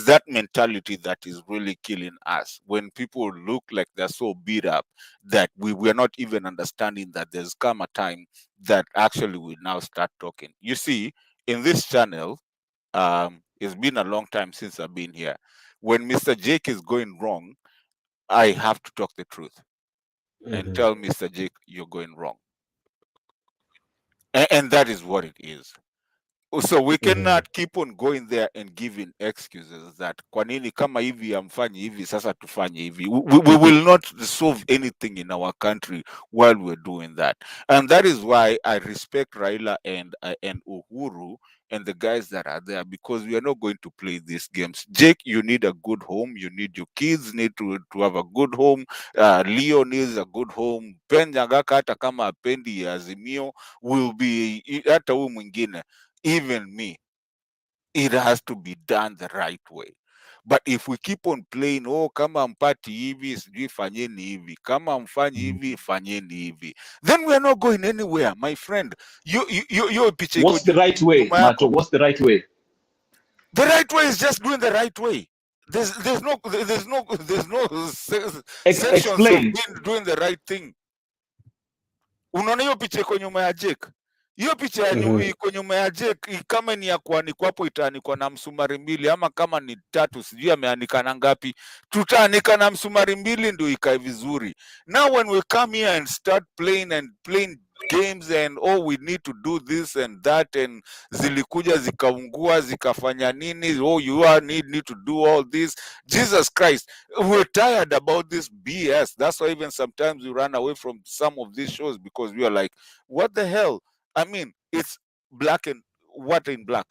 that mentality that is really killing us, when people look like they're so beat up that we are not even understanding that there's come a time that actually we now start talking. You see, in this channel, it's been a long time since I've been here. When Mr. Jake is going wrong, I have to talk the truth and tell Mr. Jake, you're going wrong. And that is what it is. So we cannot keep on going there and giving excuses that kwa nini kama hivi amfanyi hivi sasa tufanye hivi. We will not solve anything in our country while we're doing that. And that is why I respect Raila and Uhuru and the guys that are there, because we are not going to play these games. Jake, you need a good home. You need your kids need to have a good home. Leo needs a good home. Penyagaka hata kama apendi ya Azimio will be hata huyu mwingine. Even me, it has to be done the right way. But if we keep on playing, kama mpati hivi, sijui fanyeni hivi, kama mfanyi hivi, fanyeni hivi, then we are not going anywhere, my friend. What's the right way, Mato? What's the right way? The right way is just doing the right way. There's no sections of doing the right thing. Unaona hiyo picha iko nyuma ya Jake? Hiyo picha ya nyuma iko nyuma ya Jake, kama ni ya kuanikwa hapo itaanikwa na msumari mbili, ama kama ni 3 sijui ameanika na ngapi, tutaanika na msumari mbili ndio ikae vizuri. Now when we come here and start playing games and we need to do this and that, and zilikuja zikaungua zikafanya nini, you need to do all this. Jesus Christ, we're tired about this BS. That's why even sometimes we run away from some of these shows, because we are like, what the hell? I mean, it's black and white in black.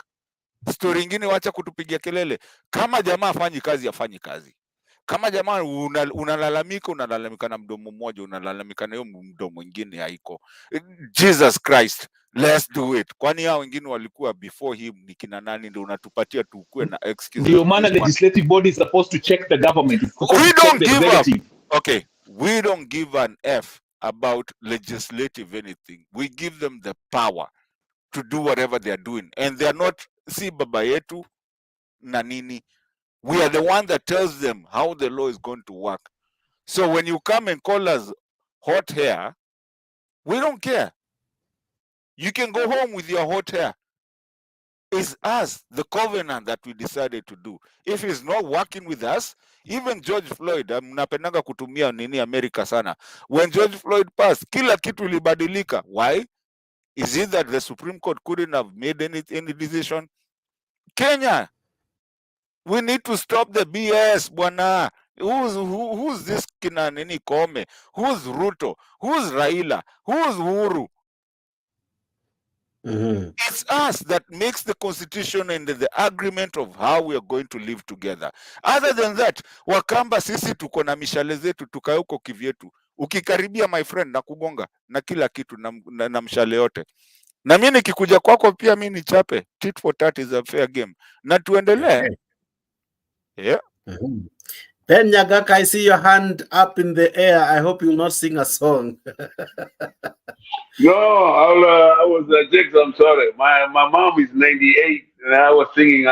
Story ingine wacha kutupigia kelele. Kama jamaa afanyi kazi. Kama jamaa unalalamika na mdomo mmoja, unalalamika na hiyo mdomo mwingine haiko. Jesus Christ, let's do it. Kwani hao wengine walikuwa before him ni kina nani, ndio unatupatia tukue na excuse? Ndio maana legislative body is supposed to check the government. We don't give up. Okay, we don't give an F about legislative anything. We give them the power to do whatever they are doing, and they are not si baba yetu na nini. We are the one that tells them how the law is going to work. So when you come and call us hot hair, we don't care. You can go home with your hot hair. is us, the covenant that we decided to do. If he's not working with us, even George Floyd, mnapendanga kutumia nini America sana. When George Floyd passed, kila kitu libadilika. Why? Is it that the Supreme Court couldn't have made any decision? Kenya, we need to stop the BS, bwana. Who's this kina nini Kome? Who's Ruto? Who's Raila? Who's Uhuru? It's us that makes the constitution and the agreement of how we are going to live together. Other than that, Wakamba sisi tuko na mishale zetu, tukae huko kivyetu. Ukikaribia my friend na kugonga na kila kitu na mshale yote. Na mimi nikikuja kwako pia mimi nichape. Tit for tat is a fair game. Na tuendelee. Yeah. Then Nyagaka, I see your hand up in the air. I hope you'll not sing a song. No, I was Jakes, I'm sorry. My mom is 98 and I was singing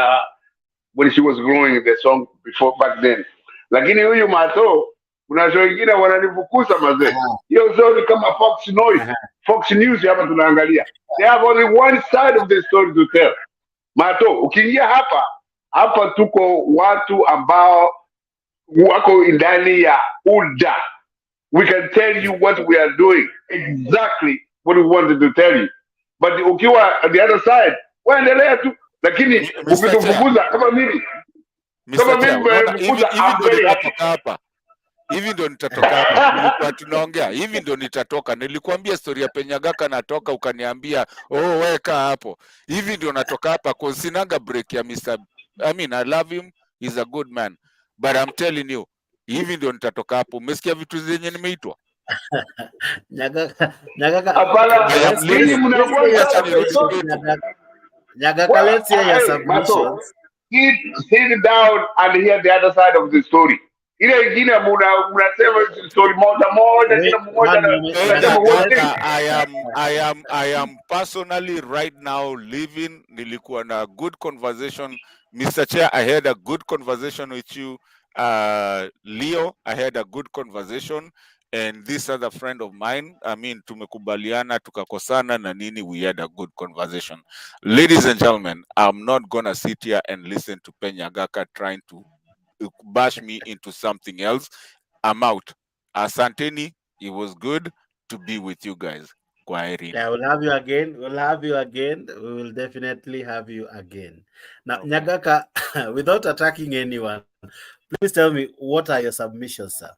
when she was growing the song before back then. Lakini huyu Mato, kuna show wengine wananifukuza mazee. Hiyo story kama Fox Noise, Fox News hapa tunaangalia. They have only one side of the story to tell. Mato, ukiingia hapa tuko watu ambao wako ndani ya UDA. We can tell you what we are doing, exactly what we wanted to tell you. But ukiwa on the other side, waendelea tu. Lakini ukitufukuza kama mimi hivi ndo nitatoka hapa. Nilikuwa tunaongea hivi ndo nitatoka. Nilikwambia story ya Penyagaka natoka, ukaniambia weka hapo. Hivi ndo natoka hapa kwa sinaga break ya Mr. I love him, he's a good man, but I'm telling you, hivi ndio nitatoka hapo. Umesikia vitu zenye nimeitwa? Nyagaka, let's hear your submissions. Sit down and hear the other side of the story. Ile ingine mnasema story moja I am personally right now living. Nilikuwa na good conversation, Mr. Chair. I had a good conversation with you, Leo. I had a good conversation, and this other friend of mine, tumekubaliana tukakosana na nini, we had a good conversation. Ladies and gentlemen, I'm not gonna sit here and listen to Penyagaka trying to bash me into something else. I'm out. Asanteni, it was good to be with you guys. Yeah, we'll have you again. We will definitely have you again. Now, okay. Nyagaka, without attacking anyone, please tell me, what are your submissions, sir?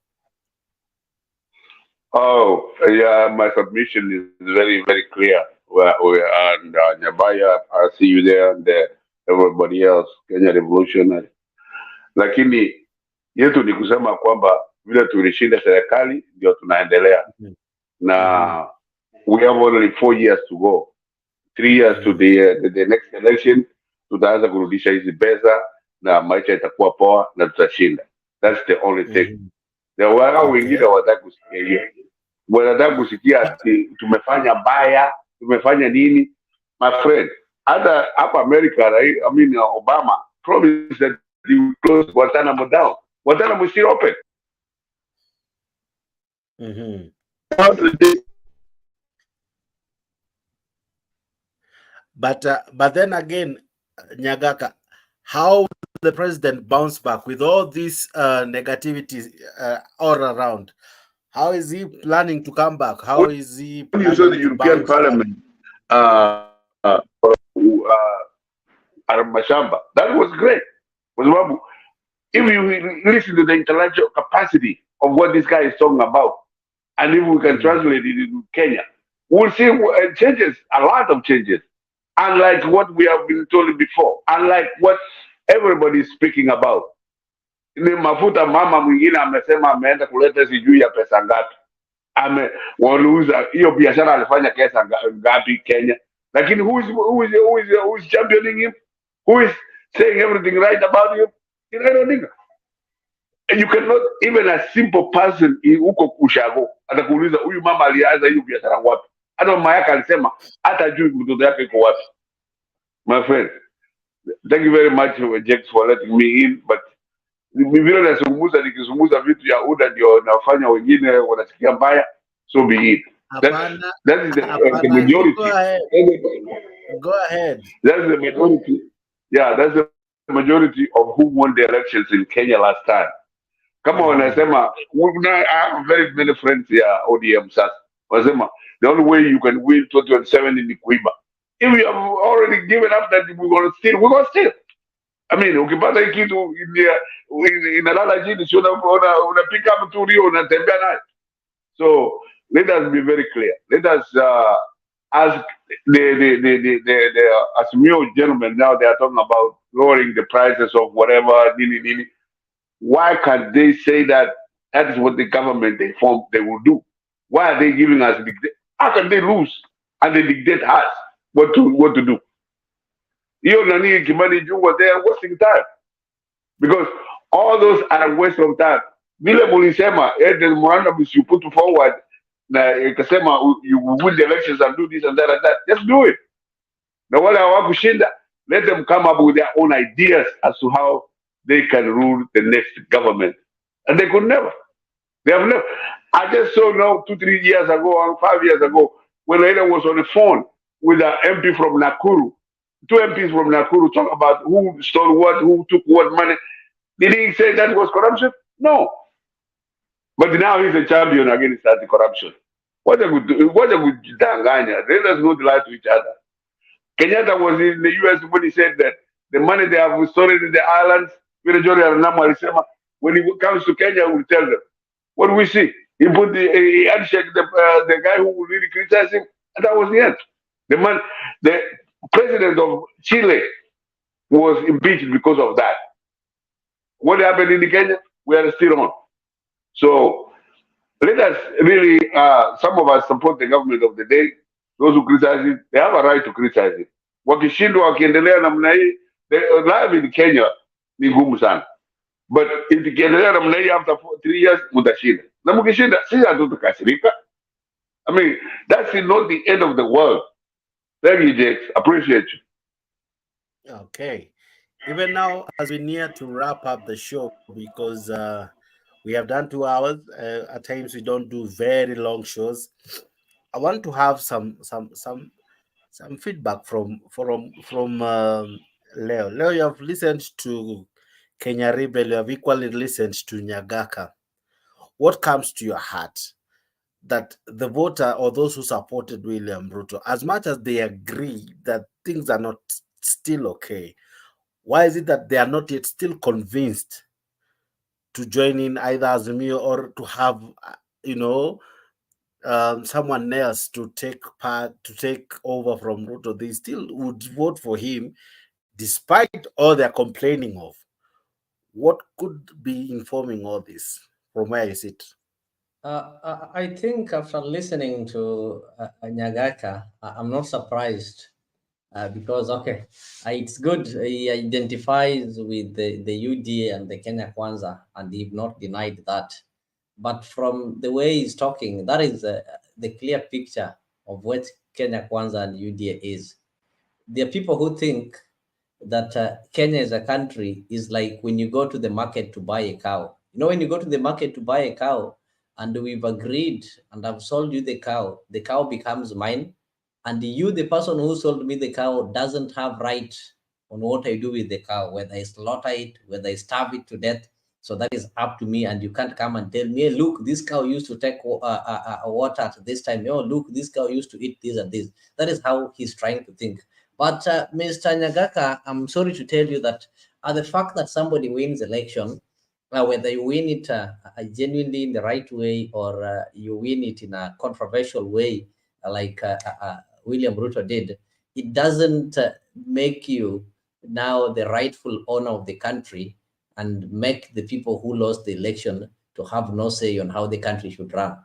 Oh, yeah, my submission is very, very clear. And Nyabaya, I see you there, and everybody else, Kenya Revolutionary. Lakini yetu ni kusema kwamba vile tulishinda serikali ndio tunaendelea. Na we have only 4 years to go. 3 years to the next election, tutaanza kurudisha hizi pesa na maisha itakuwa poa na tutashinda. That's the only thing. Na wao wengine wataka kusikia hiyo. Wanataka kusikia tumefanya mbaya, tumefanya nini? My friend, hata hapa America, Obama promised that he would close Guantanamo down. Guantanamo is still open. But then again, Nyagaka, how will the president bounce back with all this negativity all around? How is he planning to come back? How is he planning you saw the European Parliament Mashamba? That was great. If you listen to the intellectual capacity of what this guy is talking about, and if we can translate it into Kenya, we'll see changes, a lot of changes. Unlike what we have been told before, unlike what everybody is speaking about. Ni mafuta mama mwingine amesema ameenda kuleta sijui ya pesa ngapi. Waliuza hiyo biashara, alifanya pesa ngapi Kenya? Lakini who is championing him? Who is saying everything right about him? You cannot, even a simple person huko kushago atakuuliza huyu mama alianza hiyo biashara wapi? Hata mama yake alisema hata juu mtoto yake iko wapi. My friend, thank you very much James for letting me in, but vile nikizungumza vitu ya UDA ndio nafanya wengine wanasikia mbaya, so be it. That is the majority. Go ahead. That's the majority. Yeah, that's the majority of who won the elections in Kenya last time. Come on, Nasema. I have very many friends here, ODM SAS. Nasema, the only way you can win 2027 in the Kuiba. If we have already given up that we're going to steal. I mean, ukipata hii kitu inalala chini, si unapick up tu rio unatembea nayo. So let us be very clear. Let us ask the Asmio gentlemen now. They are talking about lowering the prices of whatever. Why can't they say that that is what the government they formed they will do? Why are they giving us dictate? How can they lose and they dictate us what to do? You Nani Kimani Ju was there wasting time because all those are a waste of time. Vile mulisema, the memorandum you put forward, ikasema you win the elections and do this and that and that. Just do it. Now wale hawakushinda, let them come up with their own ideas as to how they can rule the next government. And they could never. They have never. I just saw now 2-3 years ago or 5 years ago when Raila was on the phone with an MP from Nakuru. 2 MPs from Nakuru talk about who stole what, who took what money. Did he say that was corruption? No. But now he's a champion against anti-corruption. What a good danganya. Let us not lie to each other. Kenyatta was in the US when he said that the money they have stolen in the islands, when he comes to Kenya, we tell them. What do we see? He put he handshake the guy who really criticized him, and that was the end. The president of Chile was impeached because of that. What happened in Kenya? We are still on. So let us really, some of us support the government of the day. Those who criticize it, they have a right to criticize it. Wakishindwa wakiendelea namna hii, life in Kenya ni ngumu sana. But ikiendelea namna hii after 3 years, mutashinda. Na mkishinda, sisi hatutakasirika. I mean, that's not the end of the world. Thank you, Jakes. Appreciate you. Okay. Even now, as we near to wrap up the show, because we have done 2 hours. At times, we don't do very long shows. I want to have some feedback from Leo. Leo, you have listened to Kenya Rebel. You have equally listened to Nyagaka. What comes to your heart that the voter or those who supported William Ruto, as much as they agree that things are not still okay, why is it that they are not yet still convinced to join in either Azimio or to have, someone else to take over from Ruto? They still would vote for him despite all they're complaining of. What could be informing all this? From where is it? I think after listening to Nyagaka, I'm not surprised because, okay, it's good. He identifies with the UDA and the Kenya Kwanza, and he's not denied that. But from the way he's talking, that is the clear picture of what Kenya Kwanza and UDA is. There are people who think that Kenya as a country is like when you go to the market to buy a cow. You know, when you go to the market to buy a cow, and we've agreed and I've sold you the cow becomes mine. And you, the person who sold me the cow, doesn't have right on what I do with the cow, whether I slaughter it, whether I starve it to death. So that is up to me. And you can't come and tell me, hey, look, this cow used to take water at this time. Oh, look, this cow used to eat this and this. That is how he's trying to think. But Mr. Nyagaka, I'm sorry to tell you that the fact that somebody wins election, whether you win it genuinely in the right way or you win it in a controversial way, like William Ruto did, it doesn't make you now the rightful owner of the country and make the people who lost the election to have no say on how the country should run.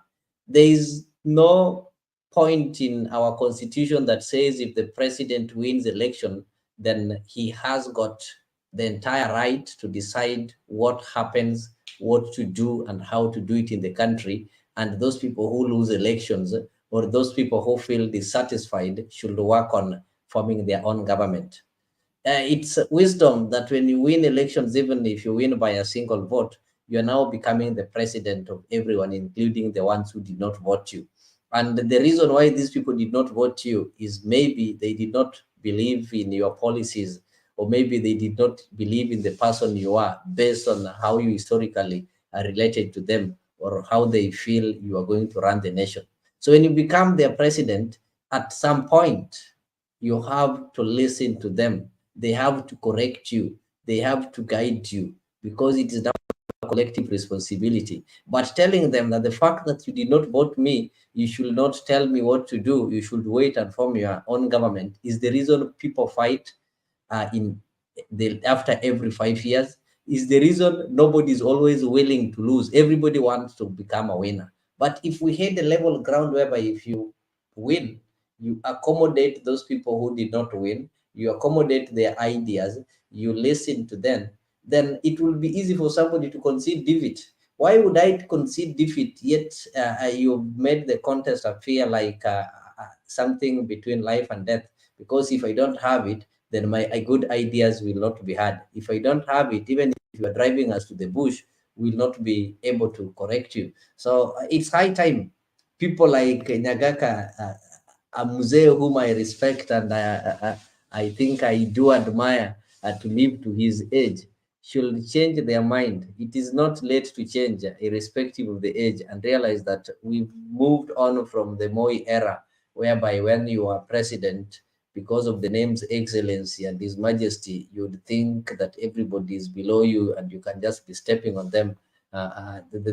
There is no point in our constitution that says if the president wins election, then he has got the entire right to decide what happens, what to do, and how to do it in the country. And those people who lose elections or those people who feel dissatisfied should work on forming their own government. It's wisdom that when you win elections, even if you win by a single vote, you're now becoming the president of everyone, including the ones who did not vote you. And the reason why these people did not vote you is maybe they did not believe in your policies, or maybe they did not believe in the person you are based on how you historically are related to them or how they feel you are going to run the nation. So when you become their president, at some point, you have to listen to them. They have to correct you. They have to guide you, because it is now a collective responsibility. But telling them that the fact that you did not vote me, you should not tell me what to do, you should wait and form your own government, is the reason people fight after every 5 years, is the reason nobody is always willing to lose. Everybody wants to become a winner. But if we had a level ground whereby if you win, you accommodate those people who did not win, you accommodate their ideas, you listen to them, then it will be easy for somebody to concede defeat. Why would I concede defeat, yet you made the contest appear like something between life and death? Because if I don't have it, then my good ideas will not be heard. If I don't have it, even if you are driving us to the bush, will not be able to correct you. So it's high time people like Nyagaka, a mzee whom I respect and I think I do admire to live to his age, should change their mind. It is not late to change, irrespective of the age, and realize that we've moved on from the Moi era, whereby when you are president, because of the name's excellency and his majesty, you'd think that everybody is below you and you can just be stepping on them. They're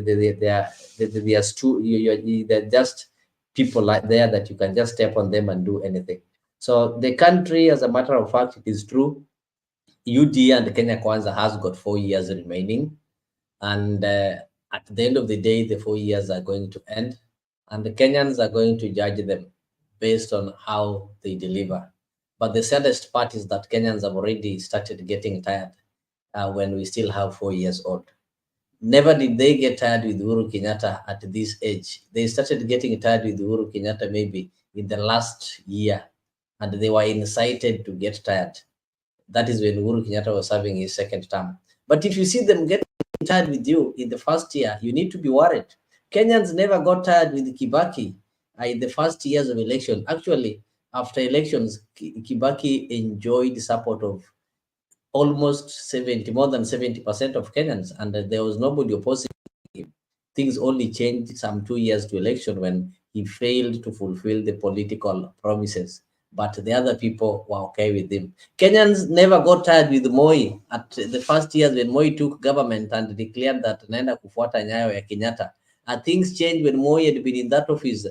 just people like there that you can just step on them and do anything. So the country, as a matter of fact, it is true, UD and Kenya Kwanza has got 4 years remaining. And at the end of the day, the 4 years are going to end, and the Kenyans are going to judge them based on how they deliver. But the saddest part is that Kenyans have already started getting tired when we still have 4 years old. Never did they get tired with Uhuru Kenyatta at this age. They started getting tired with Uhuru Kenyatta maybe in the last year, and they were incited to get tired. That is when Uhuru Kenyatta was serving his second term. But if you see them getting tired with you in the first year, you need to be worried. Kenyans never got tired with Kibaki in the first years of election. Actually, after elections, Kibaki enjoyed support of almost more than 70% of Kenyans, and there was nobody opposing him. Things only changed some 2 years to election when he failed to fulfill the political promises. But the other people were okay with him. Kenyans never got tired with Moi at the first years when Moi took government and declared that naenda kufuata nyayo ya Kenyatta. Things changed when Moi had been in that office,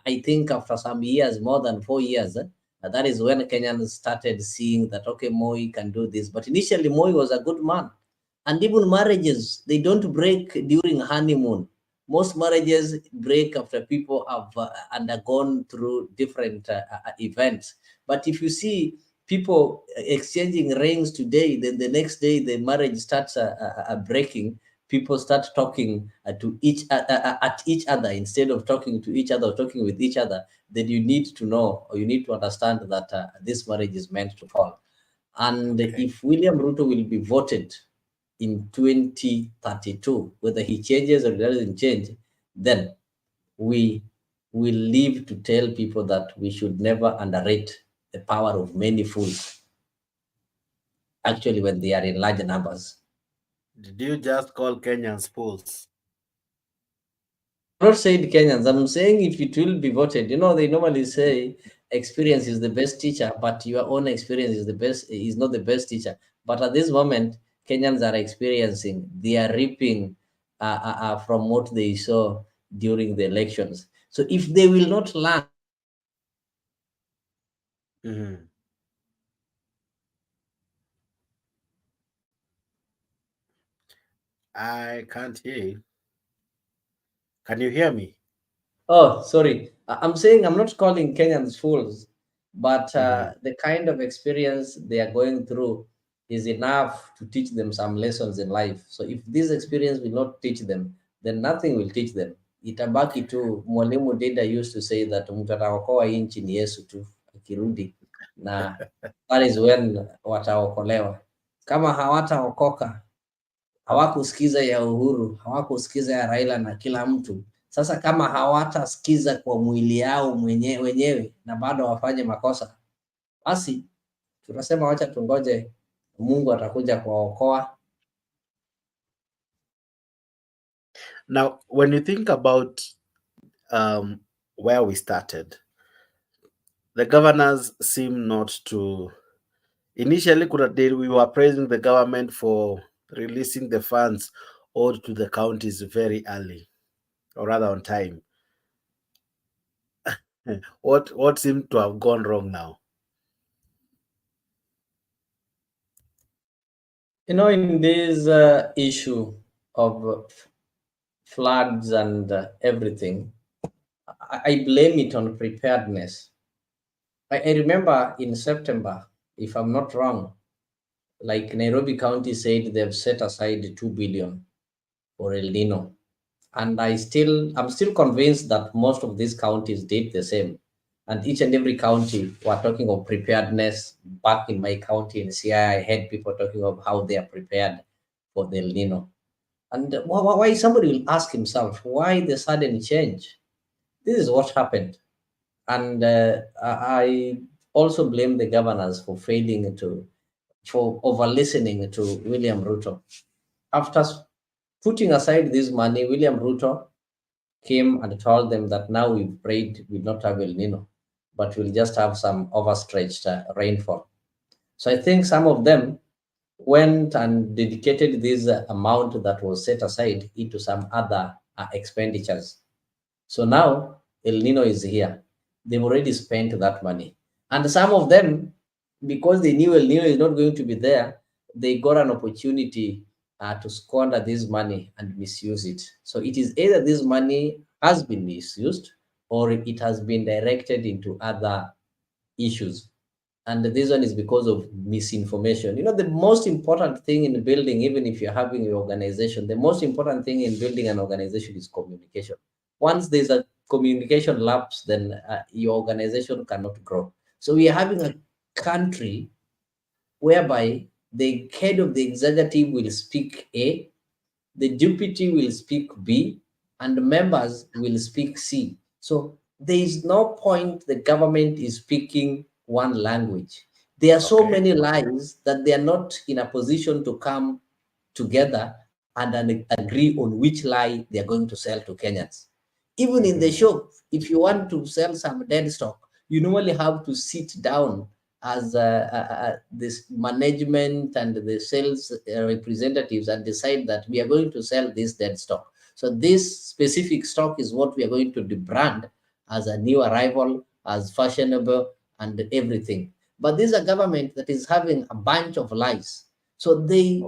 I think after some years, more than 4 years. That is when Kenyans started seeing that, okay, Moi can do this. But initially, Moi was a good man. And even marriages, they don't break during honeymoon. Most marriages break after people have undergone through different events. But if you see people exchanging rings today, then the next day the marriage starts breaking, people start talking to at each other instead of talking to each other or talking with each other, then you need to know, or you need to understand that this marriage is meant to fall. And if William Ruto will be voted in 2032, whether he changes or doesn't change, then we will live to tell people that we should never underrate the power of many fools, actually, when they are in large numbers. Did you just call Kenyans fools? I'm not saying Kenyans, I'm saying if it will be voted, they normally say experience is the best teacher, but your own experience is not the best teacher. But at this moment, Kenyans are experiencing, they are reaping from what they saw during the elections. So if they will not learn. I can't hear you. Can you hear me? Oh, sorry. I'm saying I'm not calling Kenyans fools, but the kind of experience they are going through is enough to teach them some lessons in life. So if this experience will not teach them, then nothing will teach them. Itabaki tu. Mwalimu Dida used to say that mtu ataokoa nchi ni Yesu tu akirudi, na that is when wataokolewa. Kama hawataokoka, hawakusikiza ya Uhuru, hawakusikiza ya Raila na kila mtu. Sasa kama hawatasikiza kwa mwili yao wenyewe na bado wafanye makosa, basi tunasema wacha tungoje Mungu atakuja kuwaokoa. Now, when you think about where we started, the governors seem not to. Initially, we were praising the government for releasing the funds owed to the counties very early, or rather on time. What seemed to have gone wrong now? You know, in this issue of floods and everything, I blame it on preparedness. I remember in September, if I'm not wrong, like Nairobi County said they've set aside 2 billion for El Nino. And I'm still convinced that most of these counties did the same. And each and every county, we're talking of preparedness. Back in my county in CI, I heard people talking of how they are prepared for the El Nino. And why somebody will ask himself, why the sudden change? This is what happened. And I also blame the governors for over listening to William Ruto. After putting aside this money, William Ruto came and told them that now we've prayed, we'll not have El Nino, but we'll just have some overstretched rainfall. So I think some of them went and dedicated this amount that was set aside into some other expenditures. So now El Nino is here. They've already spent that money. And some of them, because they knew El Nino is not going to be there, they got an opportunity to squander this money and misuse it. So it is either this money has been misused or it has been directed into other issues. And this one is because of misinformation. You know, the most important thing in building, even if you're having your organization, the most important thing in building an organization is communication. Once there's a communication lapse, then your organization cannot grow. So we are having a country whereby the head of the executive will speak A, the deputy will speak B, and the members will speak C. So there is no point the government is speaking one language. There are so many lies that they are not in a position to come together and agree on which lie they are going to sell to Kenyans. Even in the shop, if you want to sell some dead stock, you normally have to sit down as this management and the sales representatives and decide that we are going to sell this dead stock. So this specific stock is what we are going to brand as a new arrival, as fashionable and everything. But this is a government that is having a bunch of lies. So they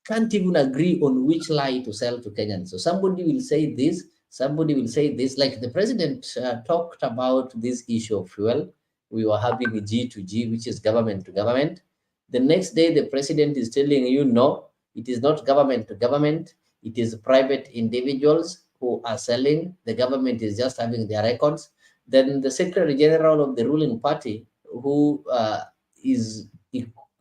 can't even agree on which lie to sell to Kenyans. So somebody will say this, somebody will say this. Like the president talked about this issue of fuel. We were having a G to G, which is government to government. The next day, the president is telling you, no, it is not government to government. It is private individuals who are selling. The government is just having their records. Then the Secretary General of the ruling party, who is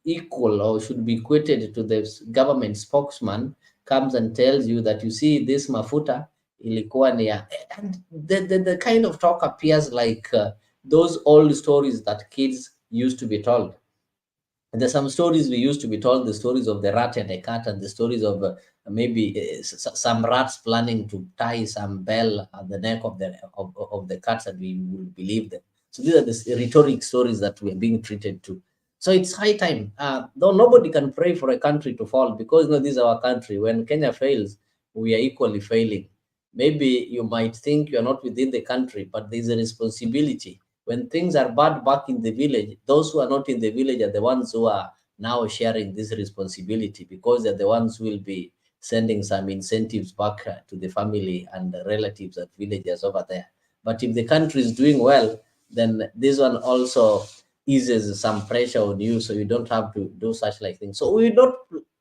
equal or should be equated to the government spokesman, comes and tells you that, you see, this mafuta ilikuwa ni ya, and the kind of talk appears like those old stories that kids used to be told. And there's some stories we used to be told, the stories of the rat and the cat, and the stories of maybe some rats planning to tie some bell at the neck of the cats, and we will believe them. So these are the rhetoric stories that we are being treated to. So it's high time. Though nobody can pray for a country to fall, because this is our country. When Kenya fails, we are equally failing. Maybe you might think you're not within the country, but there's a responsibility. When things are bad back in the village, those who are not in the village are the ones who are now sharing this responsibility, because they're the ones who will be sending some incentives back to the family and the relatives and villagers over there. But if the country is doing well, then this one also eases some pressure on you, so you don't have to do such like things. So we don't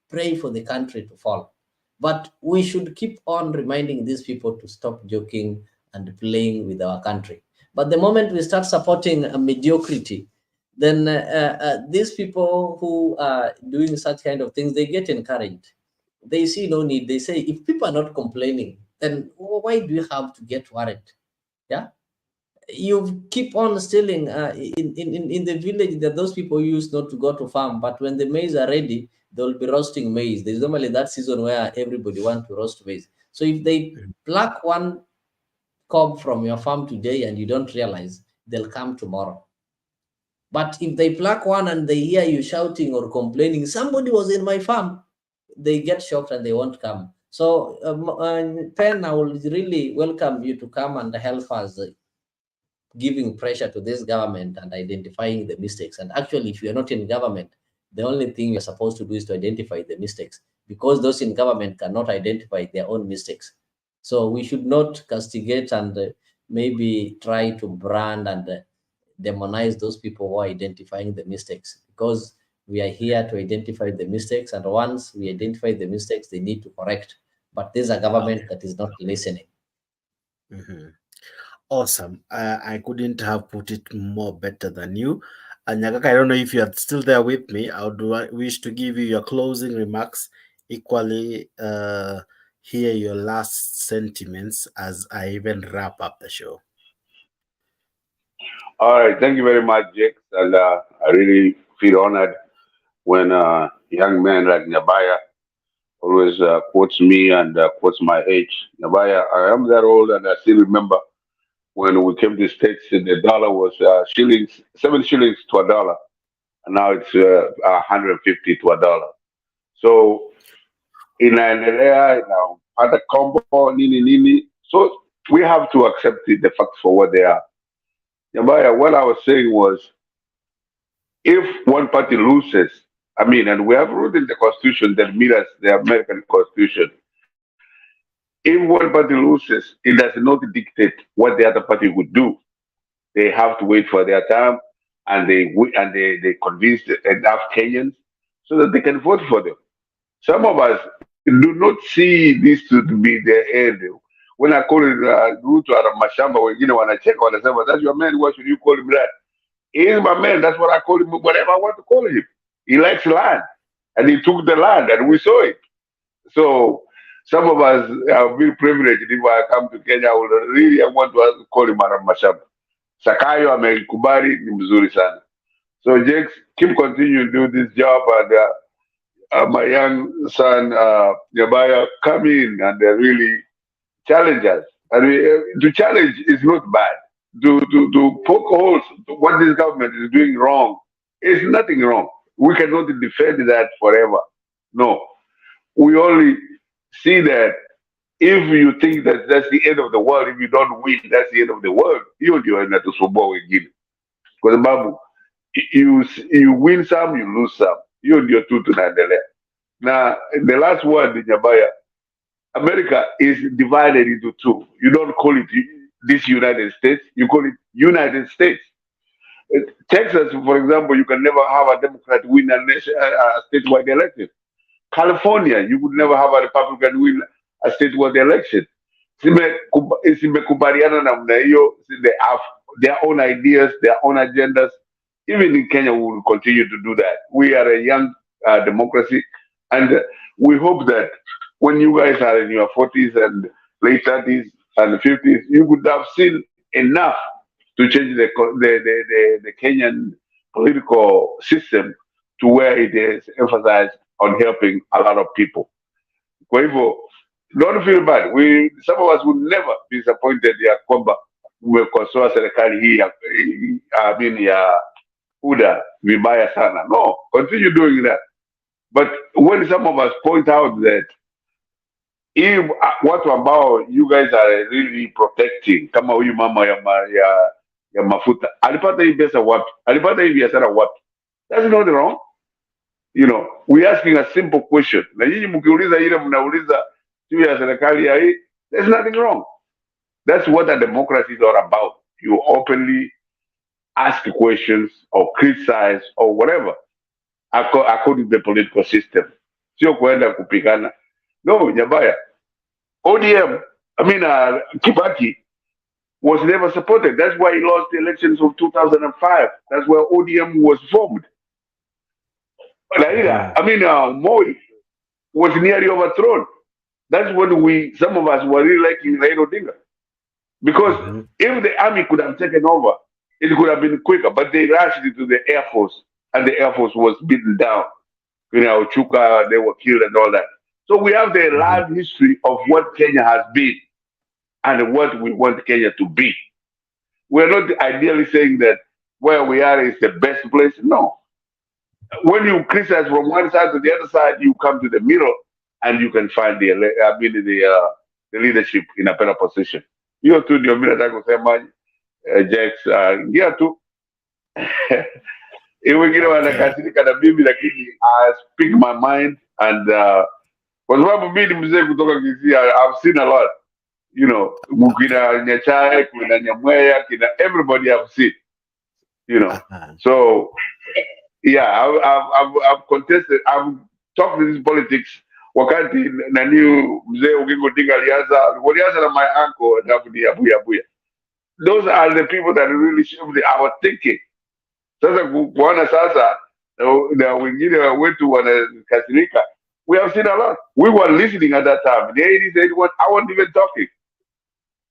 pray for the country to fall, but we should keep on reminding these people to stop joking and playing with our country. But the moment we start supporting a mediocrity, then these people who are doing such kind of things, they get encouraged. They see no need. They say, if people are not complaining, then why do you have to get worried? Yeah. you keep on stealing. In the village, that those people used not to go to farm, but when the maize are ready, they'll be roasting maize. There's normally that season where everybody wants to roast maize. So if they pluck one cob from your farm today and you don't realize, they'll come tomorrow. But if they pluck one and they hear you shouting or complaining, somebody was in my farm, they get shocked and they won't come. So, Pen, I will really welcome you to come and help us giving pressure to this government and identifying the mistakes. And actually, if you're not in government, the only thing you're supposed to do is to identify the mistakes, because those in government cannot identify their own mistakes. So we should not castigate and maybe try to brand and demonize those people who are identifying the mistakes, because we are here to identify the mistakes, and once we identify the mistakes, they need to correct. But there's a government that is not listening. Awesome. I couldn't have put it more better than you. And Nyagaka, I don't know if you're still there with me. I would wish to give you your closing remarks. Equally, hear your last sentiments as I even wrap up the show. All right, thank you very much, Jake. And I really feel honored when a young man like Nyabaya always quotes me and quotes my age. Nyabaya, I am that old, and I still remember when we came to the States, the dollar was shillings, 7 shillings to a dollar, and now it's 150 to a dollar. So in an area now, at the combo, nini. So we have to accept the facts for what they are. Nyabaya, what I was saying was, if one party loses, and we have ruled in the Constitution that mirrors the American Constitution. If one party loses, it does not dictate what the other party would do. They have to wait for their time, and they convince enough Kenyans so that they can vote for them. Some of us do not see this to be the end. When I call it Ruto or Mashamba, when I check on the server, that's your man. Why should you call him that? He is my man. That's what I call him. Whatever I want to call him. He likes land, and he took the land, and we saw it. So some of us are very privileged. If I come to Kenya, I would really want to call him Madam Mashamba. Sakayo amekubali ni mzuri sana. So Jakes, keep continuing to do this job, and my young son Nyabaya, come in and really challenge us. And to challenge is not bad. To poke holes to what this government is doing wrong is nothing wrong. We cannot defend that forever. No, we only see that if you think that that's the end of the world, if you don't win, that's the end of the world. You ndio inatusumbua wengine, kwa sababu you win some, you lose some. Hiyo ndio tu tunaendelea. Now, the last word, Nyabaya, America is divided into two. You don't call it this United States, you call it United States. Texas, for example, you can never have a Democrat win a statewide election. California, you would never have a Republican win a statewide election. Simekubaliana namna hiyo, they have their own ideas, their own agendas. Even in Kenya, we will continue to do that. We are a young democracy, and we hope that when you guys are in your 40s and late 30s and 50s, you would have seen enough to change the Kenyan political system to where it is emphasized on helping a lot of people. Kwa hivyo, don't feel bad. Some of us would never be disappointed ya kwamba umekosoa serikali hii ya UDA vibaya sana. No, continue doing that. But when some of us point out that if watu ambao you guys are really protecting, kama huyu mama ya mafuta, alipata hii pesa wapi? Alipata hii biashara wapi? That's not wrong. We're asking a simple question. Na nyinyi mkiuliza ile mnauliza juu ya serikali ya hii, there's nothing wrong. That's what a democracy is all about. You openly ask questions or criticize or whatever according to the political system. Sio kuenda kupigana. No, Nyabaya. ODM, Kibaki was never supported. That's why he lost the elections of 2005. That's where ODM was formed. Moi was nearly overthrown. That's when some of us were really liking Raila Odinga. Because if the army could have taken over, it could have been quicker. But they rushed into the Air Force, and the Air Force was beaten down. Chuka, they were killed and all that. So we have the live history of what Kenya has been and what we want Kenya to be. We're not ideally saying that where we are is the best place. No. When you criticize from one side to the other side, you come to the middle and you can find the leadership in a better position. You too, ndio mimi nataka kusema Jax, yeah too. Wengine wanakasirika na mimi lakini I speak my mind and kwa sababu mimi ni mzee kutoka Kisii, I've seen a lot. Kina Nyachae, kuna Nyamweya, kina everybody I've seen. So yeah, I've contested, I've talked this politics. Wakati nani mzee Oginga Odinga walianza na my uncle Daudi Abuya. Those are the people that really shaped our thinking. Sasa kuona sasa na wengine wetu wanakasirika. We have seen a lot. We were listening at that time. In the 80s, 81, I wasn't even talking.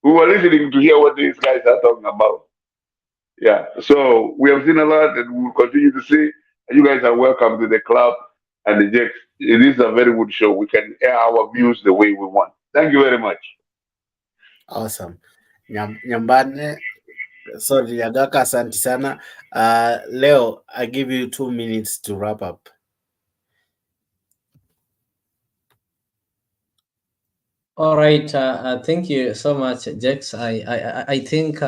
We were listening to hear what these guys are talking about. Yeah, so we have seen a lot and we will continue to see. And you guys are welcome to the club and the Jax. It is a very good show. We can air our views the way we want. Thank you very much. Awesome. Nyambane, sorry, Agaka, asante sana. Leo, I give you 2 minutes to wrap up. All right. Thank you so much, Jax. I think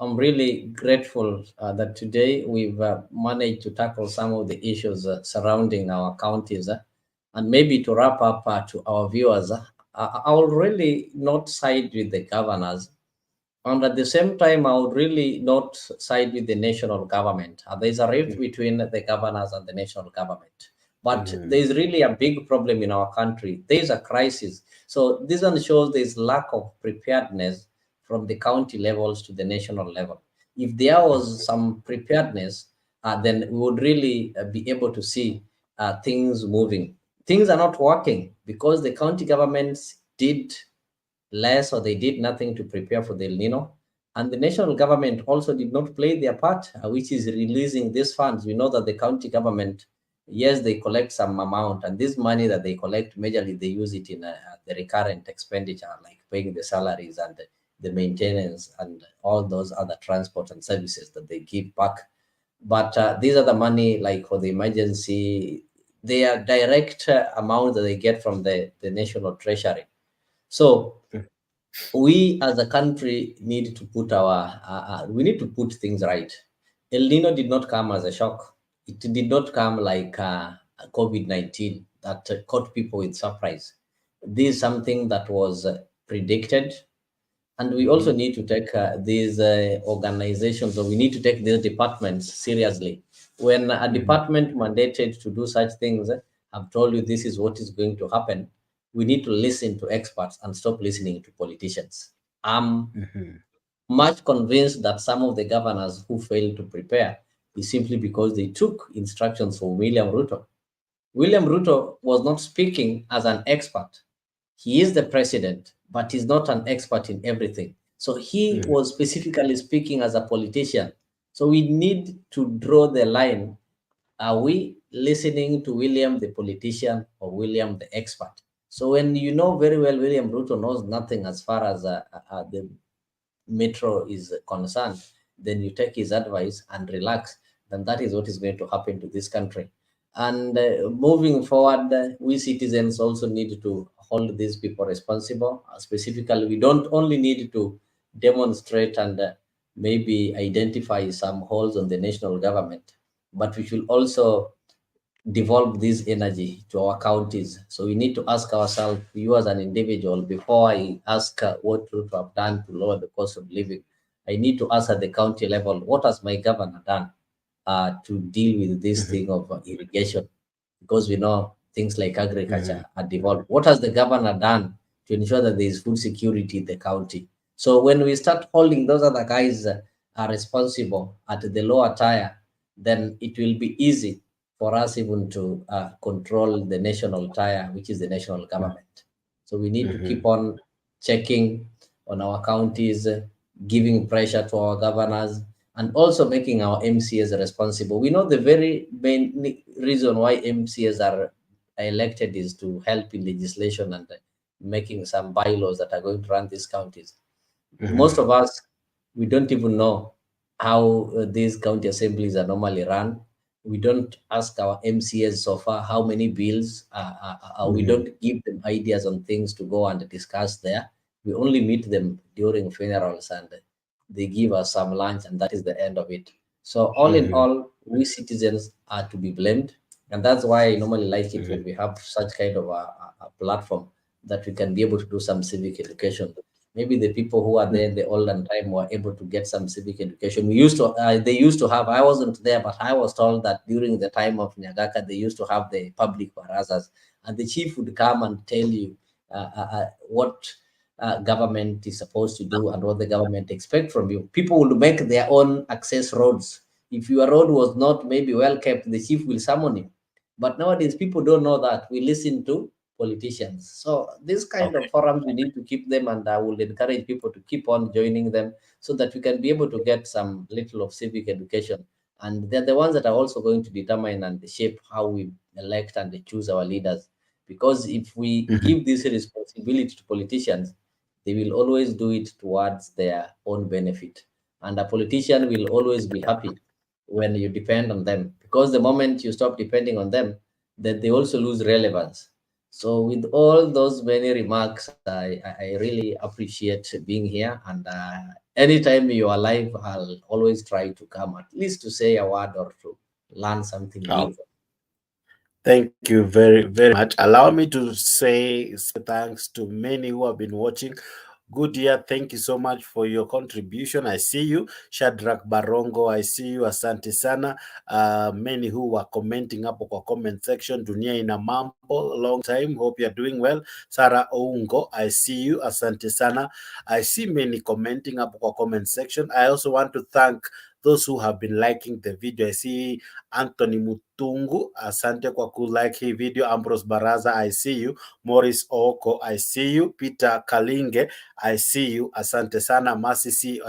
I'm really grateful that today we've managed to tackle some of the issues surrounding our counties. And maybe to wrap up to our viewers, I will really not side with the governors. And at the same time, I would really not side with the national government. There's a rift between the governors and the national government. But there's really a big problem in our country. There's a crisis. So this one shows there's lack of preparedness from the county levels to the national level. If there was some preparedness, then we would really be able to see things moving. Things are not working because the county governments did less or they did nothing to prepare for the El Nino. And the national government also did not play their part, which is releasing these funds. We know that the county government, yes, they collect some amount, and this money that they collect, majorly they use it in the recurrent expenditure, like paying the salaries and the maintenance and all those other transport and services that they give back. But these are the money like for the emergency, they are direct amount that they get from the national treasury. So we as a country need to put we need to put things right. El Nino did not come as a shock. It did not come like COVID-19 that caught people with surprise. This is something that was predicted. And we also need to take these organizations, or we need to take these departments seriously. When a department mandated to do such things, I've told you this is what is going to happen. We need to listen to experts and stop listening to politicians. I'm much convinced that some of the governors who failed to prepare is simply because they took instructions from William Ruto. William Ruto was not speaking as an expert. He is the president, but he's not an expert in everything. So he was specifically speaking as a politician. So we need to draw the line. Are we listening to William the politician or William the expert? So when you know very well William Ruto knows nothing as far as the metro is concerned, then you take his advice and relax. Then that is what is going to happen to this country. And moving forward, we citizens also need to hold these people responsible. Specifically, we don't only need to demonstrate and maybe identify some holes on the national government, but we should also devolve this energy to our counties. So we need to ask ourselves, you as an individual, before I ask what Ruto have done to lower the cost of living, I need to ask at the county level, what has my governor done to deal with this thing of irrigation? Because we know things like agriculture are devolved. What has the governor done to ensure that there is food security in the county? So when we start holding those other guys are responsible at the lower tier, then it will be easy for us even to control the national tier, which is the national government. So we need to keep on checking on our counties, giving pressure to our governors, and also making our MCAs responsible. We know the very main reason why MCAs are elected is to help in legislation and making some bylaws that are going to run these counties. Most of us, we don't even know how these county assemblies are normally run. We don't ask our MCAs so far how many bills, we don't give them ideas on things to go and discuss there. We only meet them during funerals and they give us some lunch and that is the end of it. So all in all, we citizens are to be blamed. And that's why I normally like it when we have such kind of a platform that we can be able to do some civic education. Maybe the people who are there in the olden time were able to get some civic education. We used to, they used to have, I wasn't there, but I was told that during the time of Nyagaka, they used to have the public barazas, and the chief would come and tell you what government is supposed to do and what the government expect from you. People will make their own access roads. If your road was not maybe well kept, the chief will summon you. But nowadays, people don't know that. We listen to politicians. So this kind of forums, we need to keep them, and I will encourage people to keep on joining them so that we can be able to get some little of civic education. And they're the ones that are also going to determine and shape how we elect and choose our leaders. Because if we give this responsibility to politicians, they will always do it towards their own benefit. And a politician will always be happy when you depend on them, because the moment you stop depending on them, then they also lose relevance. So with all those many remarks, I really appreciate being here. And anytime you are live, I'll always try to come at least to say a word or to learn something new. Thank you very, very much. Allow me to say thanks to many who have been watching. Good year. Thank you so much for your contribution. I see you. Shadrach Barongo, I see you. Asante sana. Many who were commenting up kwa comment section. Dunia ina mambo. Long time. Hope you're doing well. Sarah Oungo, I see you. Asante sana. I see many commenting up kwa comment section. I also want to thank those who have been liking the video. I see Anthony Mutungu, asante kwa like hii video. Ambrose Baraza, I see you. Morris Oko, I see you. Peter Kalinge, I see you. Asante sana. Masisi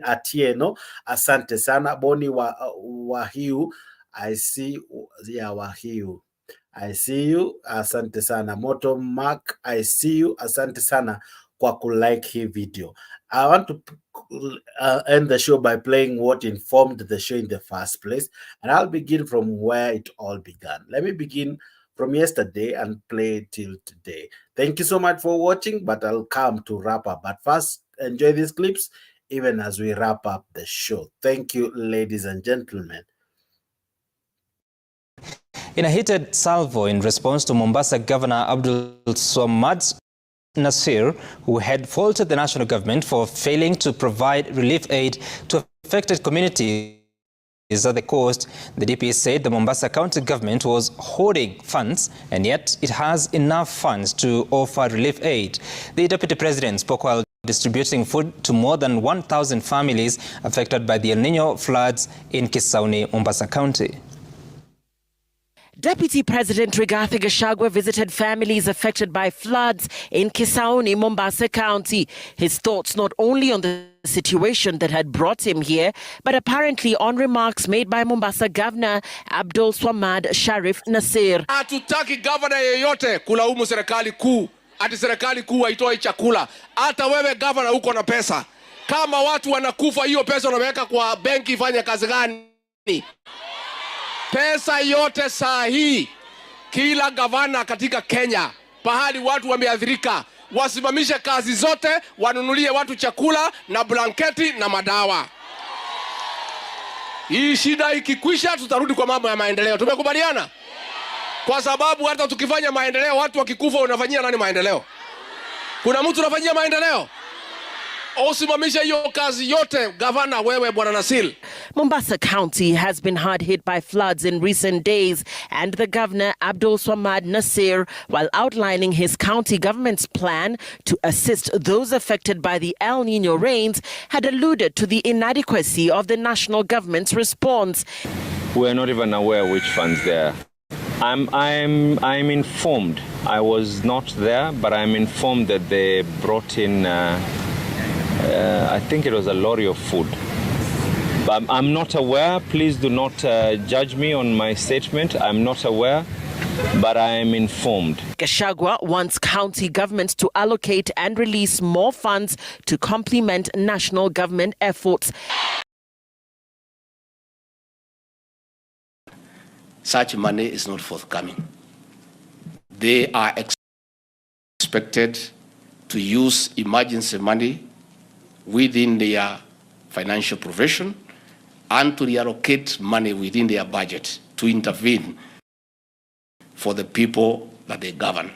Atieno, asante sana. Boni Wahiu, I see. Yeah, Wahiu, I see you. Asante sana. Moto Mark, I see you. Asante sana kwa like hii video. I want to end the show by playing what informed the show in the first place. And I'll begin from where it all began. Let me begin from yesterday and play till today. Thank you so much for watching, but I'll come to wrap up. But first, enjoy these clips even as we wrap up the show. Thank you, ladies and gentlemen. In a heated salvo in response to Mombasa Governor Abdul Swamad Nasir, who had faulted the national government for failing to provide relief aid to affected communities at the coast, the DP said the Mombasa County government was hoarding funds, and yet it has enough funds to offer relief aid. The Deputy President spoke while distributing food to more than 1,000 families affected by the El Nino floods in Kisauni, Mombasa County. Deputy President Rigathi Gachagua visited families affected by floods in Kisauni, Mombasa County. His thoughts not only on the situation that had brought him here, but apparently on remarks made by Mombasa Governor Abdul Swamad Sharif Nasir. Hatutaki governor yeyote kulaumu serikali kuu, ati serikali kuu haitoi chakula. Hata wewe governor uko na pesa. Kama watu wanakufa, hiyo pesa unaweka kwa benki, ifanye kazi gani? Pesa yote saa hii, kila gavana katika Kenya, pahali watu wameathirika, wasimamishe kazi zote, wanunulie watu chakula na blanketi na madawa. Hii shida ikikwisha, tutarudi kwa mambo ya maendeleo. Tumekubaliana? Kwa sababu hata tukifanya maendeleo, watu wakikufa, unafanyia nani maendeleo? Kuna mtu unafanyia maendeleo? Mombasa County has been hard hit by floods in recent days, and the governor, Abdul Swamad Nasir, while outlining his county government's plan to assist those affected by the El Nino rains, had alluded to the inadequacy of the national government's response. We're not even aware which funds there. I'm informed. I was not there, but I'm informed that they brought in, I think it was a lorry of food. But I'm not aware. Please do not judge me on my statement. I'm not aware, but I am informed. Gachagua wants county governments to allocate and release more funds to complement national government efforts. Such money is not forthcoming. They are expected to use emergency money within their financial provision and to reallocate money within their budget to intervene for the people that they govern.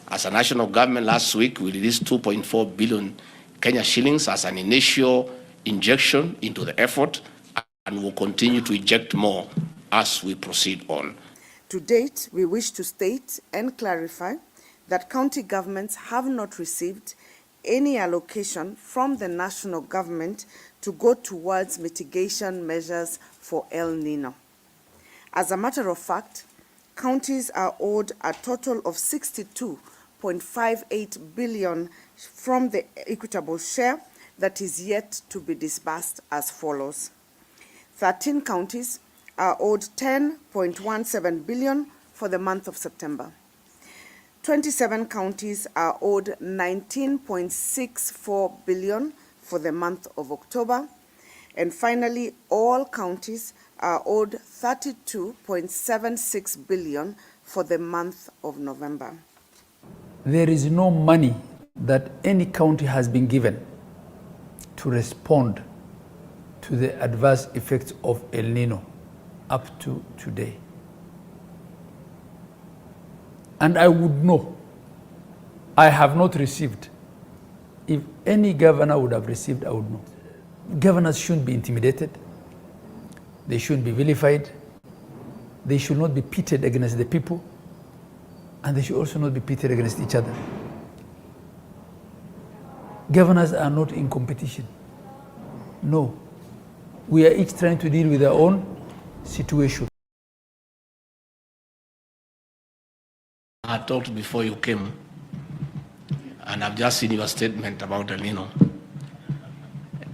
As a national government, last week we released 2.4 billion Kenya shillings as an initial injection into the effort, and will continue to inject more as we proceed on. To date, we wish to state and clarify that county governments have not received any allocation from the national government to go towards mitigation measures for El Nino. As a matter of fact, counties are owed a total of 62.58 billion from the equitable share that is yet to be disbursed as follows. 13 counties are owed 10.17 billion for the month of September. 27 counties are owed 19.64 billion for the month of October. And finally, all counties are owed 32.76 billion for the month of November. There is no money that any county has been given to respond to the adverse effects of El Nino up to today. And I would know, I have not received. If any governor would have received, I would know. Governors shouldn't be intimidated. They shouldn't be vilified. They should not be pitted against the people. And they should also not be pitted against each other. Governors are not in competition. No. We are each trying to deal with our own situation. I talked before you came, and I've just seen your statement about El Nino.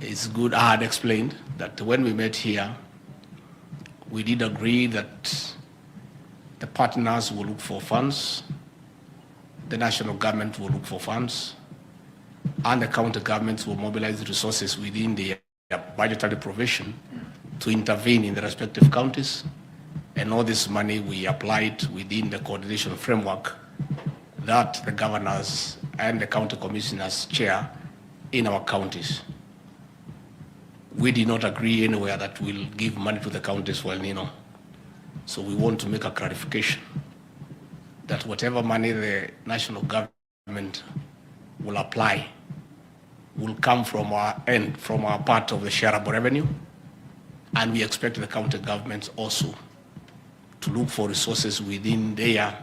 It's good. I had explained that when we met here, we did agree that the partners will look for funds, the national government will look for funds, and the county governments will mobilize resources within their budgetary provision to intervene in the respective counties. And all this money we applied within the coordination framework that the governors and the county commissioners chair in our counties. We did not agree anywhere that we'll give money to the counties for El Nino. So we want to make a clarification that whatever money the national government will apply will come from our end, from our part of the shareable revenue. And we expect the county governments also to look for resources within their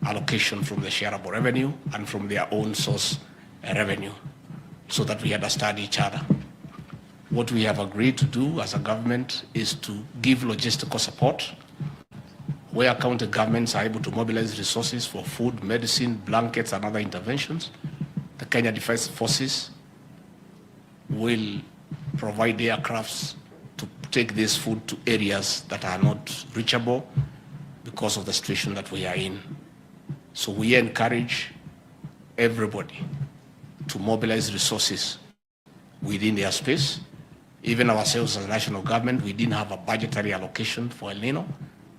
allocation from the shareable revenue and from their own source revenue, so that we understand each other. What we have agreed to do as a government is to give logistical support where county governments are able to mobilize resources for food, medicine, blankets, and other interventions. The Kenya Defense Forces will provide the aircrafts to take this food to areas that are not reachable because of the situation that we are in. So we encourage everybody to mobilize resources within their space. Even ourselves as a national government, we didn't have a budgetary allocation for El Nino.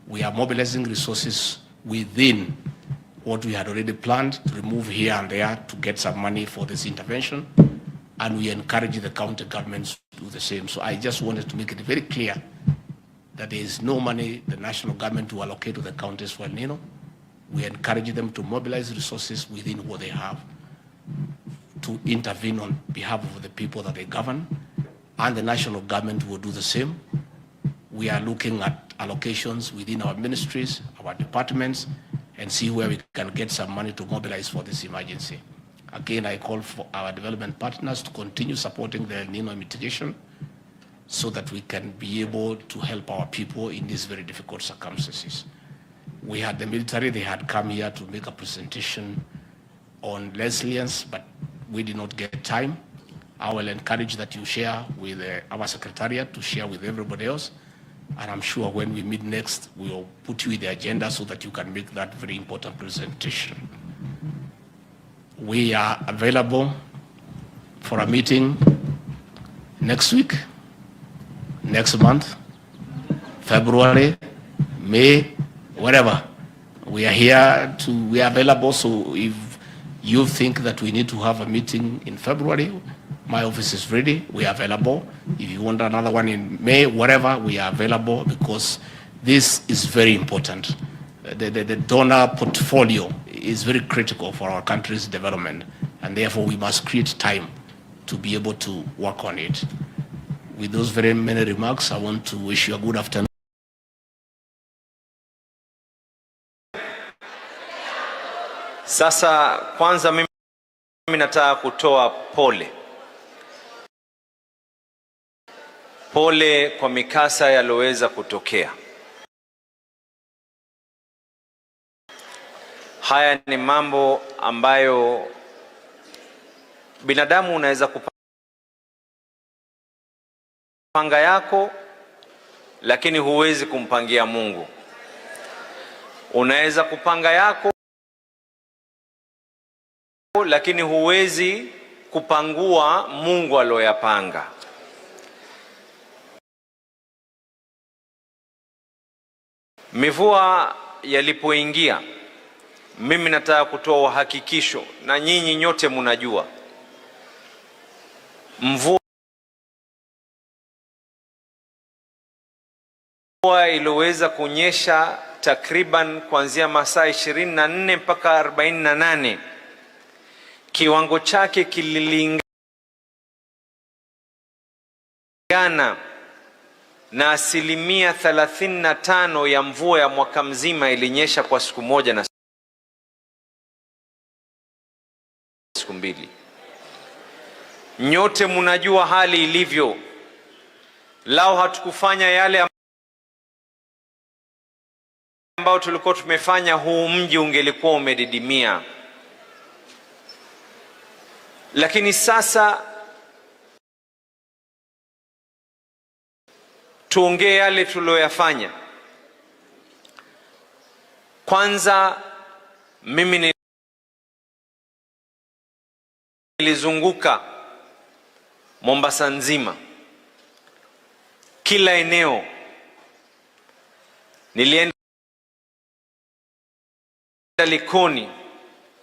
We are mobilizing resources within what we had already planned to remove here and there to get some money for this intervention. And we encourage the county governments to do the same. So I just wanted to make it very clear that there is no money the national government will allocate to the counties for El Nino. We encourage them to mobilize resources within what they have to intervene on behalf of the people that they govern, and the national government will do the same. We are looking at allocations within our ministries, our departments, and see where we can get some money to mobilize for this emergency. Again, I call for our development partners to continue supporting the El Nino mitigation so that we can be able to help our people in these very difficult circumstances. We had the military, they had come here to make a presentation on resilience, but we did not get time. I will encourage that you share with our secretariat to share with everybody else. And I'm sure when we meet next, we'll put you in the agenda so that you can make that very important presentation. We are available for a meeting next week, next month, February, May, whatever. We are here we are available, so if you think that we need to have a meeting in February, my office is ready, we are available. If you want another one in May, whatever, we are available, because this is very important. The donor portfolio is very critical for our country's development, and therefore we must create time to be able to work on it. With those very many remarks, I want to wish you a good afternoon. Sasa kwanza mimi nataka kutoa pole kwa mikasa yaloweza kutokea. Haya ni mambo ambayo binadamu unaweza kupanga yako, lakini huwezi kumpangia Mungu. Unaweza kupanga yako, lakini huwezi kupangua Mungu aloyapanga. Mivua yalipoingia, mimi nataka kutoa uhakikisho, na nyinyi nyote mnajua, mvua iliyoweza kunyesha takriban kuanzia masaa 24 mpaka 48, kiwango chake kililingana na asilimia 35 ya mvua ya mwaka mzima ilinyesha kwa siku moja na siku mbili. Nyote mnajua hali ilivyo. Lao hatukufanya yale ambao tulikuwa tumefanya, huu mji ungelikuwa umedidimia. Lakini sasa tuongee yale tuloyafanya. Kwanza, mimi nilizunguka Mombasa nzima, kila eneo. Nilienda Likoni,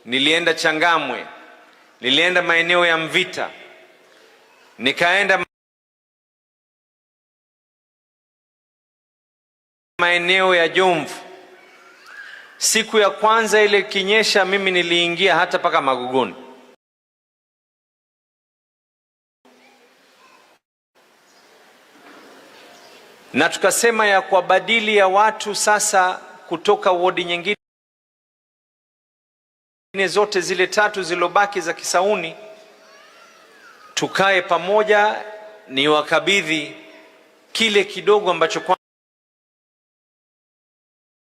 nilienda Changamwe, nilienda maeneo ya Mvita, nikaenda maeneo ya Jomvu. Siku ya kwanza ile kinyesha, mimi niliingia hata paka Magogoni. Na tukasema ya kwa badili ya watu sasa kutoka wodi nyingine zote zile 3 zilobaki za Kisauni, tukae pamoja, ni wakabidhi kile kidogo ambacho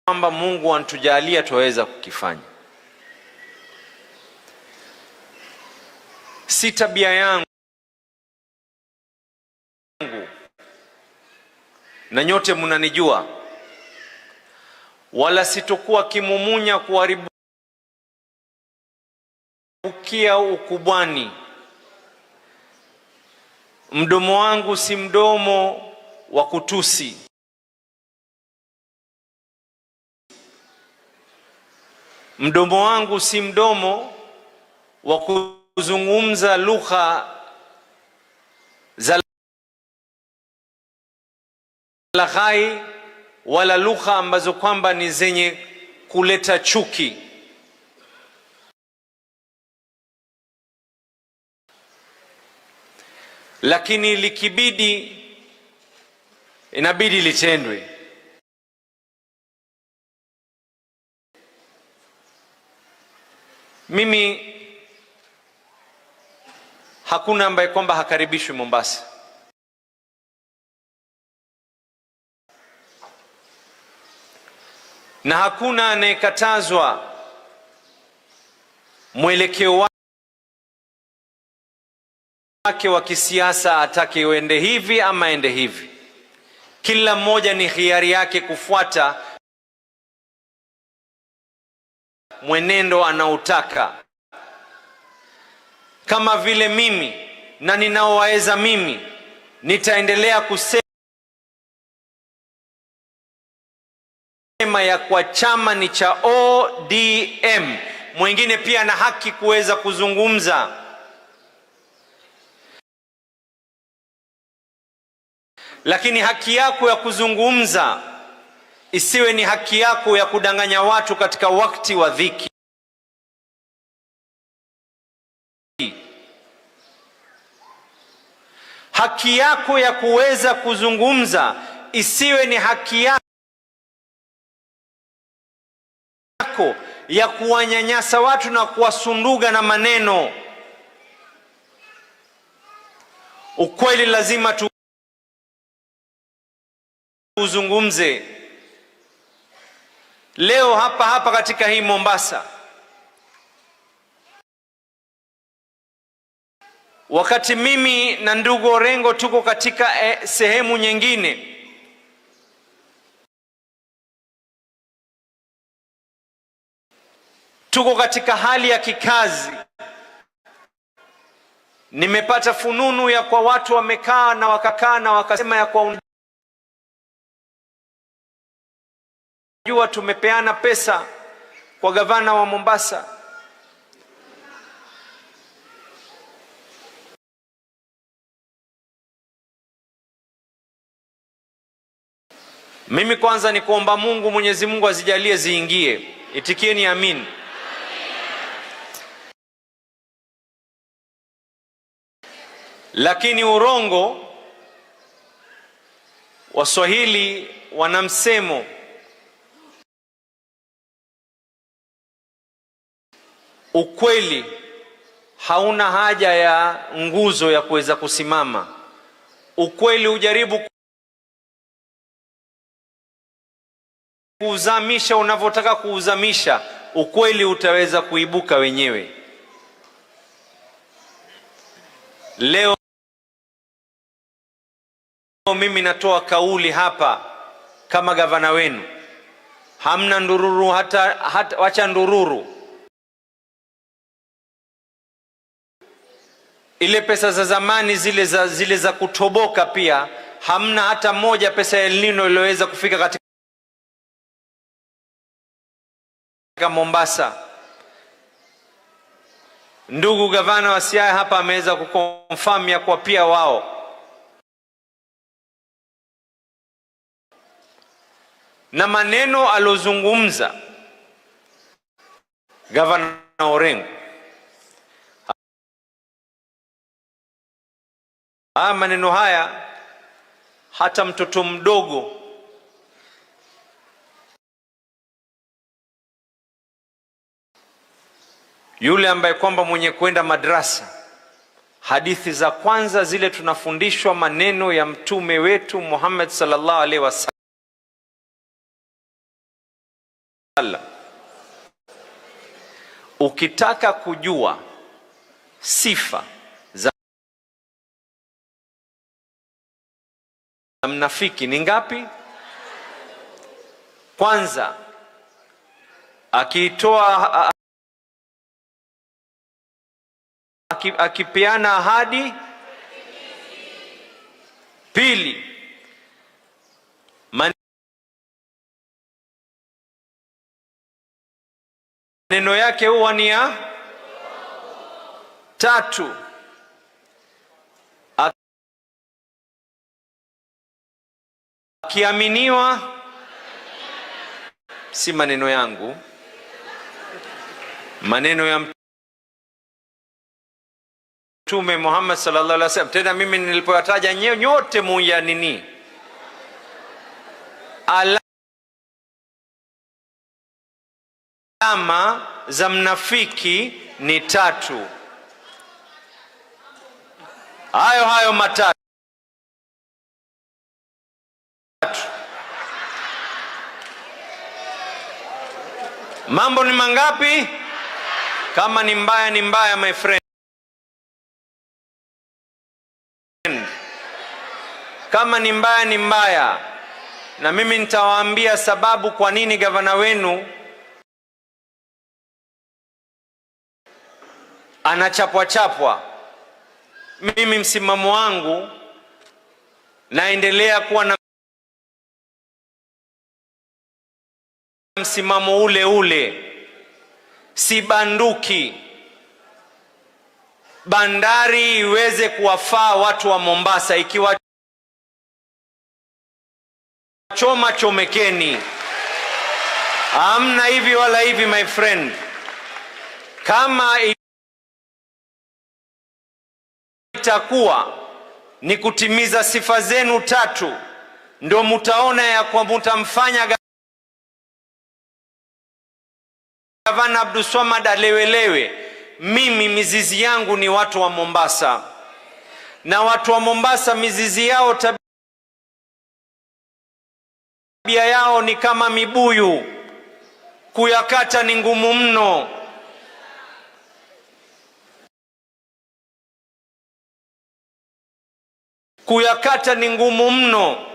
kwamba Mungu antujalia tuweza kukifanya. Si tabia yangu, na nyote mnanijua, wala sitokuwa kimumunya kuharibu kia ukubwani. Mdomo wangu si mdomo wa kutusi. Mdomo wangu si mdomo wa kuzungumza lugha za laghai, wala lugha ambazo kwamba ni zenye kuleta chuki. Lakini likibidi, inabidi litendwe. Mimi hakuna ambaye kwamba hakaribishwi Mombasa. na hakuna anayekatazwa mwelekeo wake wa kisiasa atake uende hivi ama ende hivi. Kila mmoja ni hiari yake kufuata mwenendo anaotaka. Kama vile mimi na ninaowaweza mimi nitaendelea kusema ya kwa chama ni cha ODM, mwingine pia ana haki kuweza kuzungumza. Lakini haki yako ya kuzungumza isiwe ni haki yako ya kudanganya watu katika wakati wa dhiki. Haki yako ya kuweza kuzungumza isiwe ni haki yako ya kuwanyanyasa watu na kuwasunduga na maneno. Ukweli lazima tuzungumze. Leo hapa katika hii Mombasa, wakati mimi na ndugu Orengo tuko katika sehemu nyingine, tuko katika hali ya kikazi, nimepata fununu ya kwa watu wamekaa na wakasema ya kwa unajua tumepeana pesa kwa gavana wa Mombasa. Mimi kwanza ni kuomba Mungu, Mwenyezi Mungu azijalie ziingie. Itikieni amin. Lakini urongo, Waswahili wana msemo, ukweli hauna haja ya nguzo ya kuweza kusimama. Ukweli ujaribu kuuzamisha unavyotaka kuuzamisha, ukweli utaweza kuibuka wenyewe. Leo mimi natoa kauli hapa kama gavana wenu, hamna ndururu, hata wacha ndururu. Ile pesa za zamani zile za kutoboka pia hamna hata moja pesa ya Nino iliyoweza kufika katika Mombasa. Ndugu gavana wa Siaya hapa ameweza kukonfirm ya kwa pia wao. Na maneno alozungumza gavana Orengo, maneno haya hata mtoto mdogo yule ambaye kwamba mwenye kwenda madrasa, hadithi za kwanza zile tunafundishwa maneno ya mtume wetu Muhammad sallallahu alaihi wasallam. Ukitaka kujua sifa za mnafiki ni ngapi? Kwanza, akiitoa akipeana ahadi. Pili, maneno yake huwa ni ya. Tatu, akiaminiwa, si maneno yangu, maneno ya Mtume Muhammad sallallahu alaihi wasallam. Tena mimi nilipoyataja nyote muya nini, alama za mnafiki ni 3. Hayo matatu. Mambo ni mangapi? Kama ni mbaya ni mbaya, my friend. Kama ni mbaya ni mbaya. Na mimi nitawaambia sababu kwa nini gavana wenu anachapwa. Mimi msimamo wangu naendelea kuwa na msimamo ule ule. Si banduki. Bandari iweze kuwafaa watu wa Mombasa. Ikiwa choma chomekeni. Hamna hivi wala hivi, my friend. Kama itakuwa ni kutimiza sifa zenu tatu, ndio mutaona ya kwa mutamfanya Gavana Abdul Swamad alewelewe. Mimi mizizi yangu ni watu wa Mombasa, na watu wa Mombasa mizizi yao, tabia yao ni kama mibuyu, kuyakata ni ngumu mno. Kuyakata ni ngumu mno.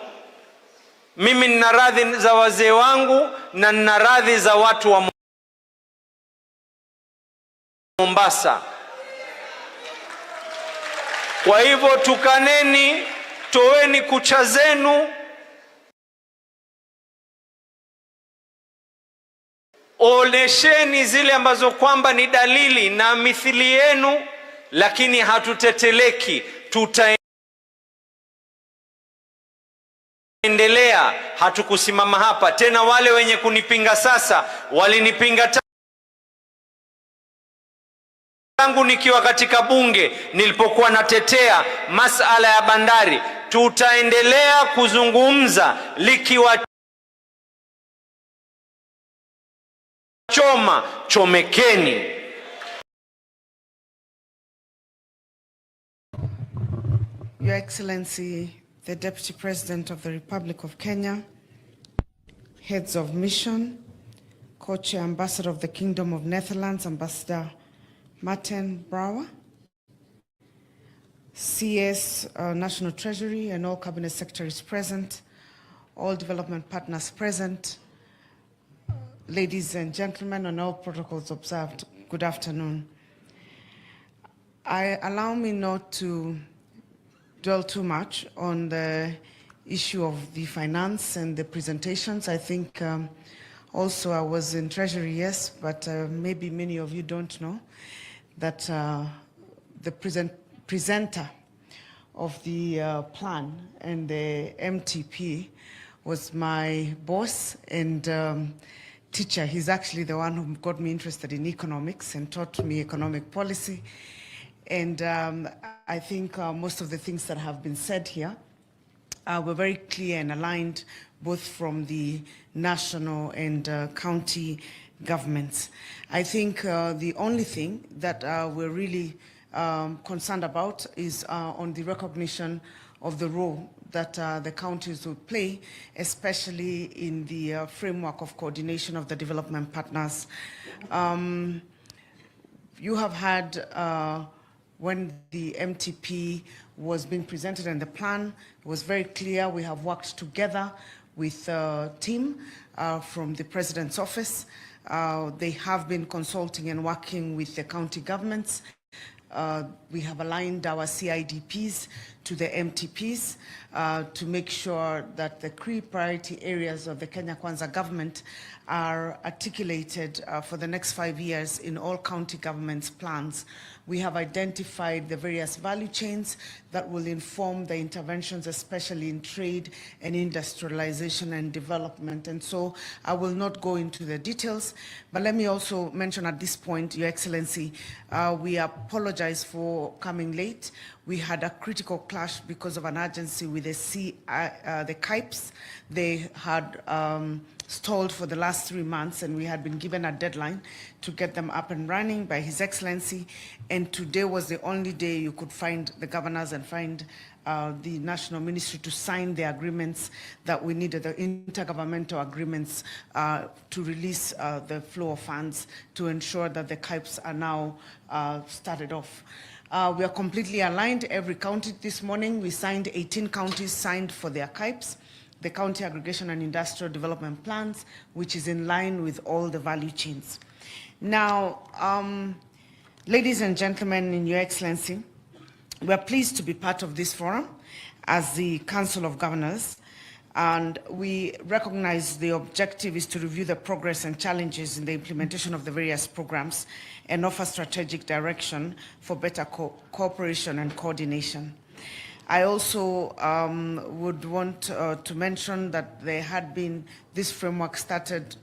Mimi nina radhi za wazee wangu na nina radhi za watu wa Mombasa. Kwa hivyo tukaneni, toweni kucha zenu, onesheni zile ambazo kwamba ni dalili na mithili yenu, lakini hatuteteleki. Tutaendelea, hatukusimama hapa tena. Wale wenye kunipinga sasa walinipinga tangu nikiwa katika bunge nilipokuwa natetea masala ya bandari. Tutaendelea kuzungumza, likiwa choma chomekeni. Your Excellency, the Deputy President of the Republic of Kenya, Heads of Mission, Co-Chair Ambassador of the Kingdom of Netherlands, Ambassador Martin Brouwer, CS, National Treasury, and all Cabinet Secretaries present, all development partners present, ladies and gentlemen, and all protocols observed, good afternoon. Allow me not to dwell too much on the issue of the finance and the presentations. I think also I was in Treasury, yes, but maybe many of you don't know that the presenter of the plan and the MTP was my boss and teacher. He's actually the one who got me interested in economics and taught me economic policy. And I think most of the things that have been said here were very clear and aligned, both from the national and county governments. I think the only thing that we're really concerned about is on the recognition of the role that the counties will play, especially in the framework of coordination of the development partners. You have had, when the MTP was being presented and the plan, it was very clear we have worked together with a team from the President's office. They have been consulting and working with the county governments. We have aligned our CIDPs to the MTPs to make sure that the key priority areas of the Kenya Kwanza government are articulated for the next 5 years in all county governments' plans. We have identified the various value chains that will inform the interventions, especially in trade and industrialization and development. And so I will not go into the details, but let me also mention at this point, Your Excellency, we apologize for coming late. we had a critical clash because of an urgency with the KIPES. They had stalled for the last 3 months, and we had been given a deadline to get them up and running by His Excellency. And today was the only day you could find the governors and find the National Ministry to sign the agreements that we needed, the intergovernmental agreements to release the flow of funds to ensure that the KIPES are now started off. We are completely aligned. Every county this morning, we signed 18 counties signed for their KIPES, the County Aggregation and Industrial Development Plans, which is in line with all the value chains. Now, ladies and gentlemen, in Your Excellency, we are pleased to be part of this forum as the Council of Governors, and we recognize the objective is to review the progress and challenges in the implementation of the various programs and offer strategic direction for better cooperation and coordination. I also would want to mention that there had been, this framework started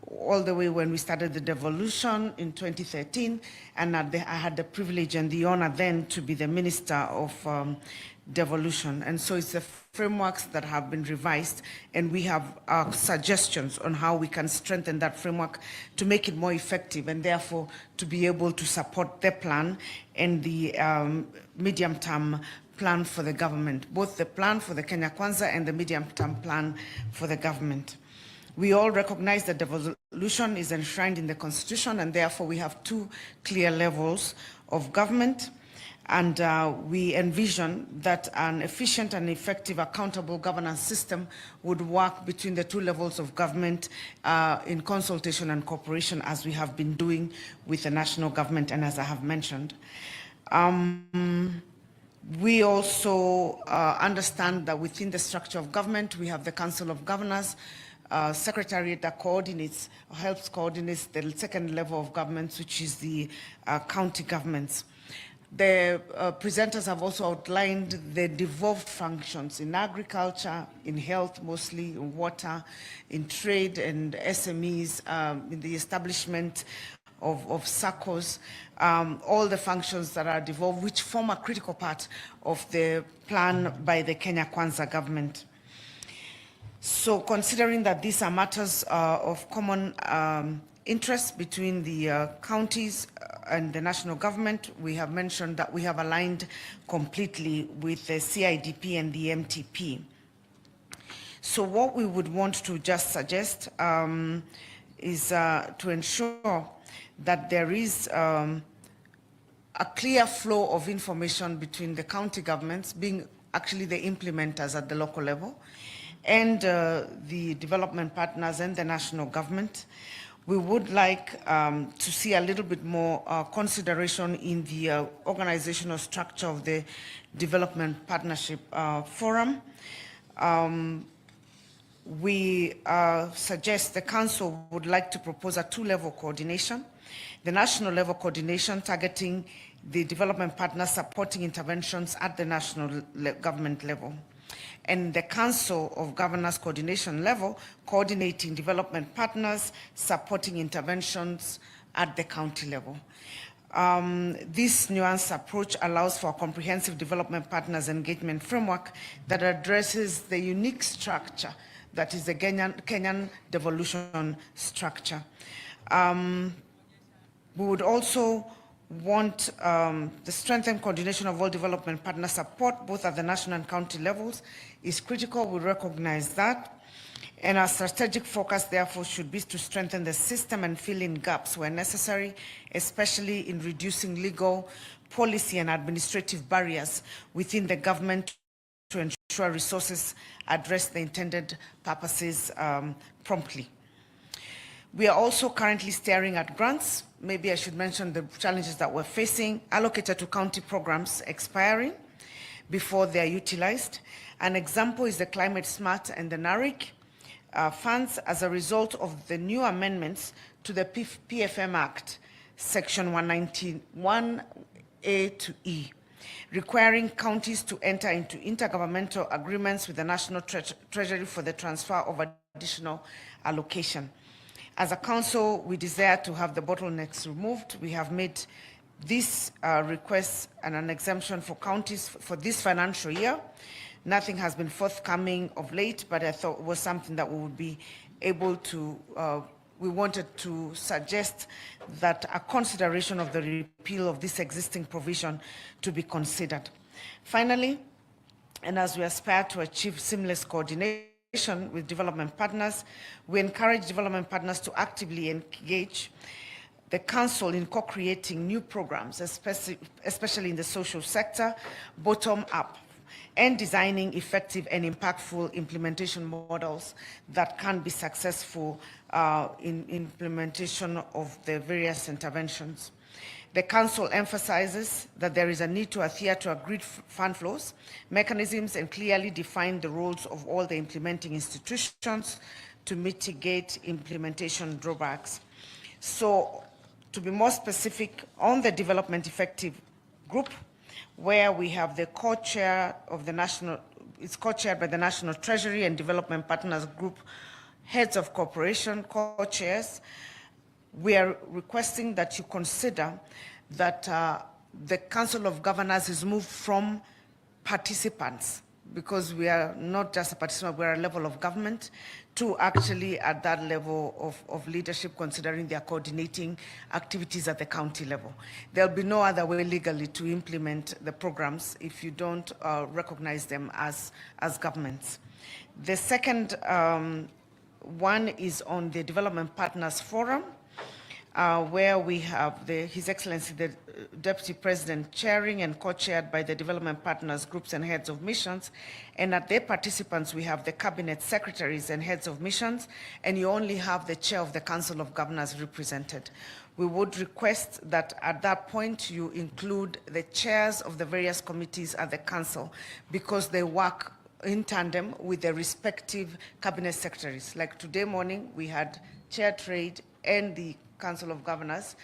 all the way when we started the devolution in 2013, and I had the privilege and the honor then to be the Minister of Devolution. And so it's the frameworks that have been revised, and we have suggestions on how we can strengthen that framework to make it more effective, and therefore to be able to support the plan and the medium-term plan for the government, both the plan for the Kenya Kwanza and the medium-term plan for the government. We all recognize that devolution is enshrined in the Constitution, and therefore we have 2 clear levels of government, and we envision that an efficient and effective accountable governance system would work between the 2 levels of government in consultation and cooperation, as we have been doing with the national government and as I have mentioned. We also understand that within the structure of government, we have the Council of Governors, secretariat that coordinates, or helps coordinate the second level of governments, which is the county governments. The presenters have also outlined the devolved functions in agriculture, in health mostly, in water, in trade and SMEs, in the establishment of SACCOs, all the functions that are devolved, which form a critical part of the plan by the Kenya Kwanza government. So considering that these are matters of common interest between the counties and the national government, we have mentioned that we have aligned completely with the CIDP and the MTP. So what we would want to just suggest is to ensure that there is a clear flow of information between the county governments, being actually the implementers at the local level, and the development partners and the national government. We would like to see a little bit more consideration in the organizational structure of the Development Partnership Forum. We suggest the Council would like to propose a 2-level coordination. The national level coordination targeting the development partners supporting interventions at the national government level, and the Council of Governors coordination level coordinating development partners supporting interventions at the county level. This nuanced approach allows for a comprehensive development partners engagement framework that addresses the unique structure that is the Kenyan devolution structure. We would also want the strengthened coordination of all development partner support, both at the national and county levels, is critical. We recognize that. And our strategic focus, therefore, should be to strengthen the system and fill in gaps where necessary, especially in reducing legal, policy, and administrative barriers within the government to ensure resources address the intended purposes promptly. We are also currently staring at grants. Maybe I should mention the challenges that we're facing, allocated to county programs expiring before they are utilized. An example is the Climate Smart and the NARIC funds as a result of the new amendments to the PFM Act, Section 191A to E, requiring counties to enter into intergovernmental agreements with the National Treasury for the transfer of additional allocation. As a council, we desire to have the bottlenecks removed. We have made This requests an exemption for counties for this financial year. Nothing has been forthcoming of late, but I thought it was something that we would be able to, we wanted to suggest that a consideration of the repeal of this existing provision to be considered. Finally, and as we aspire to achieve seamless coordination with development partners, we encourage development partners to actively engage the Council in co-creating new programs, especially in the social sector, bottom up, and designing effective and impactful implementation models that can be successful in implementation of the various interventions. The Council emphasizes that there is a need to adhere to agreed fund flows, mechanisms, and clearly define the roles of all the implementing institutions to mitigate implementation drawbacks. So, to be more specific, on the Development Effective Group, where we have the co-chair of the national, it's co-chaired by the National Treasury and Development Partners Group, heads of corporation, co-chairs, we are requesting that you consider that the Council of Governors is moved from participants, because we are not just a participant, we're a level of government, to actually at that level of leadership, considering their coordinating activities at the county level. There'll be no other way legally to implement the programs if you don't recognize them as governments. The second one is on the Development Partners Forum, where we have His Excellency the Deputy President chairing and co-chaired by the development partners, groups, and heads of missions. And at their participants, we have the cabinet secretaries and heads of missions, and you only have the chair of the Council of Governors represented. We would request that at that point you include the chairs of the various committees at the Council, because they work in tandem with the respective cabinet secretaries. Like today morning, we had Chair Trade and the Council of Governors,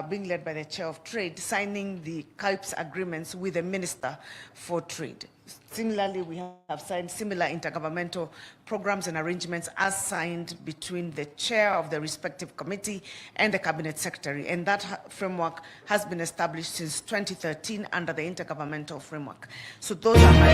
being led by the Chair of Trade, signing the CAIPS agreements with the Minister for Trade. Similarly, we have signed similar intergovernmental programs and arrangements as signed between the chair of the respective committee and the cabinet secretary. And that framework has been established since 2013 under the intergovernmental framework. So those are my